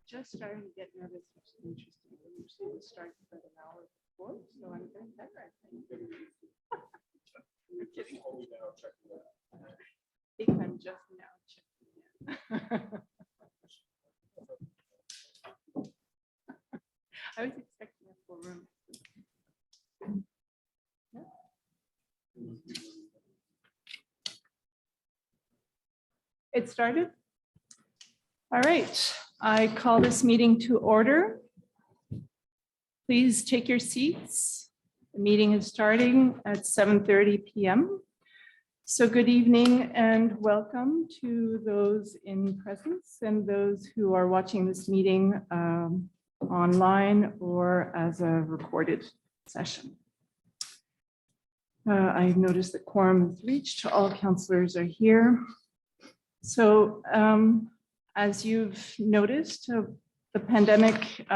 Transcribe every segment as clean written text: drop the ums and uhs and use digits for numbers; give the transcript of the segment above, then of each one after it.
just starting to get nervous, which is interesting. We usually start about an hour before, so I'm getting better, I think. I'm kidding. I think I'm just now checking in. I was expecting a full room. Yeah. It started? All right, I call this meeting to order. Please take your seats. The meeting is starting at 7:30 p.m. So good evening and welcome to those in presence and those who are watching this meeting online or as a recorded session. I've noticed that quorum is reached. All councillors are here. So as you've noticed, the pandemic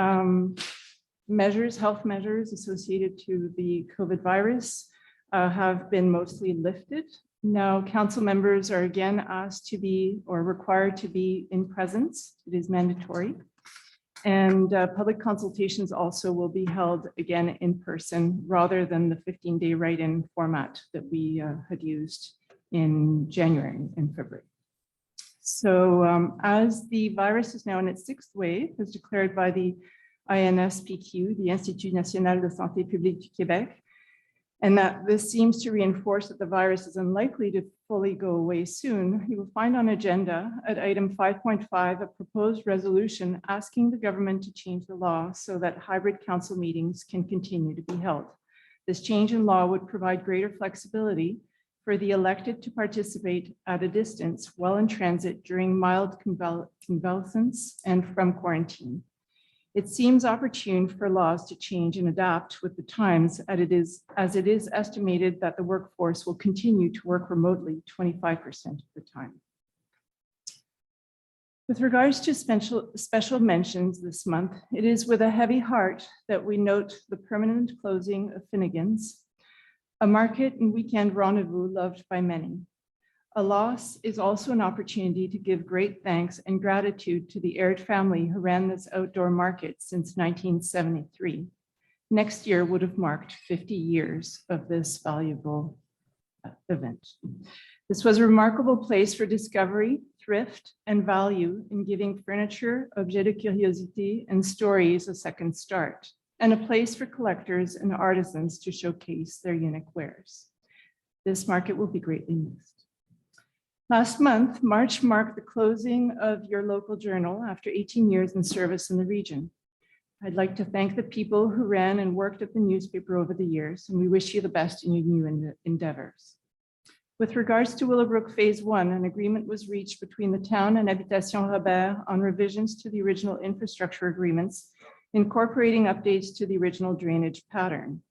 measures, health measures associated to the COVID virus have been mostly lifted. Now, council members are again asked to be or required to be in presence. It is mandatory. And public consultations also will be held again in person rather than the 15-day write-in format that we had used in January and February. So as the virus is now in its sixth wave, as declared by the INSPQ, the Institut National de Santé Publique du Québec, and that this seems to reinforce that the virus is unlikely to fully go away soon, you will find on agenda at item 5.5 a proposed resolution asking the government to change the law so that hybrid council meetings can continue to be held. This change in law would provide greater flexibility for the elected to participate at a distance while in transit during mild convalescence and from quarantine. It seems opportune for laws to change and adapt with the times as it is estimated that the workforce will continue to work remotely 25% of the time. With regards to special mentions this month, it is with a heavy heart that we note the permanent closing of Finnegan's, a market and weekend rendezvous loved by many. A loss is also an opportunity to give great thanks and gratitude to the Aird family who ran this outdoor market since 1973. Next year would have marked 50 years of this valuable event. This was a remarkable place for discovery, thrift, and value in giving furniture, objets de curiosité, and stories a second start, and a place for collectors and artisans to showcase their unique wares. This market will be greatly missed. Last month, March marked the closing of your local journal after 18 years in service in the region. I'd like to thank the people who ran and worked at the newspaper over the years, and we wish you the best in your new endeavors. With regards to Willowbrook Phase 1, an agreement was reached between the town and Habitation Robert on revisions to the original infrastructure agreements, incorporating updates to the original drainage pattern.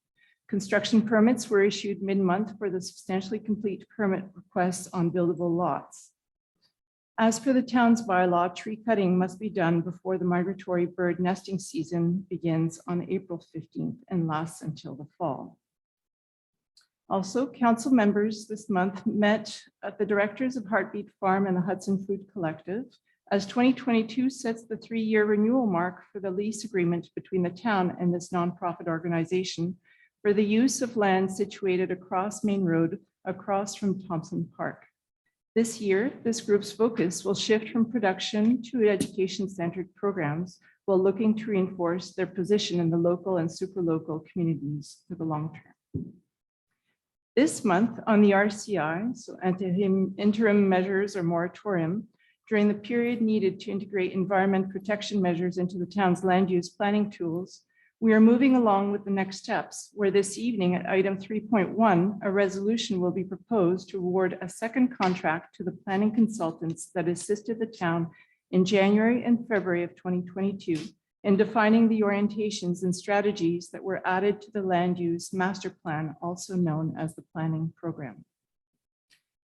Construction permits were issued mid-month for the substantially complete permit requests on buildable lots. As per the town's bylaw, tree cutting must be done before the migratory bird nesting season begins on April 15th and lasts until the fall. Also, council members this month met at the directors of Heartbeat Farm and the Hudson Food Collective, as 2022 sets the 3-year renewal mark for the lease agreement between the town and this nonprofit organization for the use of land situated across Main Road, across from Thompson Park. This year, this group's focus will shift from production to education-centered programs while looking to reinforce their position in the local and superlocal communities for the long term. This month on the RCI, so interim measures or moratorium, during the period needed to integrate environment protection measures into the town's land use planning tools, we are moving along with the next steps, where this evening at item 3.1, a resolution will be proposed to award a second contract to the planning consultants that assisted the town in January and February of 2022 in defining the orientations and strategies that were added to the land use master plan, also known as the planning program.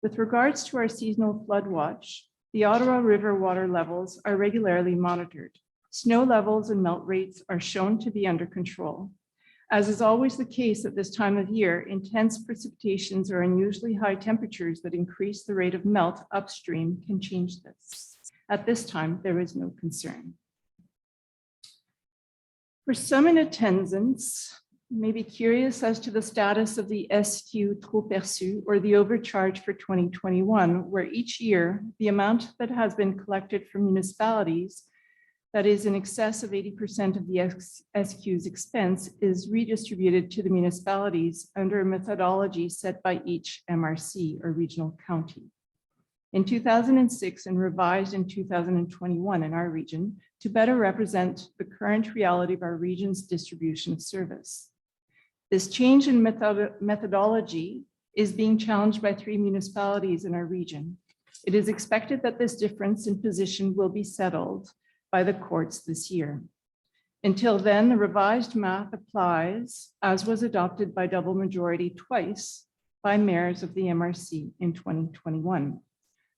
With regards to our seasonal flood watch, the Ottawa River water levels are regularly monitored. Snow levels and melt rates are shown to be under control. As is always the case at this time of year, intense precipitations or unusually high temperatures that increase the rate of melt upstream can change this. At this time, there is no concern. For some in attendance, you may be curious as to the status of the SQ trop perçu, or the overcharge for 2021, where each year the amount that has been collected from municipalities, that is in excess of 80% of the SQ's expense, is redistributed to the municipalities under a methodology set by each MRC or regional county. In 2006 and revised in 2021 in our region to better represent the current reality of our region's distribution of service. This change in methodology is being challenged by 3 municipalities in our region. It is expected that this difference in position will be settled by the courts this year. Until then, the revised math applies, as was adopted by double majority twice by mayors of the MRC in 2021.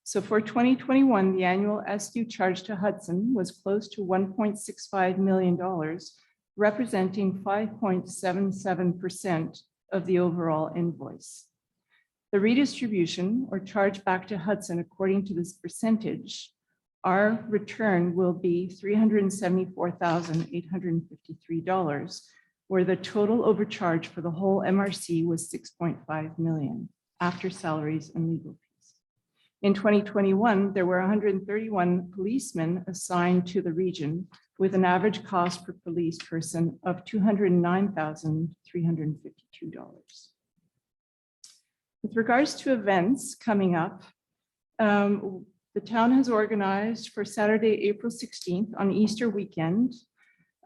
So for 2021, the annual SQ charge to Hudson was close to $1.65 million, representing 5.77% of the overall invoice. The redistribution or charge back to Hudson according to this percentage, our return will be $374,853, where the total overcharge for the whole MRC was $6.5 million after salaries and legal fees. In 2021, there were 131 policemen assigned to the region with an average cost per police person of $209,352. With regards to events coming up, the town has organized for Saturday, April 16th on Easter weekend,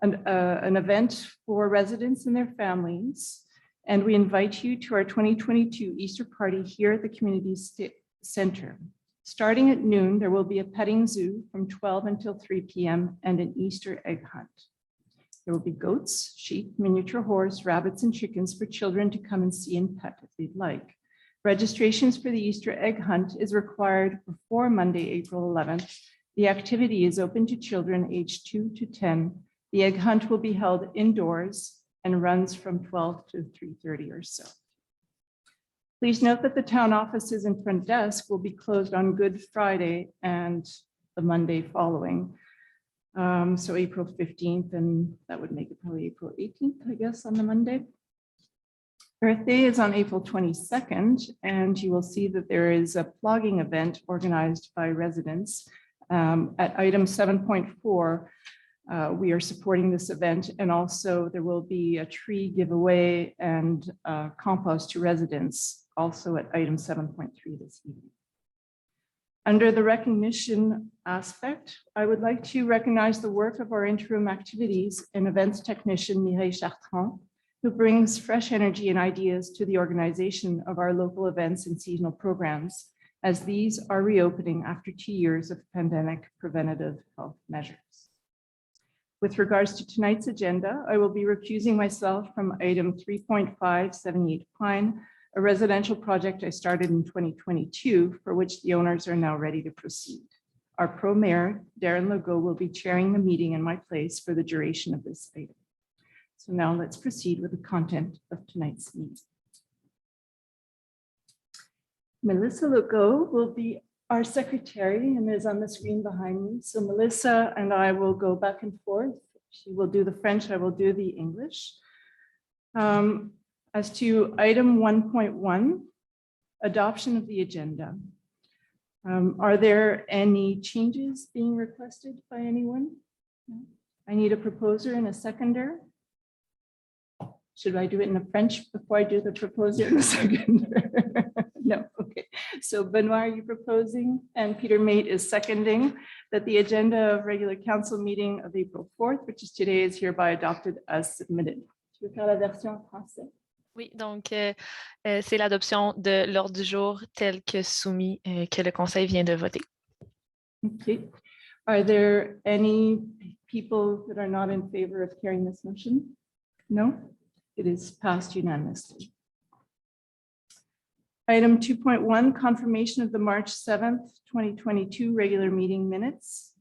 an event for residents and their families. And we invite you to our 2022 Easter party here at the community center. Starting at noon, there will be a petting zoo from 12 until 3 p.m. and an Easter egg hunt. There will be goats, sheep, miniature horse, rabbits, and chickens for children to come and see and pet if they'd like. Registrations for the Easter egg hunt is required before Monday, April 11th. The activity is open to children aged 2 to 10. The egg hunt will be held indoors and runs from 12 to 3:30 or so. Please note that the town offices and front desk will be closed on Good Friday and the Monday following. So April 15th, and that would make it probably April 18th, I guess, on the Monday. Earth Day is on April 22nd, and you will see that there is a plogging event organized by residents. At item 7.4, we are supporting this event, and also there will be a tree giveaway and compost to residents, also at item 7.3 this evening. Under the recognition aspect, I would like to recognize the work of our interim activities and events technician, Mireille Chartrand, who brings fresh energy and ideas to the organization of our local events and seasonal programs, as these are reopening after 2 years of pandemic preventative health measures. With regards to tonight's agenda, I will be recusing myself from item 3.578 Pine, a residential project I started in 2022, for which the owners are now ready to proceed. Our pro-mayor, Darren Legault, will be chairing the meeting in my place for the duration of this item. So now let's proceed with the content of tonight's meeting. Melissa Legault will be our secretary and is on the screen behind me. So Melissa and I will go back and forth. She will do the French, I will do the English. As to item 1.1, adoption of the agenda. Are there any changes being requested by anyone? I need a proposer and a seconder. Should I do it in the French before I do the proposer and the seconder? No, okay. So Benoit, are you proposing? And Peter Mate is seconding that the agenda of regular council meeting of April 4th, which is today, is hereby adopted as submitted. Tu veux faire la version en français? Oui, donc c'est l'adoption de l'ordre du jour tel que soumis que le conseil vient de voter. Okay. Are there any people that are not in favor of carrying this motion? No? It is passed unanimously. Item 2.1, confirmation of the March 7th, 2022 regular meeting minutes.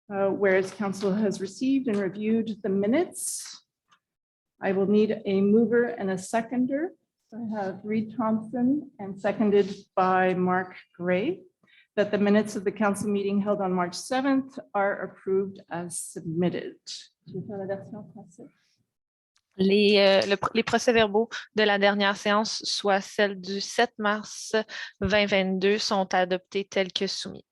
Whereas council has received and reviewed the minutes, I will need a mover and a seconder. I have Reed Thompson and seconded by Mark Gray. that the minutes of the council meeting held on March 7th are approved as submitted. Tu veux faire la version en français? Les procès-verbaux de la dernière séance, soit celle du 7 mars 2022, sont adoptés tels que soumis.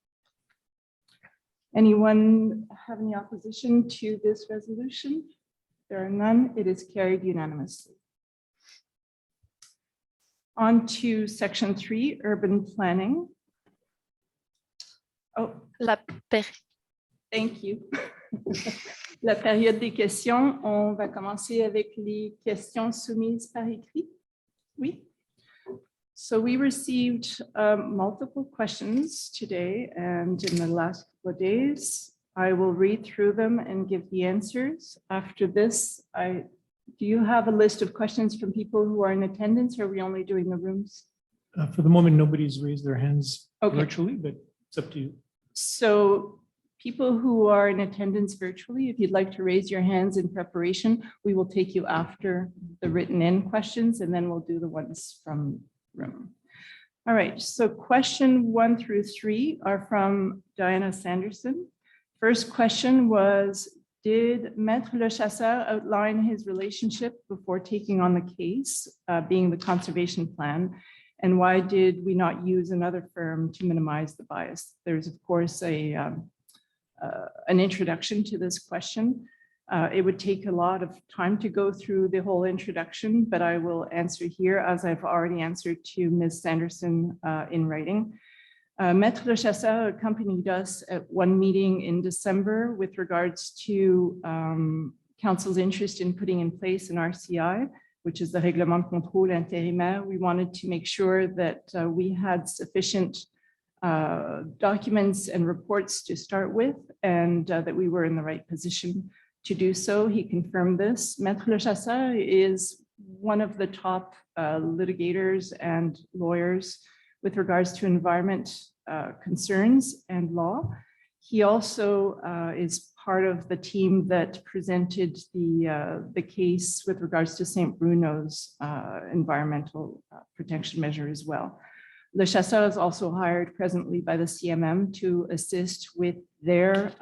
Anyone have any opposition to this resolution? There are none. It is carried unanimously. On to section 3, urban planning. Oh, thank you. La période des questions, on va commencer avec les questions soumises par écrit. Oui. So we received multiple questions today and in the last couple of days. I will read through them and give the answers. After this, do you have a list of questions from people who are in attendance, or are we only doing the rooms? For the moment, nobody's raised their hands Okay. virtually, but it's up to you. So people who are in attendance virtually, if you'd like to raise your hands in preparation, we will take you after the written in questions, and then we'll do the ones from room. All right, so question 1 through 3 are from Diana Sanderson. First question was, did Maître Le Chasseur outline his relationship before taking on the case, being the conservation plan? And why did we not use another firm to minimize the bias? There's, of course, an introduction to this question. It would take a lot of time to go through the whole introduction, but I will answer here as I've already answered to Ms. Sanderson in writing. Maître Le Chasseur accompanied us at one meeting in December with regards to Council's interest in putting in place an RCI, which is the Règlement de Contrôle Intérimaire. We wanted to make sure that we had sufficient documents and reports to start with, and that we were in the right position to do so. He confirmed this. Maître Le Chasseur is one of the top litigators and lawyers with regards to environment concerns and law. He also is part of the team that presented the case with regards to St. Bruno's environmental protection measure as well. Le Chasseur is also hired presently by the CMM to assist with their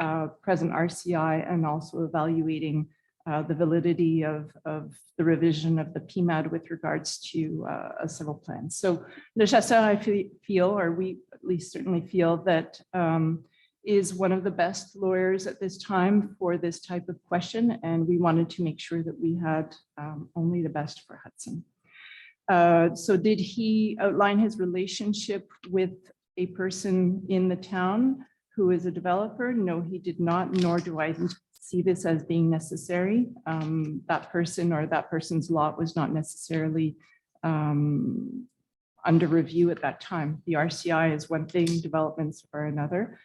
present RCI and also evaluating the validity of the revision of the PMAD with regards to a civil plan. So Le Chasseur, I feel, or we at least certainly feel, that is one of the best lawyers at this time for this type of question, and we wanted to make sure that we had only the best for Hudson. So did he outline his relationship with a person in the town who is a developer? No, he did not, nor do I see this as being necessary. That person or that person's lot was not necessarily under review at that time. The RCI is one thing, developments are another.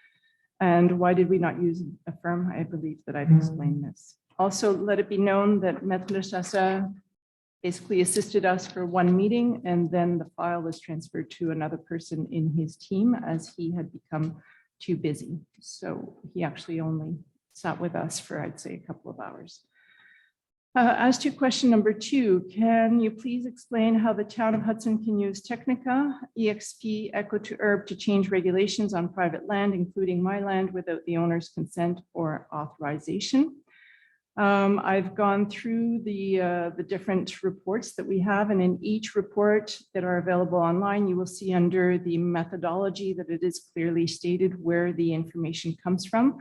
And why did we not use a firm? I believe that I've explained this. Also, let it be known that Maître Le Chasseur basically assisted us for one meeting, and then the file was transferred to another person in his team as he had become too busy. So he actually only sat with us for, I'd say, a couple of hours. As to question number 2, can you please explain how the town of Hudson can use Technica, EXP, Echo to Herb to change regulations on private land, including my land, without the owner's consent or authorization? I've gone through the different reports that we have, and in each report that are available online, you will see under the methodology that it is clearly stated where the information comes from.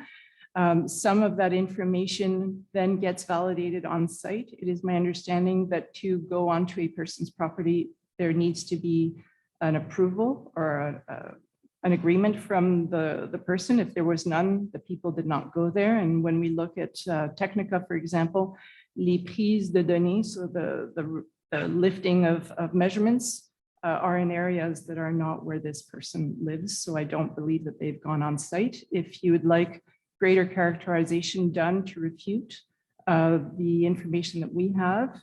Some of that information then gets validated on site. It is my understanding that to go onto a person's property, there needs to be an approval or an agreement from the person. If there was none, the people did not go there. And when we look at Technica, for example, les prises de données, so the lifting of measurements are in areas that are not where this person lives. So I don't believe that they've gone on site. If you would like greater characterization done to refute the information that we have,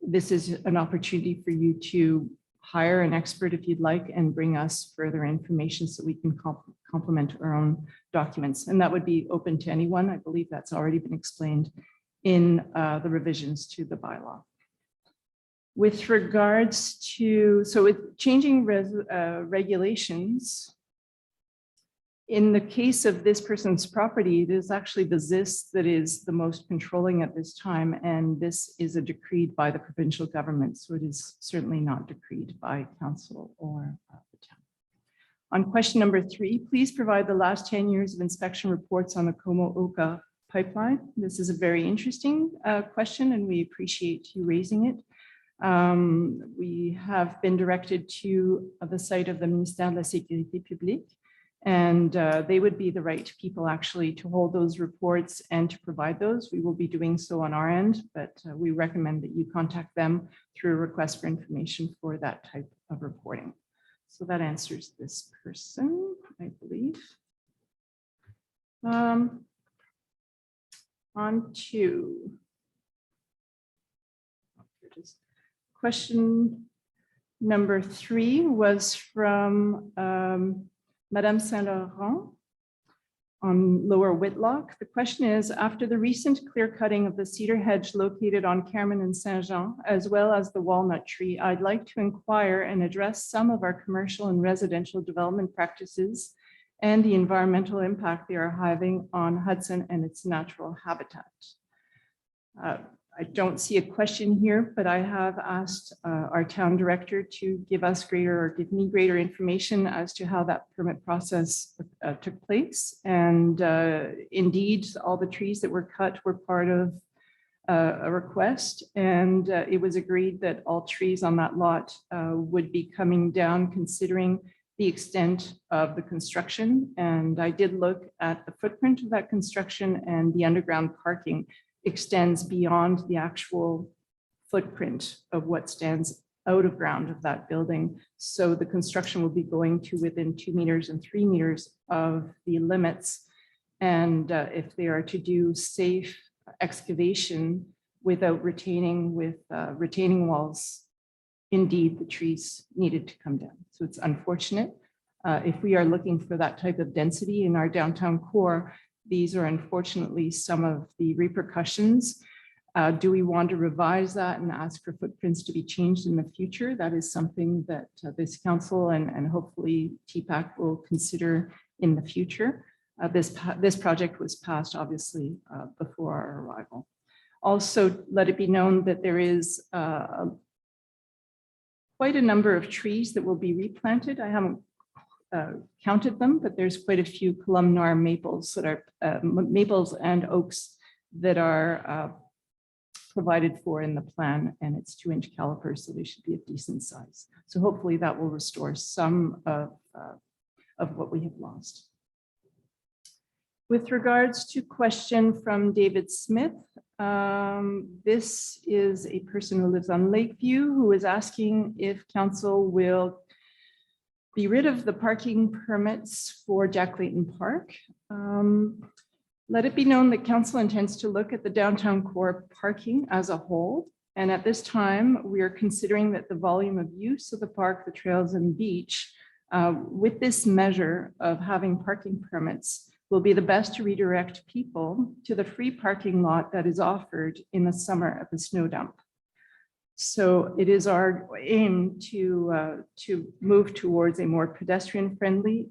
this is an opportunity for you to hire an expert if you'd like and bring us further information so we can complement our own documents. And that would be open to anyone. I believe that's already been explained in the revisions to the bylaw. With regards to, so with changing regulations, In the case of this person's property, it is actually the ZIS that is the most controlling at this time, and this is a decreed by the provincial government, so it is certainly not decreed by council or the town. On question number 3, please provide the last 10 years of inspection reports on the Como-Oka pipeline. This is a very interesting question, and we appreciate you raising it. We have been directed to the site of the Ministère de la Sécurité Publique, and they would be the right people actually to hold those reports and to provide those. We will be doing so on our end, but we recommend that you contact them through a request for information for that type of reporting. So that answers this person, I believe. On to question number 3 was from Madame Saint-Laurent on Lower Whitlock. The question is, after the recent clear cutting of the cedar hedge located on Carmen and Saint-Jean, as well as the walnut tree, I'd like to inquire and address some of our commercial and residential development practices and the environmental impact they are having on Hudson and its natural habitat. I don't see a question here, but I have asked our town director to give me greater information as to how that permit process took place. And indeed, all the trees that were cut were part of a request, and it was agreed that all trees on that lot would be coming down considering the extent of the construction. And I did look at the footprint of that construction, and the underground parking extends beyond the actual footprint of what stands out of ground of that building. So the construction will be going to within 2 meters and 3 meters of the limits. And if they are to do safe excavation without retaining walls, indeed the trees needed to come down. So it's unfortunate. If we are looking for that type of density in our downtown core, these are unfortunately some of the repercussions. Do we want to revise that and ask for footprints to be changed in the future? That is something that this council and hopefully TPAC will consider in the future. This project was passed obviously before our arrival. Also, let it be known that there is quite a number of trees that will be replanted. I haven't counted them, but there's quite a few columnar maples that are maples and oaks that are provided for in the plan, and it's 2-inch calipers, so they should be of decent size. So hopefully that will restore some of what we have lost. With regards to question from David Smith, this is a person who lives on Lakeview who is asking if council will be rid of the parking permits for Jack Layton Park. Let it be known that council intends to look at the downtown core parking as a whole. And at this time, we are considering that the volume of use of the park, the trails and beach, with this measure of having parking permits, will be the best to redirect people to the free parking lot that is offered in the summer at the snow dump. So it is our aim to move towards a more pedestrian-friendly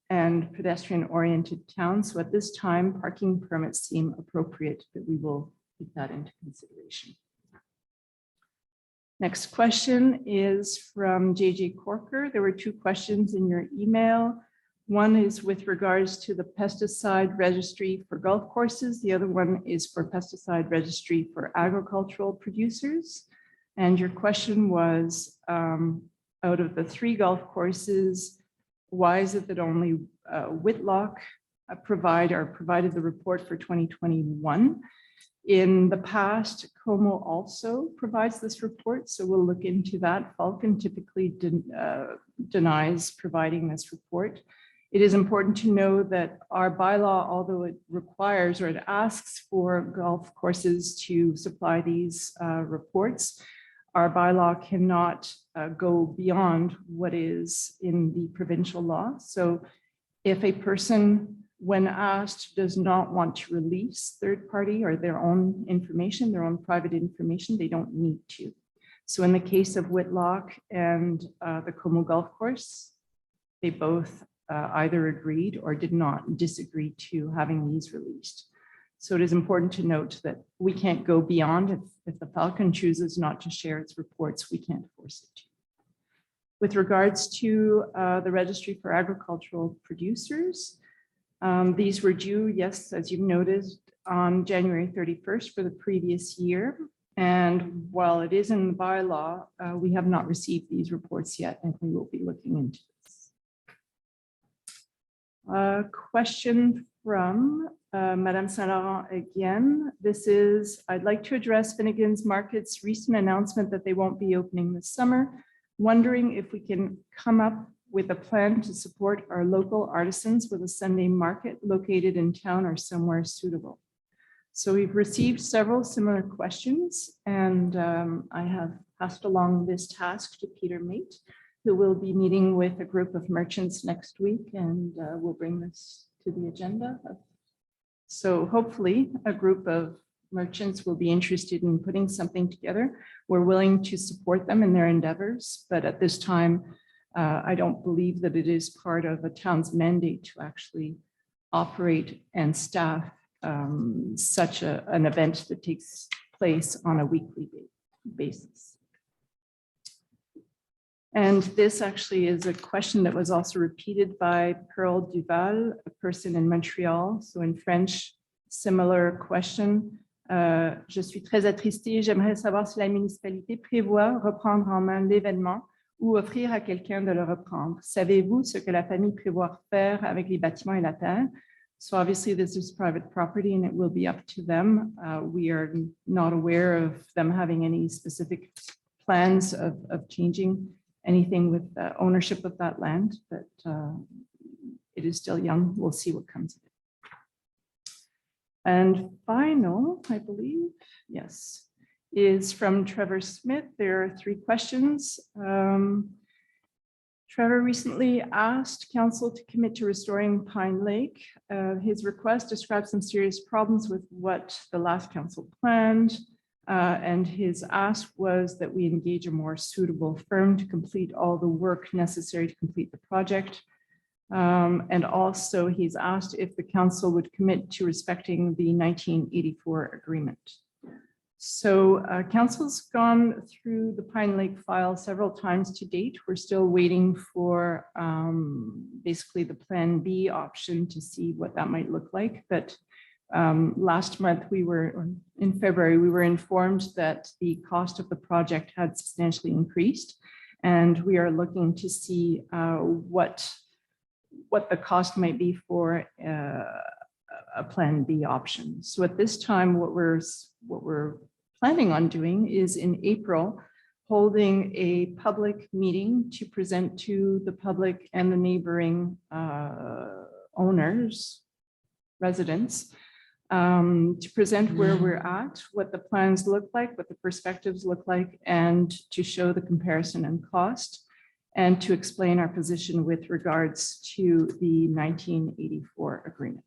and pedestrian-oriented town. So at this time, parking permits seem appropriate, but we will keep that into consideration. Next question is from JJ Corker. There were 2 questions in your email. One is with regards to the pesticide registry for golf courses. The other one is for pesticide registry for agricultural producers. And your question was, out of the 3 golf courses, why is it that only Whitlock provided the report for 2021? In the past, Como also provides this report, so we'll look into that. Falcon typically denies providing this report. It is important to know that our bylaw, although it requires or it asks for golf courses to supply these reports, our bylaw cannot go beyond what is in the provincial law. So if a person, when asked, does not want to release third party or their own information, their own private information, they don't need to. So in the case of Whitlock and the Como Golf Course, they both either agreed or did not disagree to having these released. So it is important to note that we can't go beyond. If the Falcon chooses not to share its reports, we can't force it to. With regards to the Registry for Agricultural Producers, these were due, yes, as you've noted, on January 31st for the previous year. And while it is in the bylaw, we have not received these reports yet, and we will be looking into this. Question from Madame Saint-Laurent again. This is, I'd like to address Finnegan's Market's recent announcement that they won't be opening this summer. Wondering if we can come up with a plan to support our local artisans with a Sunday market located in town or somewhere suitable. So we've received several similar questions, and I have passed along this task to Peter Mate, who will be meeting with a group of merchants next week, and we'll bring this to the agenda. So hopefully a group of merchants will be interested in putting something together. We're willing to support them in their endeavors, but at this time, I don't believe that it is part of a town's mandate to actually operate and staff such an event that takes place on a weekly basis. And this actually is a question that was also repeated by Pearl Duval, a person in Montreal. So in French, similar question. Je suis très attristée. J'aimerais savoir si la municipalité prévoit reprendre en main l'événement ou offrir à quelqu'un de le reprendre. Savez-vous ce que la famille prévoit faire avec les bâtiments et la terre? So obviously this is private property and it will be up to them. We are not aware of them having any specific plans of changing anything with ownership of that land, but it is still young. We'll see what comes of it. And final, I believe, yes, is from Trevor Smith. There are 3 questions. Trevor recently asked council to commit to restoring Pine Lake. His request describes some serious problems with what the last council planned. And his ask was that we engage a more suitable firm to complete all the work necessary to complete the project. And also he's asked if the council would commit to respecting the 1984 agreement. So council's gone through the Pine Lake file several times to date. We're still waiting for basically the Plan B option to see what that might look like. But last month in February, we were informed that the cost of the project had substantially increased. And we are looking to see what the cost might be for a Plan B option. So at this time, what we're planning on doing is in April, holding a public meeting to present to the public and the neighboring owners, residents, to present where we're at, what the plans look like, what the perspectives look like, and to show the comparison and cost, and to explain our position with regards to the 1984 agreement.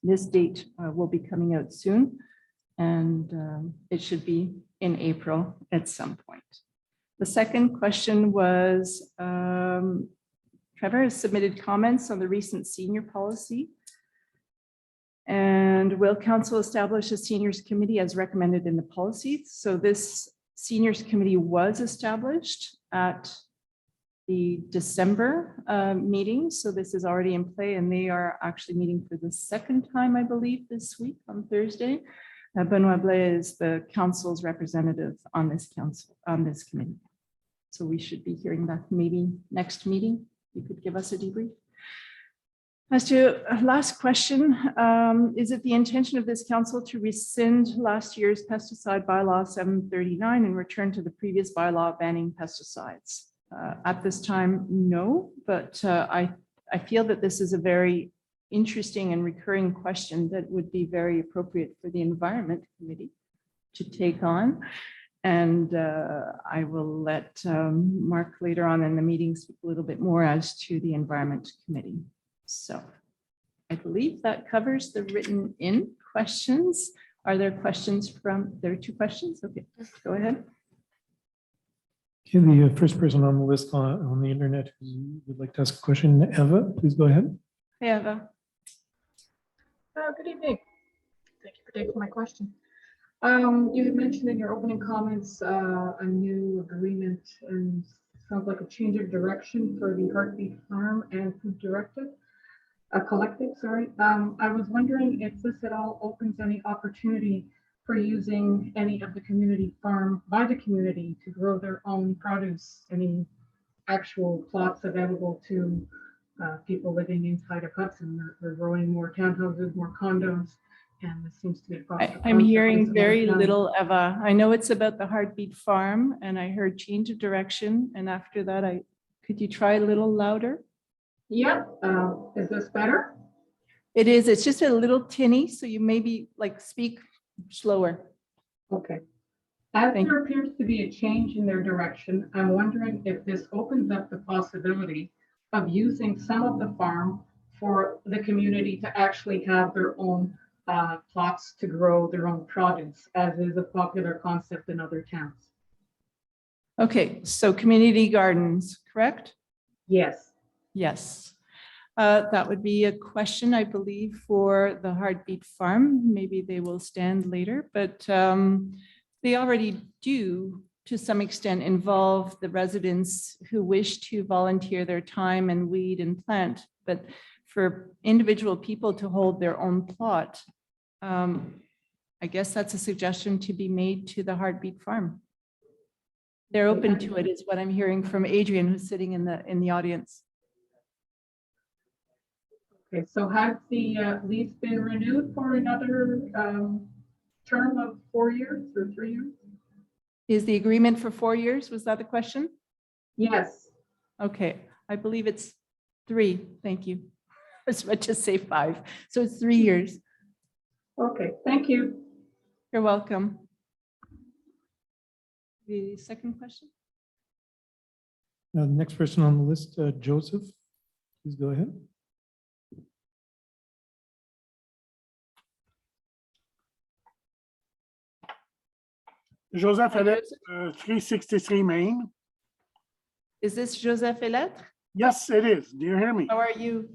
This date will be coming out soon, and it should be in April at some point. The second question was, Trevor has submitted comments on the recent senior policy. And will council establish a seniors committee as recommended in the policy? So this seniors committee was established at the December meeting. So this is already in play, and they are actually meeting for the second time, I believe, this week on Thursday. Benoit Blais is the council's representative on this committee. So we should be hearing back maybe next meeting. You could give us a debrief. As to last question, is it the intention of this council to rescind last year's pesticide bylaw 739 and return to the previous bylaw banning pesticides? At this time, no, but I feel that this is a very interesting and recurring question that would be very appropriate for the Environment Committee to take on. And I will let Mark later on in the meeting speak a little bit more as to the Environment Committee. So I believe that covers the written in questions. Are there questions there are 2 questions? Okay, go ahead. Okay, the first person on the list on the internet who would like to ask a question, Eva, please go ahead. Hey, Eva. Good evening. Thank you for taking my question. You had mentioned in your opening comments a new agreement and sounds like a change of direction for the Heartbeat Farm and Food Collective, sorry. I was wondering if this at all opens any opportunity for using any of the community farm by the community to grow their own produce, any actual plots available to people living inside of Hudson. They're growing more townhouses, more condos, and this seems to be a foster I'm concept hearing in some very other towns. little, Eva. I know it's about the Heartbeat Farm and I heard change of direction. And after that, could you try a little louder? Yep. Is this better? It is, it's just a little tinny, so you maybe like speak slower. Okay. As Thank there appears to be a change in their direction, I'm wondering if this opens up the possibility of using some of the farm for the community to actually have their own plots to grow their own produce, as is a popular concept in other towns. Okay, so community gardens, correct? Yes. Yes. That would be a question, I believe, for the Heartbeat Farm. Maybe they will stand later, but they already do, to some extent, involve the residents who wish to volunteer their time and weed and plant. But for individual people to hold their own plot, I guess that's a suggestion to be made to the Heartbeat Farm. They're open to it, is what I'm hearing from Adrian, who's sitting in the audience. Okay, so has the lease been renewed for another term of 4 years or 3 years? Is the agreement for 4 years? Was that the question? Yes. Okay, I believe it's 3. Thank you. I was about to say 5. So it's 3 years. Okay, thank you. You're welcome. The second question? The next person on the list, Joseph, please go ahead. Joseph Hi, Elette, Joseph. 363 Main. Is this Joseph Elettre? Yes, it is. Do you hear me? How are you?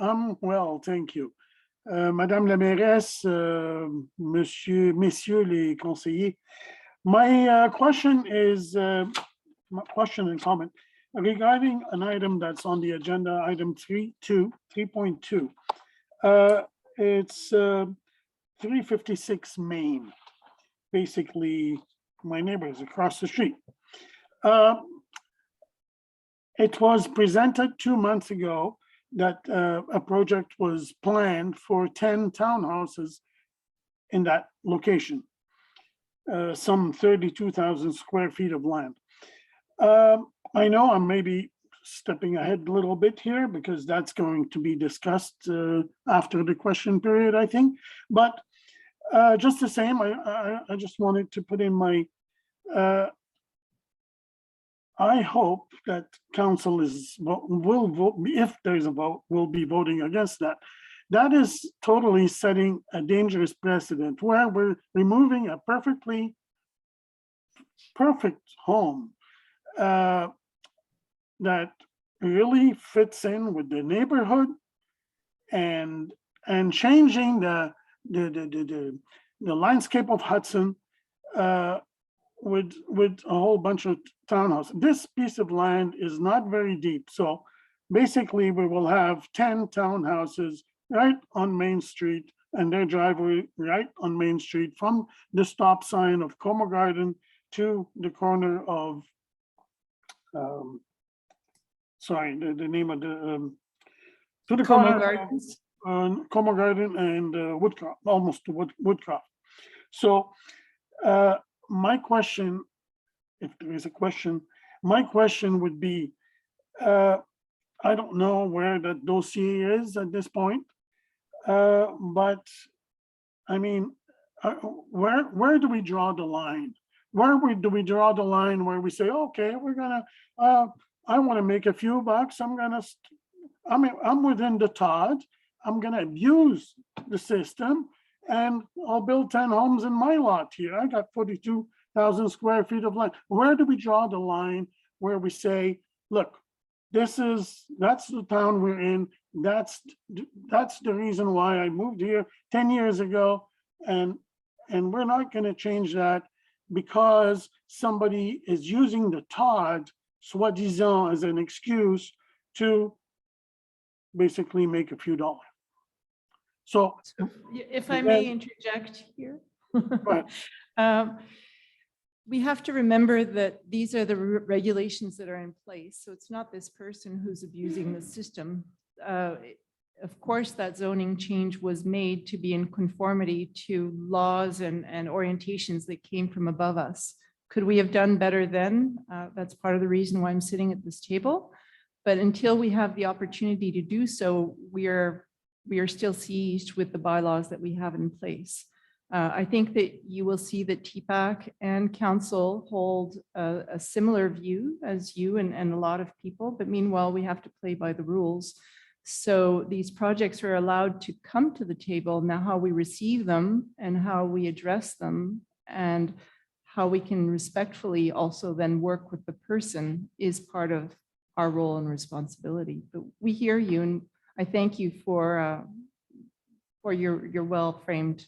I'm well, thank you. Madame la mairesse, messieurs les conseillers, my question is, my question and comment regarding an item that's on the agenda, item 3.2. It's 356 Main. Basically, my neighbors across the street. It was presented 2 months ago that a project was planned for 10 townhouses in that location, some 32,000 square feet of land. I know I'm maybe stepping ahead a little bit here because that's going to be discussed after the question period, I think. But just the same, I just wanted to put in my, I hope that council will vote, if there's a vote, will be voting against that. That is totally setting a dangerous precedent where we're removing a perfect home that really fits in with the neighborhood and changing the landscape of Hudson with a whole bunch of townhouses. This piece of land is not very deep. So basically we will have 10 townhouses right on Main Street and their driveway right on Main Street from the stop sign of Como Garden to the corner of, sorry, the name of the, to the Como corner Gardens? of Como Garden and Woodcroft, almost to Woodcroft. So my question, if there is a question, my question would be, I don't know where that dossier is at this point, but I mean, where do we draw the line? Do we draw the line where we say, okay, we're gonna, I want to make a few bucks. I'm within the Todd. I'm gonna abuse the system and I'll build 10 homes in my lot here. I got 42 thousand square feet of land. Where do we draw the line where we say, look, that's the town we're in. That's the reason why I moved here 10 years ago. And we're not going to change that because somebody is using the Todd, soi-disant, as an excuse to basically make a few dollars. So If I may interject here. Right. We have to remember that these are the regulations that are in place. So it's not this person who's abusing the system. Of course, that zoning change was made to be in conformity to laws and orientations that came from above us. Could we have done better then? That's part of the reason why I'm sitting at this table. But until we have the opportunity to do so, we are still seized with the bylaws that we have in place. I think that you will see that TPAC and council hold a similar view as you and a lot of people, but meanwhile, we have to play by the rules. So these projects are allowed to come to the table. Now, how we receive them and how we address them and how we can respectfully also then work with the person is part of our role and responsibility. But we hear you, and I thank you for your well-framed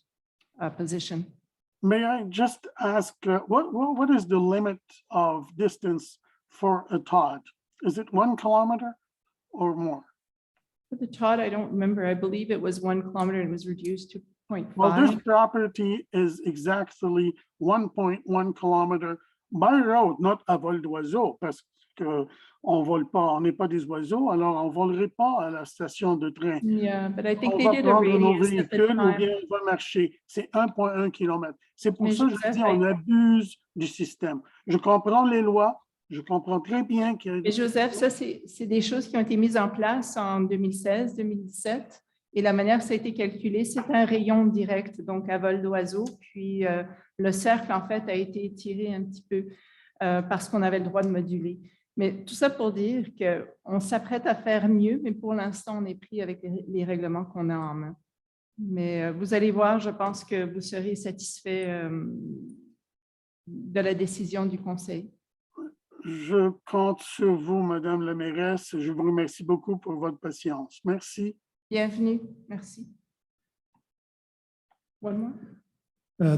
position. may I just ask, what is the limit of distance for a Todd? Is it 1 kilometer or more? For the Todd, I don't remember. I believe it was 1 kilometer and it was reduced to 0.5. Well, this property is exactly 1.1 kilometer by road, not à vol d'oiseau, parce que on vole pas, on n'est pas des oiseaux, alors on volerait pas à la station de train. Yeah, but I think On they va did a prendre nos radius at the véhicules ou bien time. on va marcher. C'est 1,1 km. C'est pour Mais ça que je Joseph, dis on abuse du système. Je comprends les lois, je comprends très bien qu'il y a Mais Joseph, ça, c'est des choses qui ont été mises en place en 2016, 2017. Et la manière que ça a été calculé, c'est un rayon direct, donc à vol d'oiseau. Puis le cercle, en fait, a été étiré un petit peu parce qu'on avait le droit de moduler. Mais tout ça pour dire qu'on s'apprête à faire mieux, mais pour l'instant, on est pris avec les règlements qu'on a en main. Mais vous allez voir, je pense que vous serez satisfait de la décision du conseil. Je compte sur vous, Madame la mairesse. Je vous remercie beaucoup pour votre patience. Merci. Bienvenue. Merci. One more?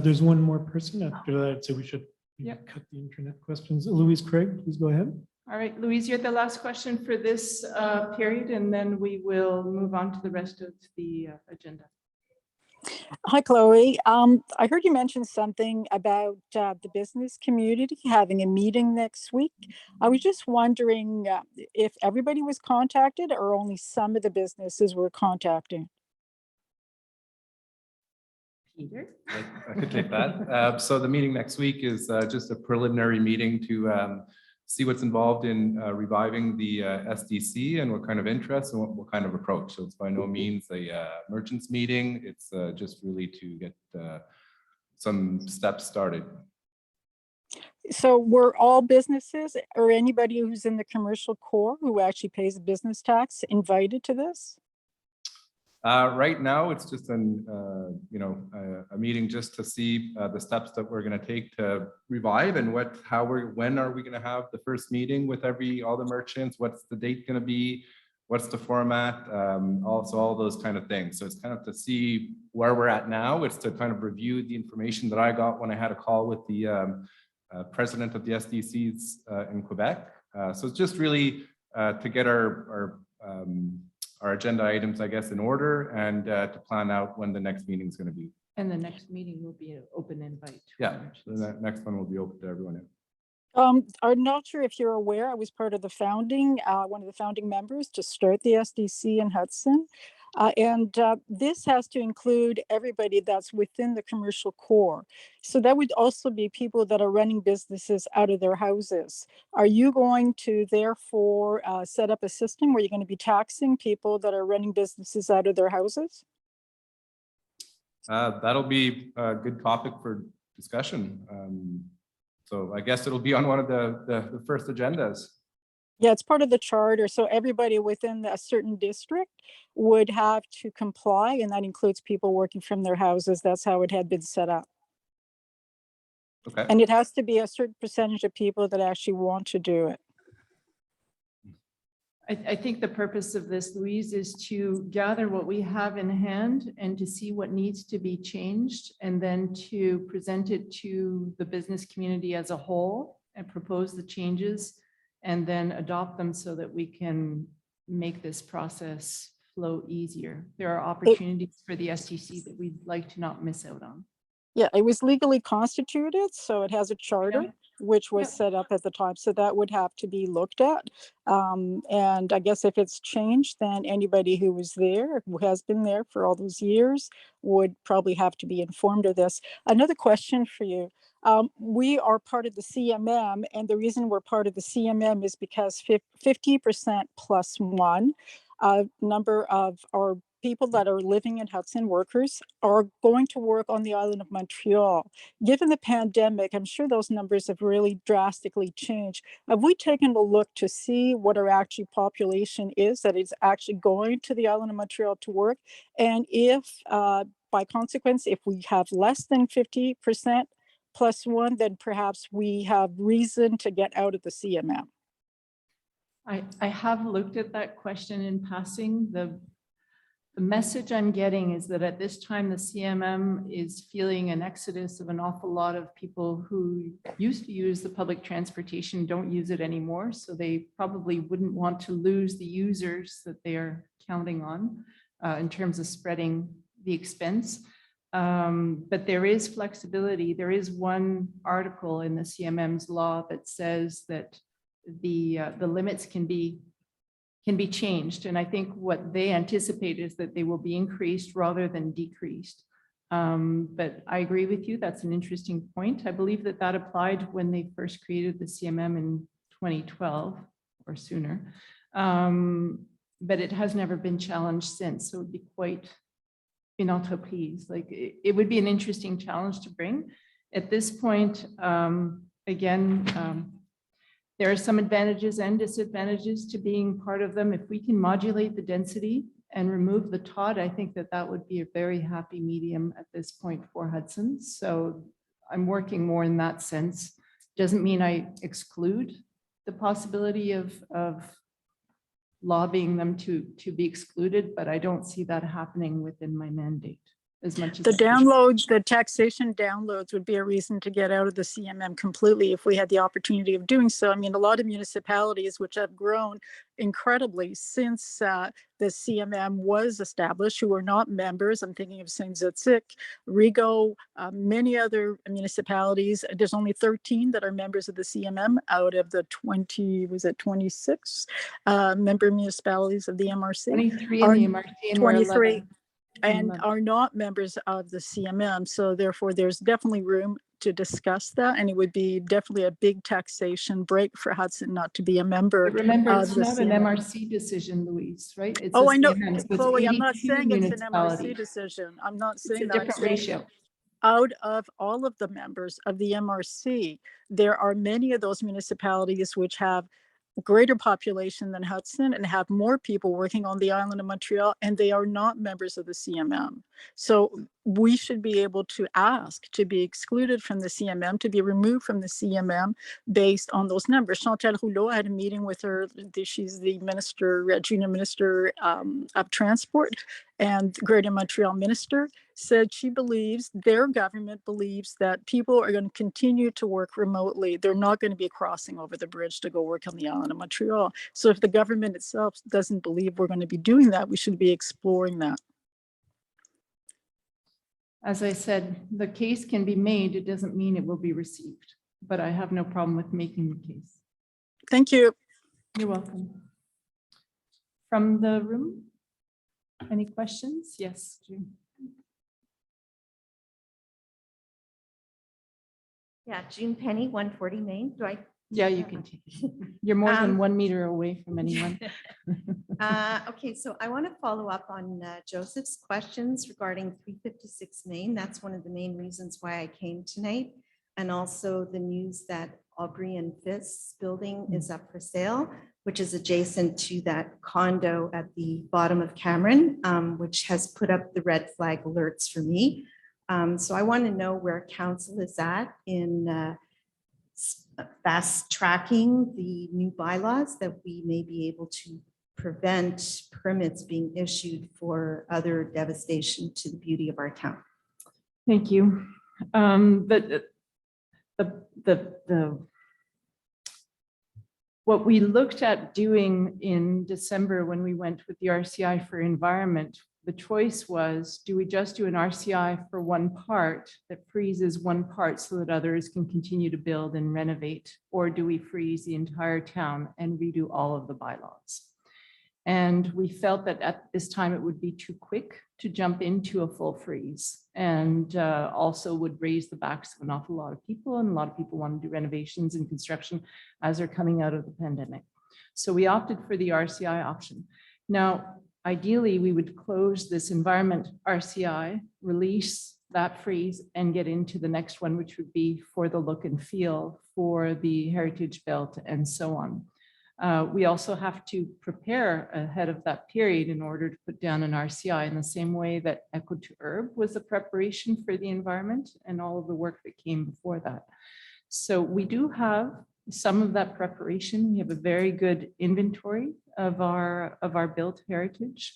There's one more person. After that, I'd say we should cut the internet questions. Louise Craig, please go ahead. All right, Louise, you're the last question for this period, and then we will move on to the rest of the agenda. Hi, Chloe. I heard you mention something about the business community having a meeting next week. I was just wondering if everybody was contacted or only some of the businesses were contacting. Peter? I could take that. So the meeting next week is just a preliminary meeting to see what's involved in reviving the SDC and what kind of interest and what kind of approach. So it's by no means a merchants meeting. It's just really to get some steps started. So were all businesses or anybody who's in the commercial core who actually pays a business tax invited to this? Right now, it's just a meeting just to see the steps that we're going to take to revive and when are we going to have the first meeting with all the merchants? What's the date going to be? What's the format? Also, all those kind of things. So it's kind of to see where we're at now. It's to kind of review the information that I got when I had a call with the president of the SDCs in Quebec. So it's just really to get our agenda items, I guess, in order and to plan out when the next meeting is going to be. And the next meeting will be an open invite. Yeah, the next one will be open to everyone. I'm not sure if you're aware, I was part of the one of the founding members to start the SDC in Hudson. And this has to include everybody that's within the commercial core. So that would also be people that are running businesses out of their houses. Are you going to therefore set up a system where you're going to be taxing people that are running businesses out of their houses? That'll be a good topic for discussion. So I guess it'll be on one of the first agendas. Yeah, it's part of the charter. So everybody within a certain district would have to comply, and that includes people working from their houses. That's how it had been set up. Okay. And it has to be a certain percentage of people that actually want to do it. I think the purpose of this, Louise, is to gather what we have in hand and to see what needs to be changed, and then to present it to the business community as a whole and propose the changes and then adopt them so that we can make this process flow easier. There are opportunities for the STC that we'd like to not miss out on. Yeah, it was legally constituted, so it has a charter, Yeah. which was Yeah. set up at the time. So that would have to be looked at. And I guess if it's changed, then anybody who was there, who has been there for all those years, would probably have to be informed of this. Another question for you. We are part of the CMM, and the reason we're part of the CMM is because 50% plus one number of our people that are living in Hudson, workers, are going to work on the island of Montreal. Given the pandemic, I'm sure those numbers have really drastically changed. Have we taken a look to see what our actual population is that is actually going to the island of Montreal to work? And if, by consequence, if we have less than 50% plus one, then perhaps we have reason to get out of the CMM. I have looked at that question in passing. The message I'm getting is that at this time, the CMM is feeling an exodus of an awful lot of people who used to use the public transportation, don't use it anymore. So they probably wouldn't want to lose the users that they are counting on in terms of spreading the expense. But there is flexibility. There is one article in the CMM's law that says that the limits can be changed. And I think what they anticipate is that they will be increased rather than decreased. But I agree with you. That's an interesting point. I believe that that applied when they first created the CMM in 2012 or sooner. But it has never been challenged since. So it would be quite une entreprise. Like it would be an interesting challenge to bring. At this point, again, there are some advantages and disadvantages to being part of them. If we can modulate the density and remove the TOD, I think that that would be a very happy medium at this point for Hudson. So I'm working more in that sense. Doesn't mean I exclude the possibility of lobbying them to be excluded, but I don't see that happening within my mandate as much as The downloads, the taxation downloads would be a reason to get out of the CMM completely if we had the opportunity of doing so. I mean, a lot of municipalities which have grown incredibly since the CMM was established, who are not members. I'm thinking of Saint-Zotique, Rigaud, many other municipalities. There's only 13 that are members of the CMM out of the 26 member municipalities of the MRC. 23 in the MRC and 23. And are not members of the CMM. So therefore, there's definitely room to discuss that. And it would be definitely a big taxation break for Hudson not to be a member. But remember, of it's the not an CMM. MRC decision, Louise, right? It's Oh, a I know, CMM, so it's Chloe, I'm not 82 saying it's an MRC municipalities. decision. I'm not It's saying a that. I'm different saying ratio. out of all of the members of the MRC, there are many of those municipalities which have greater population than Hudson and have more people working on the island of Montreal, and they are not members of the CMM. So we should be able to ask to be excluded from the CMM, to be removed from the CMM based on those numbers. Chantal Rouleau, I had a meeting with her. She's the minister, junior minister of transport and Greater Montreal minister, said she believes, their government believes that people are going to continue to work remotely. They're not going to be crossing over the bridge to go work on the island of Montreal. So if the government itself doesn't believe we're going to be doing that, we should be exploring that. As I said, the case can be made. It doesn't mean it will be received, but I have no problem with making the case. Thank you. You're welcome. From the room, any questions? Yes, June. Yeah, June Penny, 140 Main. Do I? Yeah, you can take it. You're more than 1 meter away from anyone. Okay, so I want to follow up on Joseph's questions regarding 356 Main. That's one of the main reasons why I came tonight. And also the news that Aubrey and Fiss building is up for sale, which is adjacent to that condo at the bottom of Cameron, which has put up the red flag alerts for me. So I want to know where council is at in fast tracking the new bylaws that we may be able to prevent permits being issued for other devastation to the beauty of our town. Thank you. What we looked at doing in December when we went with the RCI for environment, the choice was, do we just do an RCI for one part that freezes one part so that others can continue to build and renovate, or do we freeze the entire town and redo all of the bylaws? And we felt that at this time it would be too quick to jump into a full freeze, and also would raise the backs of an awful lot of people, and a lot of people want to do renovations and construction as they're coming out of the pandemic. So we opted for the RCI option. Now, ideally, we would close this environment RCI, release that freeze, and get into the next one, which would be for the look and feel for the heritage belt and so on. We also have to prepare ahead of that period in order to put down an RCI in the same way that Echo to Herb was a preparation for the environment and all of the work that came before that. So we do have some of that preparation. We have a very good inventory of our built heritage.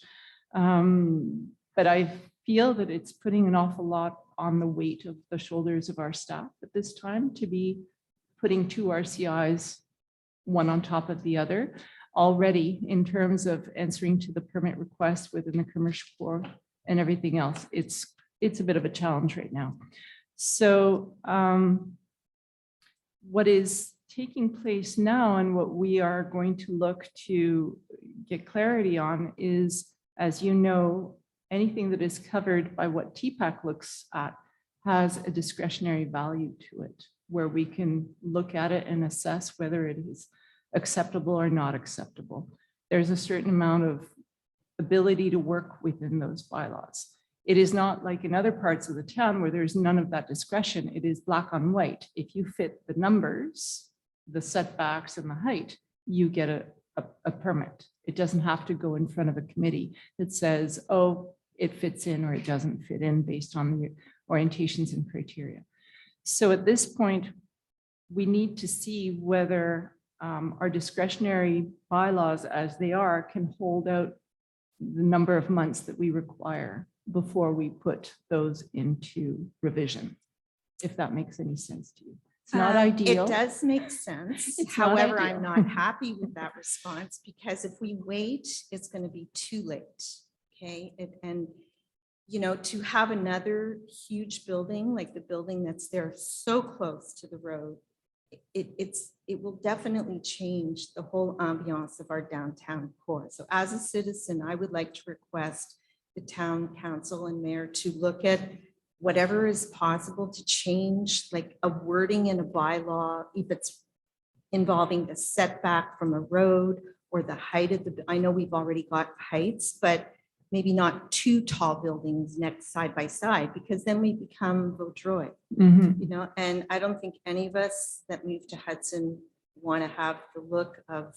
But I feel that it's putting an awful lot on the weight of the shoulders of our staff at this time to be putting two RCIs, one on top of the other, already in terms of answering to the permit request within the commercial core and everything else. It's a bit of a challenge right now. So what is taking place now and what we are going to look to get clarity on is, as you know, anything that is covered by what TPAC looks at has a discretionary value to it, where we can look at it and assess whether it is acceptable or not acceptable. There's a certain amount of ability to work within those bylaws. It is not like in other parts of the town where there's none of that discretion. It is black on white. If you fit the numbers, the setbacks and the height, you get a permit. It doesn't have to go in front of a committee that says, oh, it fits in or it doesn't fit in based on the orientations and criteria. So at this point, we need to see whether our discretionary bylaws as they are can hold out the number of months that we require before we put those into revision, if that makes any sense to you. It's not ideal. It does make sense. It's not However, ideal. I'm not happy with that response because if we wait, it's going to be too late. Okay. And, you know, to have another huge building like the building that's there so close to the road, it will definitely change the whole ambiance of our downtown core. So as a citizen, I would like to request the town council and mayor to look at whatever is possible to change, like a wording in a bylaw, if it's involving the setback from a road or the height of the, I know we've already got heights, but maybe not two tall buildings next side by side, because then we become Vaudreuil, you know, and I don't think any of us that move to Hudson want to have the look of,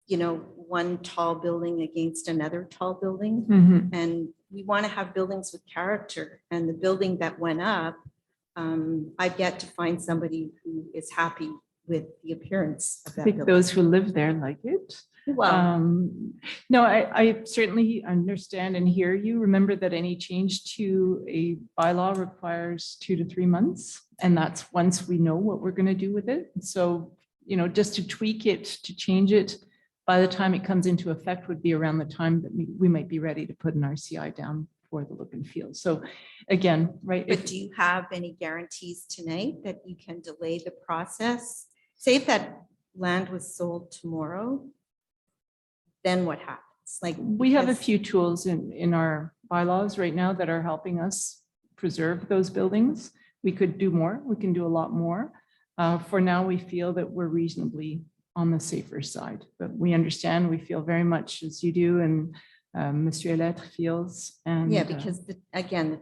you know, one tall building against another tall building. And we want to have buildings with character. And the building that went up, I've yet to find somebody who is happy with the appearance of that I think building. those who live there like it. Well, no, I certainly understand and hear you. Remember that any change to a bylaw requires 2 to 3 months. And that's once we know what we're going to do with it. So, you know, just to tweak it, to change it, by the time it comes into effect would be around the time that we might be ready to put an RCI down for the look and feel. So again, right. but do you have any guarantees tonight that you can delay the process? Say if that land was sold tomorrow, then what happens? Like we have a because- few tools in our bylaws right now that are helping us preserve those buildings. We could do more. We can do a lot more. For now, we feel that we're reasonably on the safer side, but we understand, we feel very much as you do and Monsieur Lettre feels. And yeah, because again,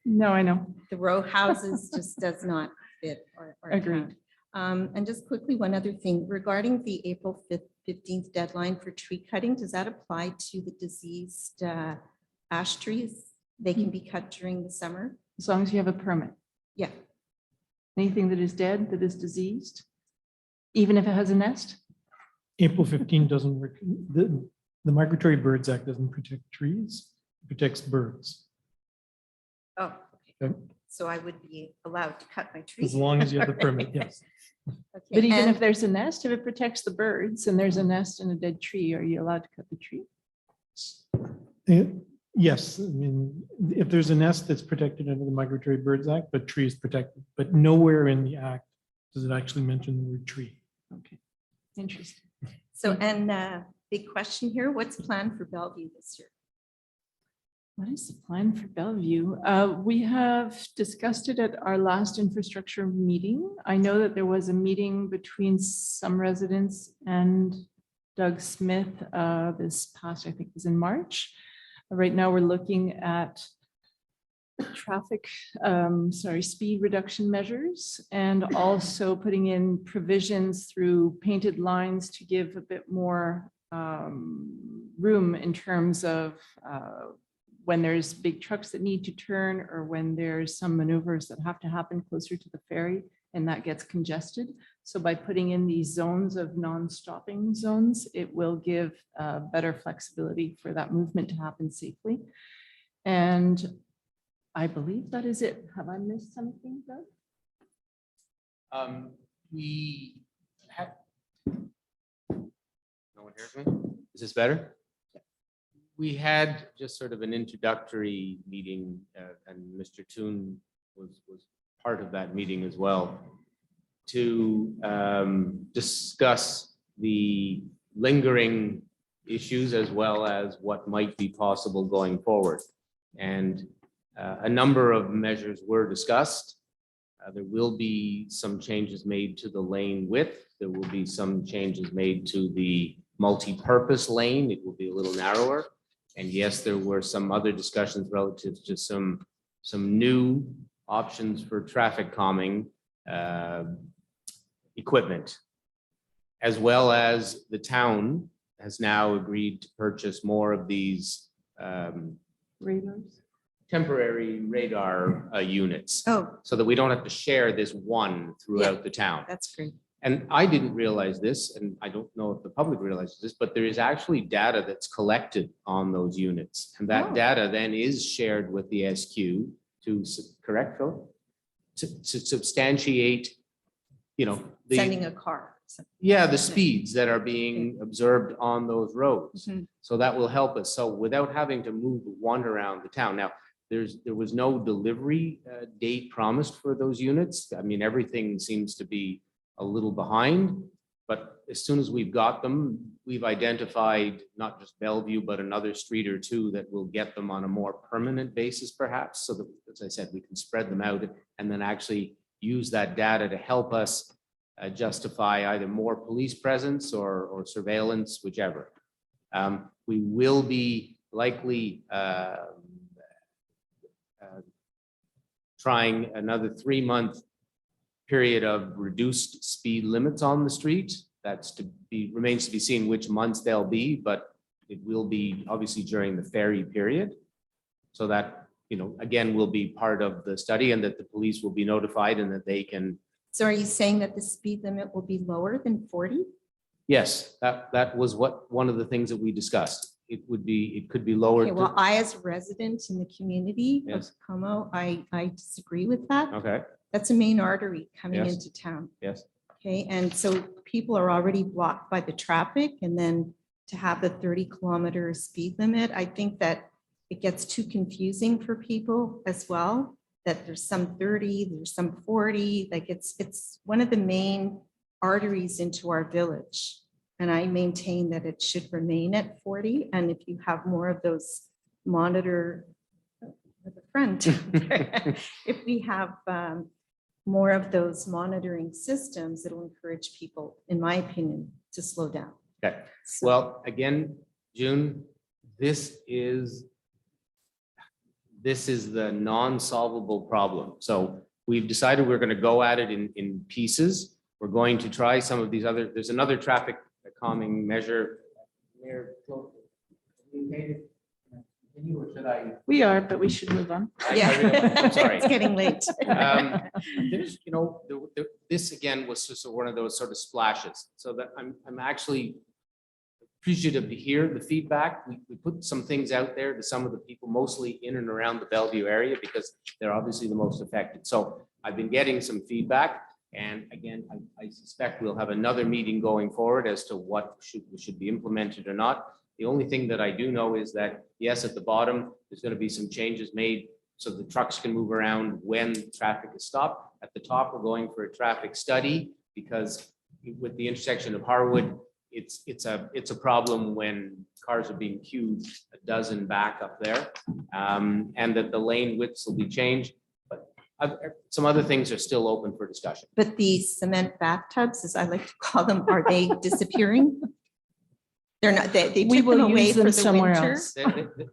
no, I know. the row houses just does not fit our Agreed. town. And just quickly, one other thing regarding the April 15th deadline for tree cutting, does that apply to the diseased ash trees? They can be cut during the summer? as long as you have a permit. Yeah, Anything that is dead, that is diseased, even if it has a nest? April 15 doesn't work. The Migratory Birds Act doesn't protect trees, it protects birds. oh, Okay. okay. So I would be allowed to cut my tree. As long as you have the permit, yes. Okay, But even and- if there's a nest, if it protects the birds and there's a nest in a dead tree, are you allowed to cut the tree? Yes, I mean, if there's a nest that's protected under the Migratory Birds Act, but tree is protected, but nowhere in the act does it actually mention the word tree. Okay, interesting. So, and big question here, what's planned for Bellevue this year? What is the plan for Bellevue? We have discussed it at our last infrastructure meeting. I know that there was a meeting between some residents and Doug Smith this past, I think it was in March. Right now, we're looking at traffic, speed reduction measures, and also putting in provisions through painted lines to give a bit more room in terms of when there's big trucks that need to turn, or when there's some maneuvers that have to happen closer to the ferry and that gets congested. So by putting in these zones of non-stopping zones, it will give better flexibility for that movement to happen safely. And I believe that is it. Have I missed something, Doug? We have. No one hears me? Is this better? We had just sort of an introductory meeting, and Mr. Toon was part of that meeting as well, to discuss the lingering issues as well as what might be possible going forward. And a number of measures were discussed. There will be some changes made to the lane width. There will be some changes made to the multi-purpose lane. It will be a little narrower. And yes, there were some other discussions relative to some new options for traffic calming equipment, as well as the town has now agreed to purchase more of these Radars? temporary radar units, Oh, so that we don't have to share this one throughout the town. that's great. And I didn't realize this, and I don't know if the public realizes this, but there is actually data that's collected on those units. And that Oh. data then is shared with the SQ to, correct, Phil? To substantiate, Sending a car. yeah, the speeds that are being observed on those roads. Mhm. So that will help us. So without having to move one around the town. Now, there was no delivery date promised for those units. I mean, everything seems to be a little behind, but as soon as we've got them, we've identified not just Bellevue, but another street or two that will get them on a more permanent basis perhaps, so that, as I said, we can spread them out and then actually use that data to help us justify either more police presence or surveillance, whichever. We will be likely trying another 3-month period of reduced speed limits on the street. That's remains to be seen which months they'll be, but it will be obviously during the ferry period. So that, again, will be part of the study, and that the police will be notified and that they can. So are you saying that the speed limit will be lower than 40? Yes, that was one of the things that we discussed. It could be lowered. Okay, well, I, as a resident in the community of Yes. Como, I disagree with that. Okay, That's a main artery coming Yes. into town. yes, Okay, and so people are already blocked by the traffic, and then to have the 30-kilometer speed limit, I think that it gets too confusing for people as well, that there's some 30, there's some 40, like it's one of the main arteries into our village. And I maintain that it should remain at 40. And if you have more of those monitor, with a friend, if we have more of those monitoring systems, it'll encourage people, in my opinion, to slow down. okay. So- Well, again, June, this is the non-solvable problem. So we've decided we're going to go at it in pieces. We're going to try some of these other, there's another traffic calming measure. continue or should I? We are, but we should move on. I'm sorry. It's getting late. There's, this again was just one of those sort of splashes, so that I'm actually appreciative to hear the feedback. We put some things out there to some of the people, mostly in and around the Bellevue area, because they're obviously the most affected. So I've been getting some feedback, and again, I suspect we'll have another meeting going forward as to what should be implemented or not. The only thing that I do know is that, yes, at the bottom, there's going to be some changes made so the trucks can move around when traffic is stopped. At the top, we're going for a traffic study, because with the intersection of Harwood, it's a problem when cars are being queued a dozen back up there, and that the lane widths will be changed. But some other things are still open for discussion. But the cement bathtubs, as I like to call them, are they disappearing? They're not, they We took them will away use for them the somewhere winter, else.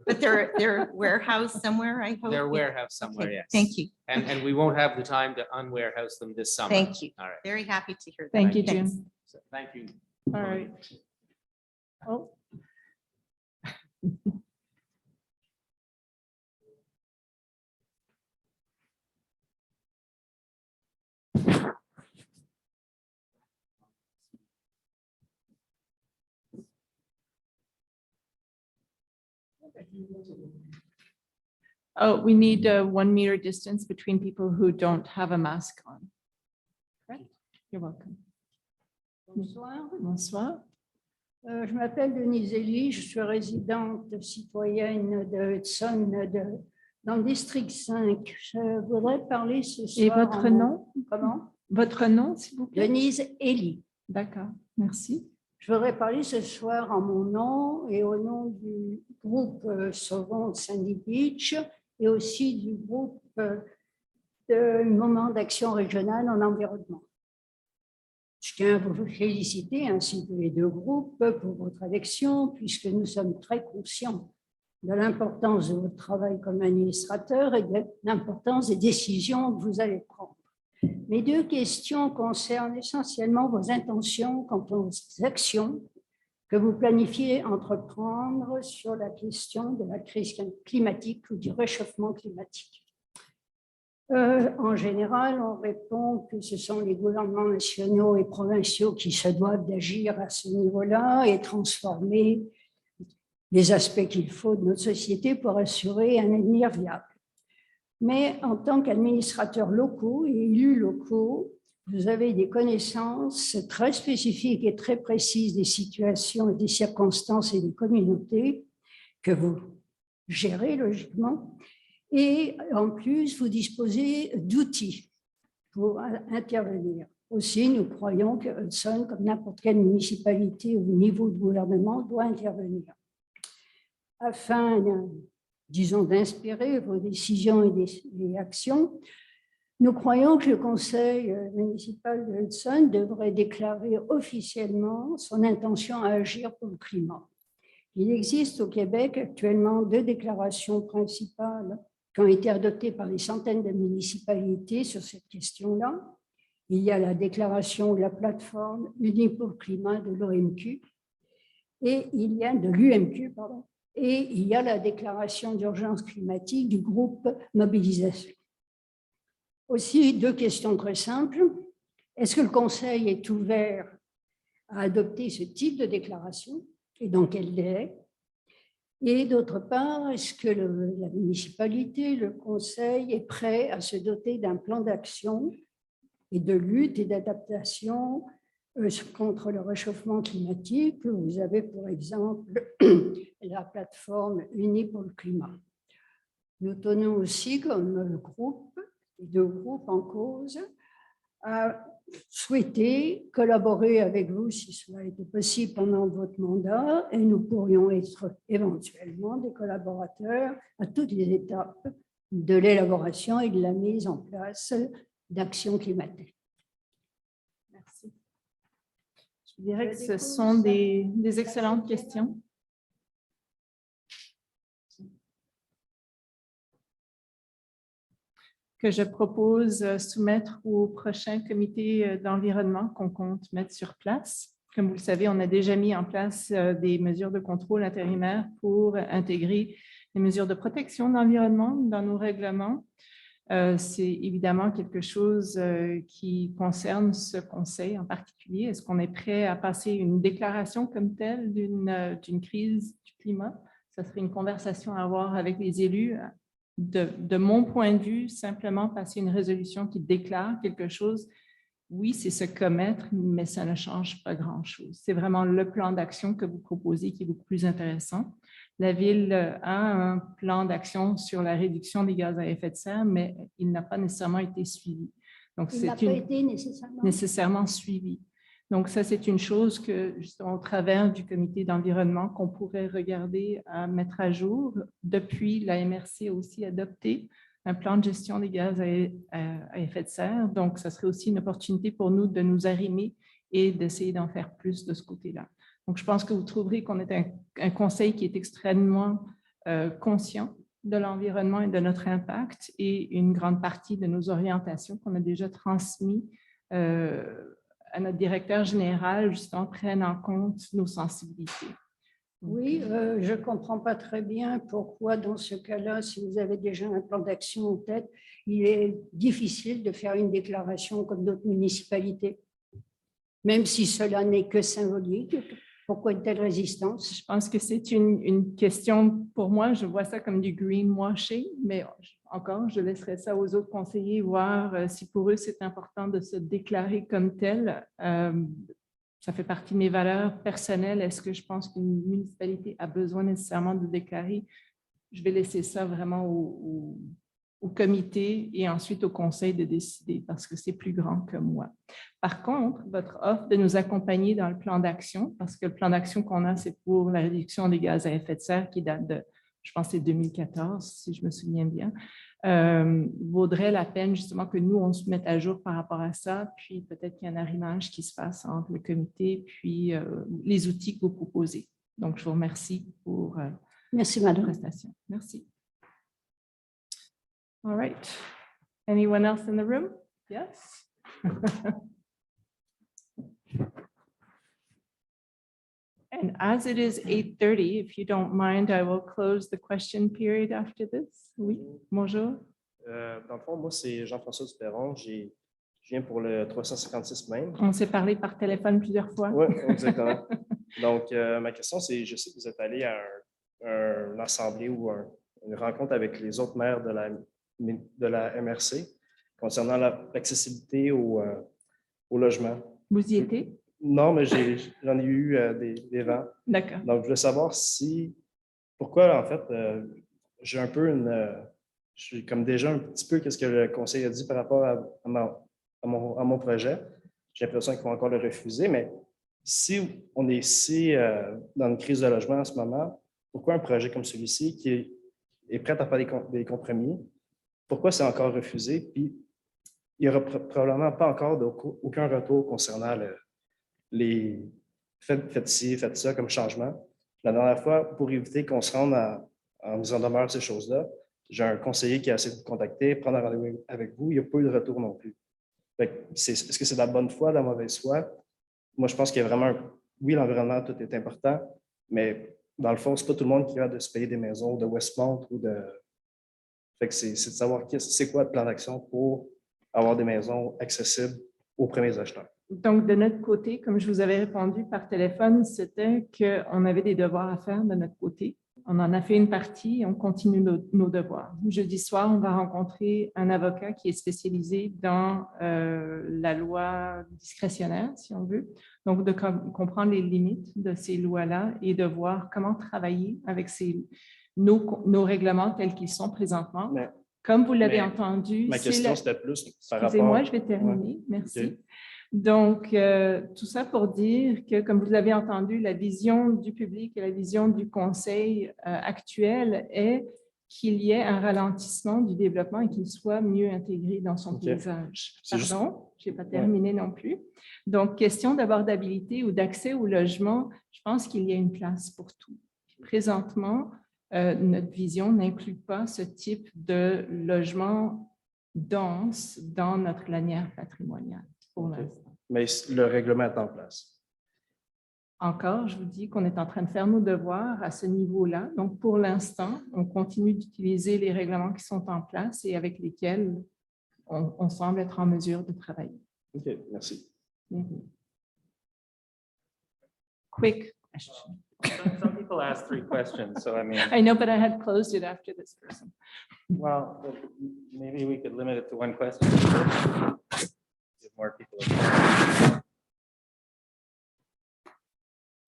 but they're warehoused somewhere, I hope. Their warehouse somewhere, Okay, yes. Thank you. And we won't have the time to unwarehouse them this summer. Thank you. All right. Very happy to hear that. Thank you, Thanks. June. So, thank you. All right. Oh. Oh, we need a 1 meter distance between people who don't have a mask on. Correct? You're welcome. Bonsoir. Bonsoir. Je m'appelle Denise Elie, je suis résidente citoyenne de Hudson dans le district 5. Je voudrais parler ce soir. Et votre nom? Comment? Votre nom, s'il vous plaît? Denise Elie. D'accord, merci. Je voudrais parler ce soir en mon nom et au nom du groupe Sauvons Sandy Beach et aussi du groupe de Moment d'action régionale en environnement. Je tiens à vous féliciter ainsi que les deux groupes pour votre élection, puisque nous sommes très conscients de l'importance de votre travail comme administrateur et de l'importance des décisions que vous allez prendre. Mes deux questions concernent essentiellement vos intentions quant aux actions que vous planifiez entreprendre sur la question de la crise climatique ou du réchauffement climatique. En général, on répond que ce sont les gouvernements nationaux et provinciaux qui se doivent d'agir à ce niveau-là et transformer les aspects qu'il faut de notre société pour assurer un avenir viable. Mais en tant qu'administrateurs locaux et élus locaux, vous avez des connaissances très spécifiques et très précises des situations et des circonstances et des communautés que vous gérez logiquement. Et en plus, vous disposez d'outils pour intervenir. Aussi, nous croyons que Hudson, comme n'importe quelle municipalité au niveau de gouvernement, doit intervenir. Afin, disons, d'inspirer vos décisions et des actions, nous croyons que le conseil municipal de Hudson devrait déclarer officiellement son intention à agir pour le climat. Il existe au Québec actuellement 2 déclarations principales qui ont été adoptées par des centaines de municipalités sur cette question-là. Il y a la déclaration de la plateforme Unie pour le climat de l'OMQ et il y a de l'UMQ, pardon, et il y a la déclaration d'urgence climatique du groupe Mobilisation. Aussi, 2 questions très simples. Est-ce que le Conseil est ouvert à adopter ce type de déclaration et dans quel délai? Et d'autre part, est-ce que la municipalité, le Conseil est prêt à se doter d'un plan d'action et de lutte et d'adaptation contre le réchauffement climatique? Vous avez, pour exemple, la plateforme Unie pour le climat. Nous tenons aussi, comme groupe, les 2 groupes en cause, à souhaiter collaborer avec vous si cela était possible pendant votre mandat et nous pourrions être éventuellement des collaborateurs à toutes les étapes de l'élaboration et de la mise en place d'actions climatiques. Merci. Je dirais que ce sont des excellentes questions. Que je propose soumettre au prochain comité d'environnement qu'on compte mettre sur place. Comme vous le savez, on a déjà mis en place des mesures de contrôle intérimaires pour intégrer Les mesures de protection de l'environnement dans nos règlements, c'est évidemment quelque chose qui concerne ce conseil en particulier. Est-ce qu'on est prêt à passer une déclaration comme telle d'une crise du climat? Ça serait une conversation à avoir avec les élus. De mon point de vue, simplement passer une résolution qui déclare quelque chose, oui, c'est se commettre, mais ça ne change pas grand-chose. C'est vraiment le plan d'action que vous proposez qui est beaucoup plus intéressant. La Ville a un plan d'action sur la réduction des gaz à effet de serre, mais il n'a pas nécessairement été suivi. Donc, Il n'a pas été nécessairement suivi. Donc, ça, c'est une chose que, justement, au travers du comité d'environnement, qu'on pourrait regarder à mettre à jour. Depuis, la MRC a aussi adopté un plan de gestion des gaz à effet de serre. Donc, ça serait aussi une opportunité pour nous de nous arrimer et d'essayer d'en faire plus de ce côté-là. Donc, je pense que vous trouverez qu'on est un conseil qui est extrêmement conscient de l'environnement et de notre impact, et une grande partie de nos orientations qu'on a déjà transmises à notre directeur général, justement, prennent en compte nos sensibilités. Oui, je ne comprends pas très bien pourquoi, dans ce cas-là, si vous avez déjà un plan d'action en tête, il est difficile de faire une déclaration comme d'autres municipalités. Même si cela n'est que symbolique, pourquoi une telle résistance? Je pense que c'est une question, pour moi, je vois ça comme du greenwashing, mais encore, je laisserai ça aux autres conseillers, voir si pour eux c'est important de se déclarer comme tel. Ça fait partie de mes valeurs personnelles. Est-ce que je pense qu'une municipalité a besoin nécessairement de déclarer? Je vais laisser ça vraiment au comité et ensuite au conseil de décider, parce que c'est plus grand que moi. Par contre, votre offre de nous accompagner dans le plan d'action, parce que le plan d'action qu'on a, c'est pour la réduction des gaz à effet de serre qui date de, je pense, c'est 2014, si je me souviens bien, vaudrait la peine justement que nous, on se mette à jour par rapport à ça, puis peut-être qu'il y a un arrimage qui se fasse entre le comité puis les outils que vous proposez. Donc, je vous remercie pour Merci, madame. la prestation. Merci. All right. Anyone else in the room? Yes. And as it is 8:30, if you don't mind, I will close the question period after this. Oui, bonjour. Dans le fond, moi, c'est Jean-François Duperron. Je viens pour le 356 même. On s'est parlé par téléphone plusieurs fois. Oui, exactement. Donc, ma question, c'est, je sais que vous êtes allé à une assemblée ou une rencontre avec les autres maires de la MRC concernant l'accessibilité au logement. Vous y étiez? Non, mais j'en ai eu des vents. D'accord. Donc, je voulais savoir pourquoi, en fait, j'ai un peu je suis comme déjà un petit peu qu'est-ce que le conseil a dit par rapport à mon projet. J'ai l'impression qu'ils vont encore le refuser, mais si on est ici dans une crise de logement en ce moment, pourquoi un projet comme celui-ci qui est prêt à faire des compromis, pourquoi c'est encore refusé? Puis, il n'y aura probablement pas encore aucun retour concernant les faites ci, faites ça comme changement. La dernière fois, pour éviter qu'on se rende en mise en demeure de ces choses-là, j'ai un conseiller qui a essayé de vous contacter, prendre un rendez-vous avec vous, il n'y a pas eu de retour non plus. Est-ce que c'est de la bonne foi, de la mauvaise foi? Moi, je pense qu'il y a vraiment, oui, l'environnement, tout est important, mais dans le fond, ce n'est pas tout le monde qui va de se payer des maisons de Westmont ou de... Fait que c'est de savoir c'est quoi le plan d'action pour avoir des maisons accessibles aux premiers acheteurs. Donc, de notre côté, comme je vous avais répondu par téléphone, c'était qu'on avait des devoirs à faire de notre côté. On en a fait une partie et on continue nos devoirs. Jeudi soir, on va rencontrer un avocat qui est spécialisé dans la loi discrétionnaire, si on veut. Donc, de comprendre les limites de ces lois-là et de voir comment travailler avec nos règlements tels qu'ils sont présentement. Comme vous l'avez entendu... Ma question, c'était plus par rapport... Excusez-moi, je vais terminer. Ouais. Merci. Okay. Donc, tout ça pour dire que, comme vous l'avez entendu, la vision du public et la vision du conseil actuel est qu'il y ait un ralentissement du développement et qu'il soit mieux intégré dans son paysage. Pardon, je n'ai pas terminé non plus. Donc, question d'abordabilité ou d'accès au logement, je pense qu'il y a une place pour tout. Présentement, notre vision n'inclut pas ce type de logement dense dans notre lanière patrimoniale pour l'instant. Mais le règlement est en place. encore, je vous dis qu'on est en train de faire nos devoirs à ce niveau-là. Donc, pour l'instant, on continue d'utiliser les règlements qui sont en place et avec lesquels on semble être en mesure de travailler. OK, merci. Quick question. Some people ask 3 questions, so I mean, I know, but I had closed it after this person. well, but maybe we could limit it to 1 question. Give more people a chance.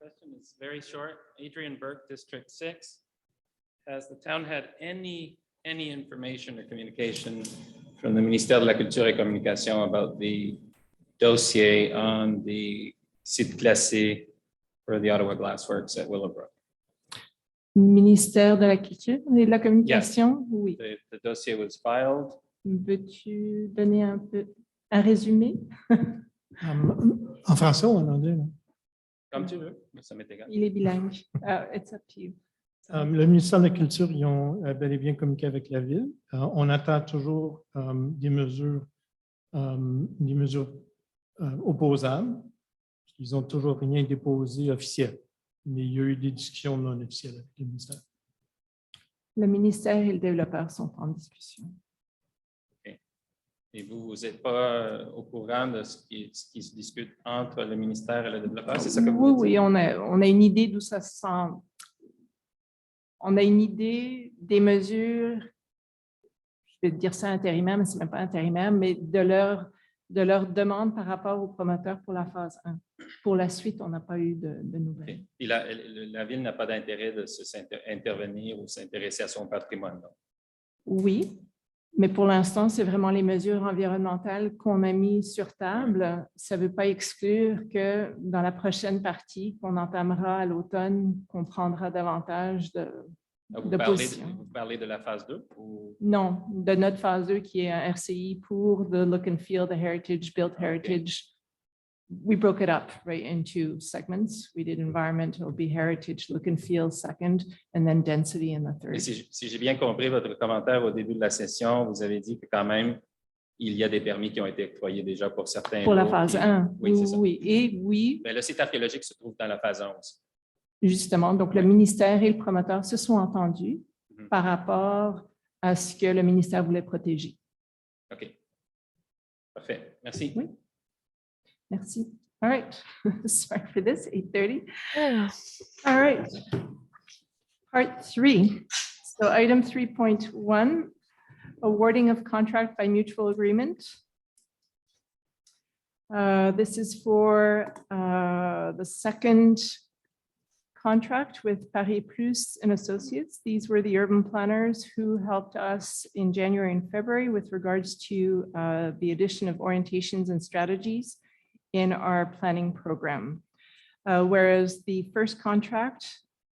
Question is very short. Adrian Burke, District 6. Has the town had any information or communication from the Ministère de la Culture et Communication about the dossier on the site classé for the Ottawa Glassworks at Willowbrook? Ministère de la Culture et de la Communication, oui. The dossier was filed. Veux-tu donner un résumé? En français ou en anglais? Là? Comme tu veux, ça m'est égal. Il est bilingue. It's up to you. Le ministère de la Culture, ils ont bel et bien communiqué avec la ville. On attend toujours des mesures opposables. Ils n'ont toujours rien déposé officiel, mais il y a eu des discussions non officielles avec le ministère. Le ministère et le développeur sont en discussion. Et vous n'êtes pas au courant de ce qui se discute entre le ministère et le développeur, c'est ça que vous Oui, dites? on a une idée d'où ça se sent. On a une idée des mesures, je vais dire ça intérimaire, mais ce n'est même pas intérimaire, mais de leur demande par rapport aux promoteurs pour la phase 1. Pour la suite, on n'a pas eu de nouvelles. Okay. Et la ville n'a pas d'intérêt de intervenir ou s'intéresser à son patrimoine. Donc. Oui, mais pour l'instant, c'est vraiment les mesures environnementales qu'on a mises sur table. Ça ne veut pas exclure que dans la prochaine partie qu'on entamera à l'automne, qu'on prendra davantage de position. Vous parlez de la phase 2? Ou... Non, de notre phase 2 qui est un RCI pour the look and feel, the heritage, built heritage. We broke it up right into segments. We did environmental, be heritage, look and feel second, and then density in the third. Mais si j'ai bien compris votre commentaire au début de la session, vous avez dit que quand même, il y a des permis qui ont été octroyés déjà pour certains. Pour la phase 1, oui, c'est ça. Oui. Et oui. Mais le site archéologique se trouve dans la phase 1 aussi. Justement, donc le ministère et le promoteur se sont entendus par rapport à ce que le ministère voulait protéger. OK. Parfait. Merci. Oui. Merci. All right. Sorry for this, 8:30. All right. Part 3. So item 3.1, awarding of contract by mutual agreement. This is for the second contract with Paris Plus and Associates. These were the urban planners who helped us in January and February with regards to the addition of orientations and strategies in our planning program. Whereas the first contract,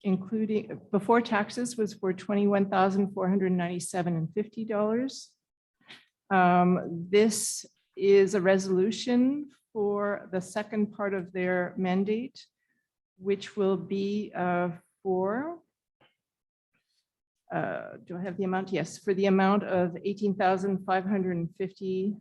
including before taxes, was for $21,497.50. This is a resolution for the second part of their mandate, which will be for, do I have the amount? Yes, for the amount of $18,550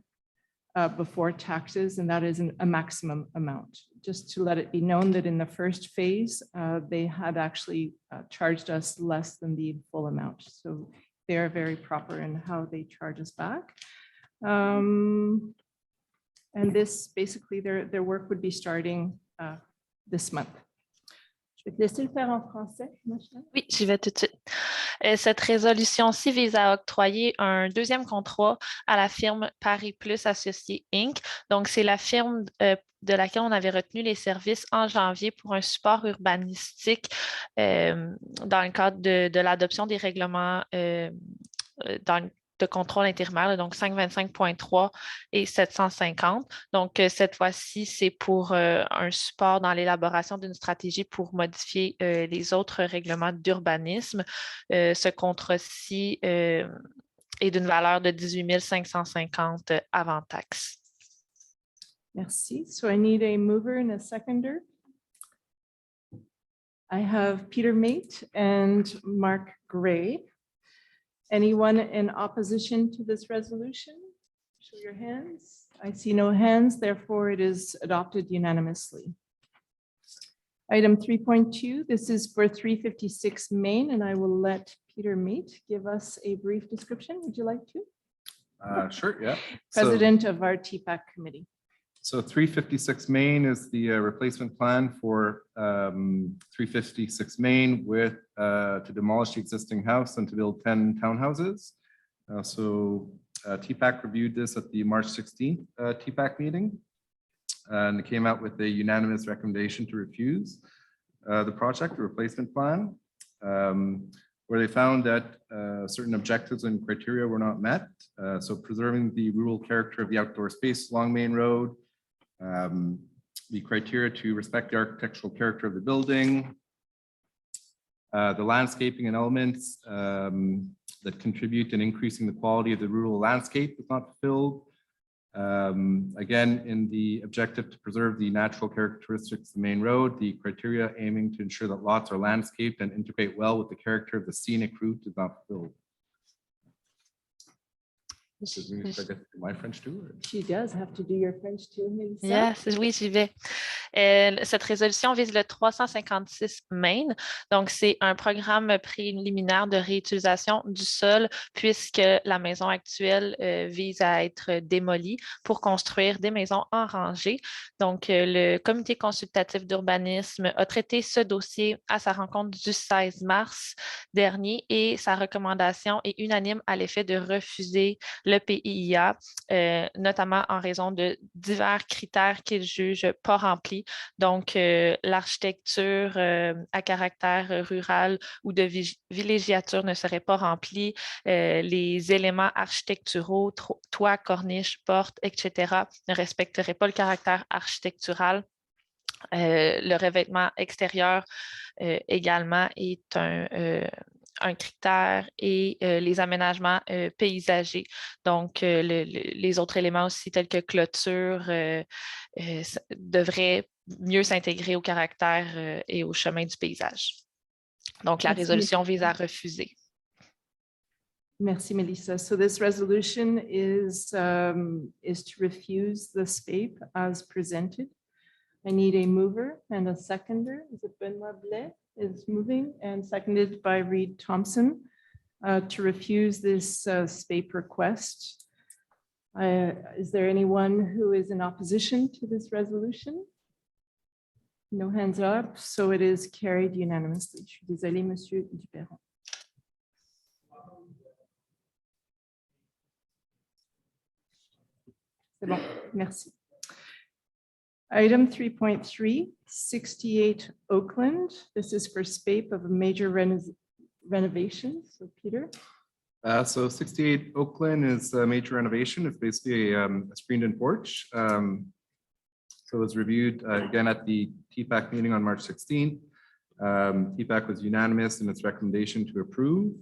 before taxes, and that is a maximum amount. Just to let it be known that in the first phase, they had actually charged us less than the full amount. So they're very proper in how they charge us back. And this, basically, their work would be starting this month. Je vais te laisser le faire en français, Michel. Oui, j'y vais tout de suite. Cette résolution-ci vise à octroyer un deuxième contrat à la firme Paris Plus Associés Inc. Donc, c'est la firme de laquelle on avait retenu les services en janvier pour un support urbanistique dans le cadre de l'adoption des règlements de contrôle intérimaire, donc 525.3 et 750. Donc, cette fois-ci, c'est pour un support dans l'élaboration d'une stratégie pour modifier les autres règlements d'urbanisme. Ce contrat-ci est d'une valeur de 18 550 avant taxe. Merci. So I need a mover and a seconder. I have Peter Mate and Mark Gray. Anyone in opposition to this resolution? Show your hands. I see no hands, therefore it is adopted unanimously. Item 3.2, this is for 356 Main, and I will let Peter Mate give us a brief description. Would you like to? Sure, yeah. So- President of our TPAC committee. So 356 Main is the replacement plan for 356 Main with to demolish the existing house and to build 10 townhouses. So TPAC reviewed this at the March 16th TPAC meeting, and it came out with a unanimous recommendation to refuse the project, the replacement plan, where they found that certain objectives and criteria were not met. So preserving the rural character of the outdoor space along Main Road, the criteria to respect the architectural character of the building, the landscaping and elements that contribute in increasing the quality of the rural landscape is not fulfilled. Again, in the objective to preserve the natural characteristics of the Main Road, the criteria aiming to ensure that lots are landscaped and integrate well with the character of the scenic route is not fulfilled. Should I get my French too? Or? She does have to do your French too, Melissa. Yes, oui, j'y vais. Cette résolution vise le 356 Main. Donc, c'est un programme préliminaire de réutilisation du sol puisque la maison actuelle vise à être démolie pour construire des maisons en rangée. Donc, le comité consultatif d'urbanisme a traité ce dossier à sa rencontre du 16 mars dernier et sa recommandation est unanime à l'effet de refuser le PIA, notamment en raison de divers critères qu'il juge pas remplis. Donc, l'architecture à caractère rural ou de villégiature ne serait pas remplie. Les éléments architecturaux, toits, corniches, portes, etc. ne respecteraient pas le caractère architectural. Le revêtement extérieur également est un critère et les aménagements paysagers. Donc, les autres éléments aussi tels que clôture devraient mieux s'intégrer au caractère et au chemin du paysage. Donc, la Merci, résolution vise à refuser. Merci, Melissa. So this resolution is to refuse the SPAPE as presented. I need a mover and a seconder. Is it Benoit Blais is moving and seconded by Reed Thompson to refuse this SPAPE request. Is there anyone who is in opposition to this resolution? No hands up, so it is carried unanimously. Je suis désolée, Monsieur Duperron. C'est bon, merci. Item 3.3, 68 Oakland. This is for SPAPE of a major renovation. So Peter. So 68 Oakland is a major renovation. It's basically a screened-in porch. So it was reviewed again at the TPAC meeting on March 16th. TPAC was unanimous in its recommendation to approve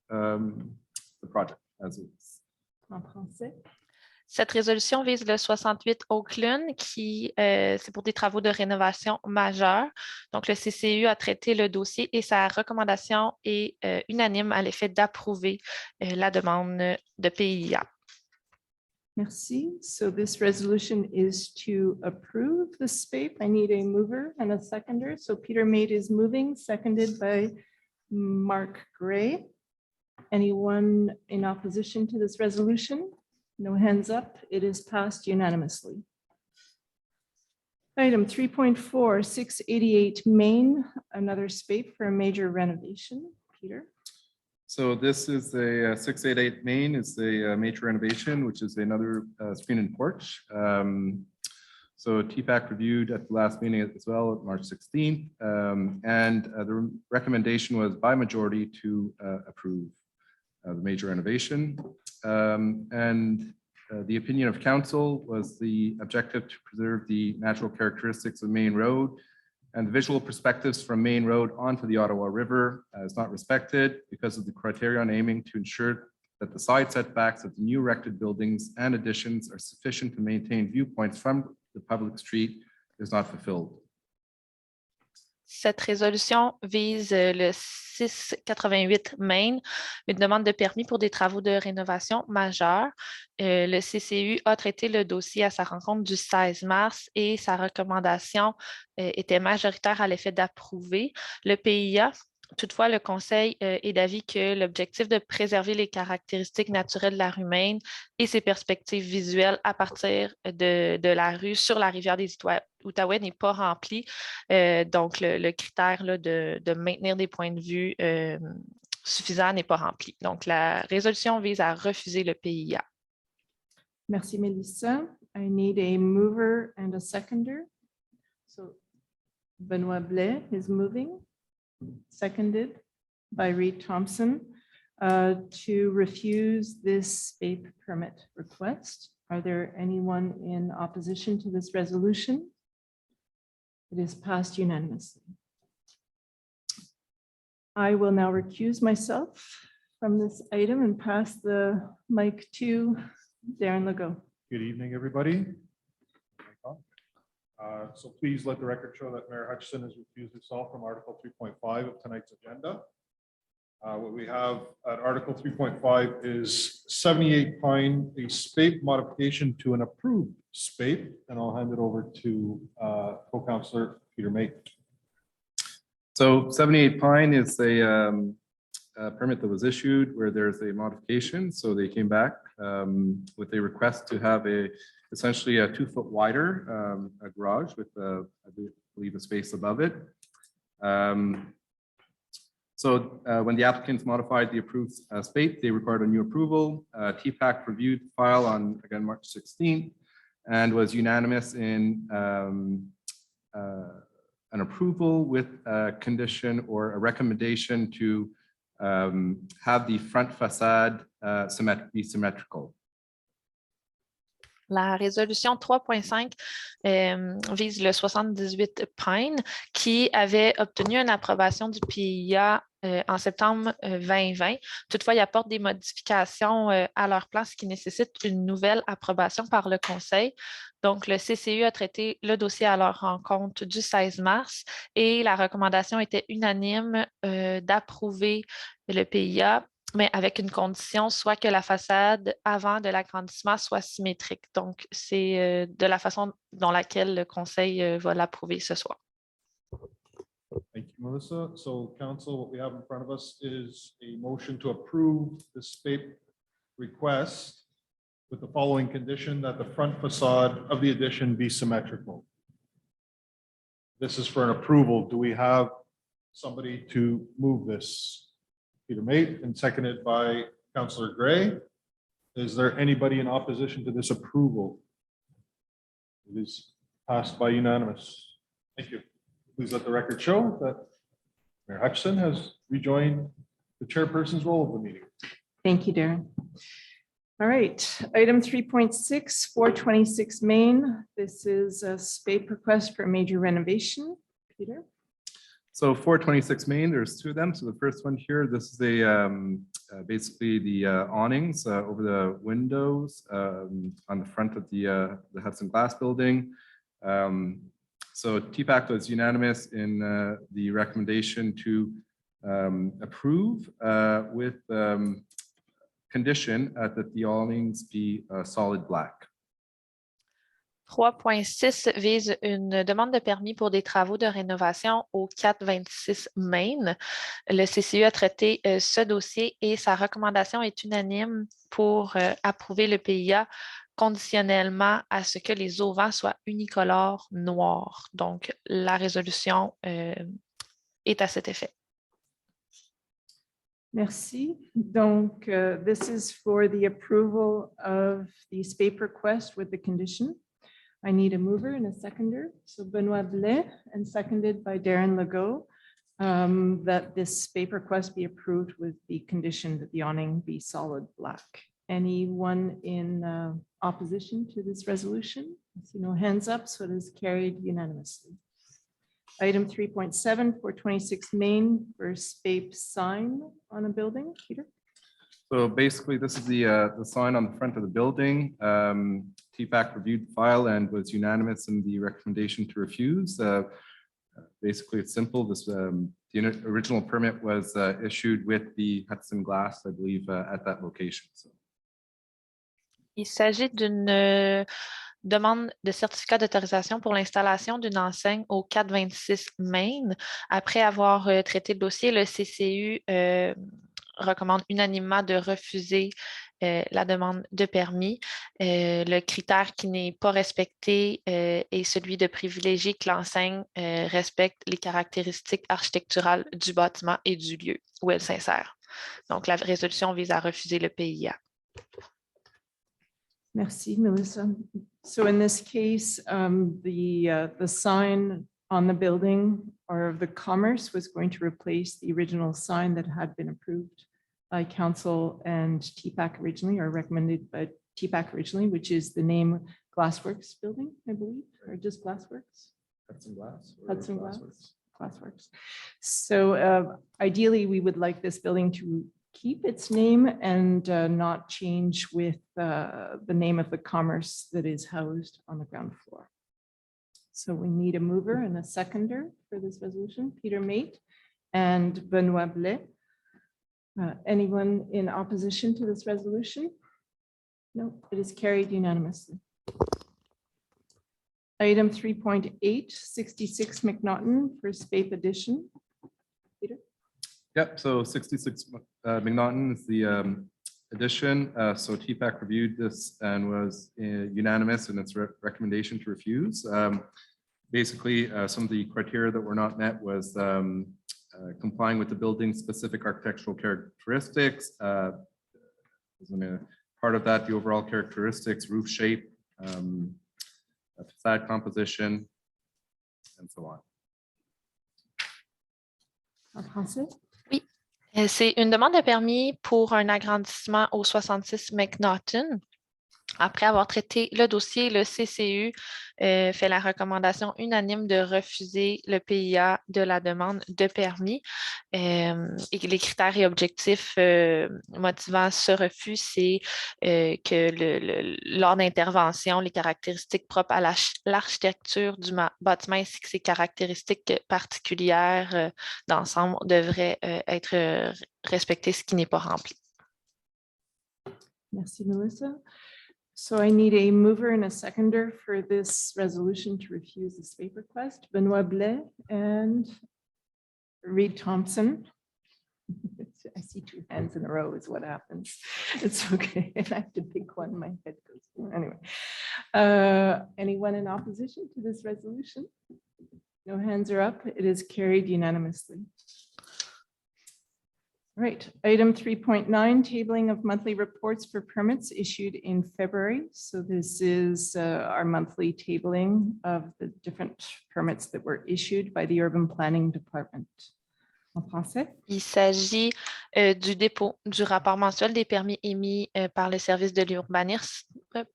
the project as is. En français. Cette résolution vise le 68 Oakland, qui c'est pour des travaux de rénovation majeurs. Donc, le CCU a traité le dossier et sa recommandation est unanime à l'effet d'approuver la demande de PIA. Merci. So this resolution is to approve the SPAPE. I need a mover and a seconder. So Peter Mate is moving, seconded by Mark Gray. Anyone in opposition to this resolution? No hands up. It is passed unanimously. Item 3.4, 688 Main, another SPAPE for a major renovation. Peter. So this is a 688 Main is a major renovation, which is another screen-in porch. So TPAC reviewed at the last meeting as well at March 16th. And the recommendation was by majority to approve the major renovation. And the opinion of council was the objective to preserve the natural characteristics of Main Road, and the visual perspectives from Main Road onto the Ottawa River is not respected because of the criterion aiming to ensure that the side setbacks of the new erected buildings and additions are sufficient to maintain viewpoints from the public street is not fulfilled. Cette résolution vise le 688 Main, une demande de permis pour des travaux de rénovation majeurs. Le CCU a traité le dossier à sa rencontre du 16 mars et sa recommandation était majoritaire à l'effet d'approuver. Le PIA, toutefois, le conseil est d'avis que l'objectif de préserver les caractéristiques naturelles de la rue Main et ses perspectives visuelles à partir de la rue sur la rivière des Outaouais n'est pas rempli. Donc, le critère là, de maintenir des points de vue suffisants n'est pas rempli. Donc, la résolution vise à refuser le PIA. Merci, Melissa. I need a mover and a seconder. So Benoit Blais is moving, seconded by Reed Thompson, to refuse this SPAPE permit request. Are there anyone in opposition to this resolution? It is passed unanimously. I will now recuse myself from this item and pass the mic to Darren Legault. Good evening, everybody. So please let the record show that Mayor Hutchison has recused himself from Article 3.5 of tonight's agenda. What we have at Article 3.5 is 78 Pine, a SPAPE modification to an approved SPAPE, and I'll hand it over to co-councillor Peter May. So 78 Pine is a permit that was issued where there's a modification. So they came back with a request to have essentially a 2-foot wider a garage with I believe a space above it. So when the applicants modified the approved SPAPE, they required a new approval. TPAC reviewed the file on, again, March 16th and was unanimous in an approval with a condition or a recommendation to have the front facade be symmetrical. La résolution 3.5 vise le 78 Pine qui avait obtenu une approbation du PIA en septembre 2020. Toutefois, il apporte des modifications à leur plan, ce qui nécessite une nouvelle approbation par le conseil. Donc, le CCU a traité le dossier à leur rencontre du 16 mars et la recommandation était unanime d'approuver le PIA, mais avec une condition, soit que la façade avant de l'agrandissement soit symétrique. Donc, c'est de la façon dont laquelle le conseil va l'approuver ce soir. Thank you, Melissa. So council, what we have in front of us is a motion to approve the SPAPE request with the following condition that the front facade of the addition be symmetrical. This is for an approval. Do we have somebody to move this? Peter Mate, and seconded by Councillor Gray. Is there anybody in opposition to this approval? It is passed by unanimous. Thank you. Please let the record show that Mayor Hutchison has rejoined the chairperson's role of the meeting. Thank you, Darren. All right, item 3.6, 426 Main. This is a SPAPE request for a major renovation. Peter? So 426 Main, there's 2 of them. So the first one here, this is a basically the awnings over the windows on the front of the Hudson Glass building. So TPAC was unanimous in the recommendation to approve with condition that the awnings be solid black. 3.6 vise une demande de permis pour des travaux de rénovation au 426 Main. Le CCU a traité ce dossier et sa recommandation est unanime pour approuver le PIA conditionnellement à ce que les auvents soient unicolores noirs. Donc, la résolution est à cet effet. Merci. Donc, this is for the approval of the SPAPE request with the condition. I need a mover and a seconder. So Benoit Blais, and seconded by Darren Legault, that this SPAPE request be approved with the condition that the awning be solid black. Anyone in opposition to this resolution? I see no hands up, so it is carried unanimously. Item 3.7, 426 Main for SPAPE sign on a building. Peter? So basically, this is the sign on the front of the building. TPAC reviewed the file and was unanimous in the recommendation to refuse. Basically, it's simple. The original permit was issued with the Hudson Glass, I believe, at that location. So. Il s'agit d'une demande de certificat d'autorisation pour l'installation d'une enseigne au 426 Main. Après avoir traité le dossier, le CCU recommande unanimement de refuser la demande de permis. Le critère qui n'est pas respecté est celui de privilégier que l'enseigne respecte les caractéristiques architecturales du bâtiment et du lieu où elle s'insère. Donc, la résolution vise à refuser le PIA. Merci, Melissa. So in this case, the sign on the building or of the commerce was going to replace the original sign that had been approved by council and TPAC originally, or recommended by TPAC originally, which is the name Glassworks Building, I believe, or just Glassworks? Hudson Glass. Hudson Glass. Glassworks. So ideally, we would like this building to keep its name and not change with the name of the commerce that is housed on the ground floor. So we need a mover and a seconder for this resolution, Peter Mate and Benoit Blais. Anyone in opposition to this resolution? No, it is carried unanimously. Item 3.8, 66 McNaughton for SPAPE addition. Peter? Yep, so 66 McNaughton is the addition. So TPAC reviewed this and was unanimous in its recommendation to refuse. Basically, some of the criteria that were not met was complying with the building's specific architectural characteristics. Part of that, the overall characteristics, roof shape, facade composition, and so on. Oui, c'est une demande de permis pour un agrandissement au 66 McNaughton. Après avoir traité le dossier, le CCU fait la recommandation unanime de refuser le PIA de la demande de permis. Et les critères et objectifs motivant ce refus, c'est que lors d'intervention, les caractéristiques propres à l'architecture du bâtiment ainsi que ses caractéristiques particulières d'ensemble devraient être respectées, ce qui n'est pas rempli. Merci, Melissa. So I need a mover and a seconder for this resolution to refuse the SPAPE request. Benoit Blais and Reed Thompson. I see two hands in a row is what happens. It's okay. I have to pick one, my head goes. Anyway, anyone in opposition to this resolution? No hands are up. It is carried unanimously. Right, item 3.9, tabling of monthly reports for permits issued in February. So this is our monthly tabling of the different permits that were issued by the Urban Planning Department. En français. Il s'agit du dépôt du rapport mensuel des permis émis par le service de l'urbanisme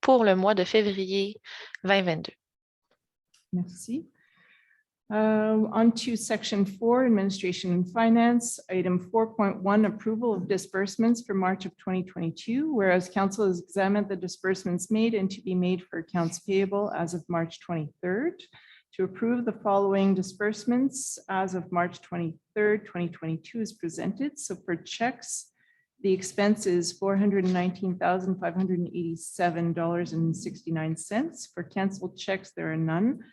pour le mois de février 2022. Merci. On to section 4, administration and finance, item 4.1, approval of disbursements for March of 2022, whereas council has examined the disbursements made and to be made for accounts payable as of March 23rd. To approve the following disbursements as of March 23rd, 2022 is presented. So for checks, the expense is $419,587.69. For canceled checks, there are none.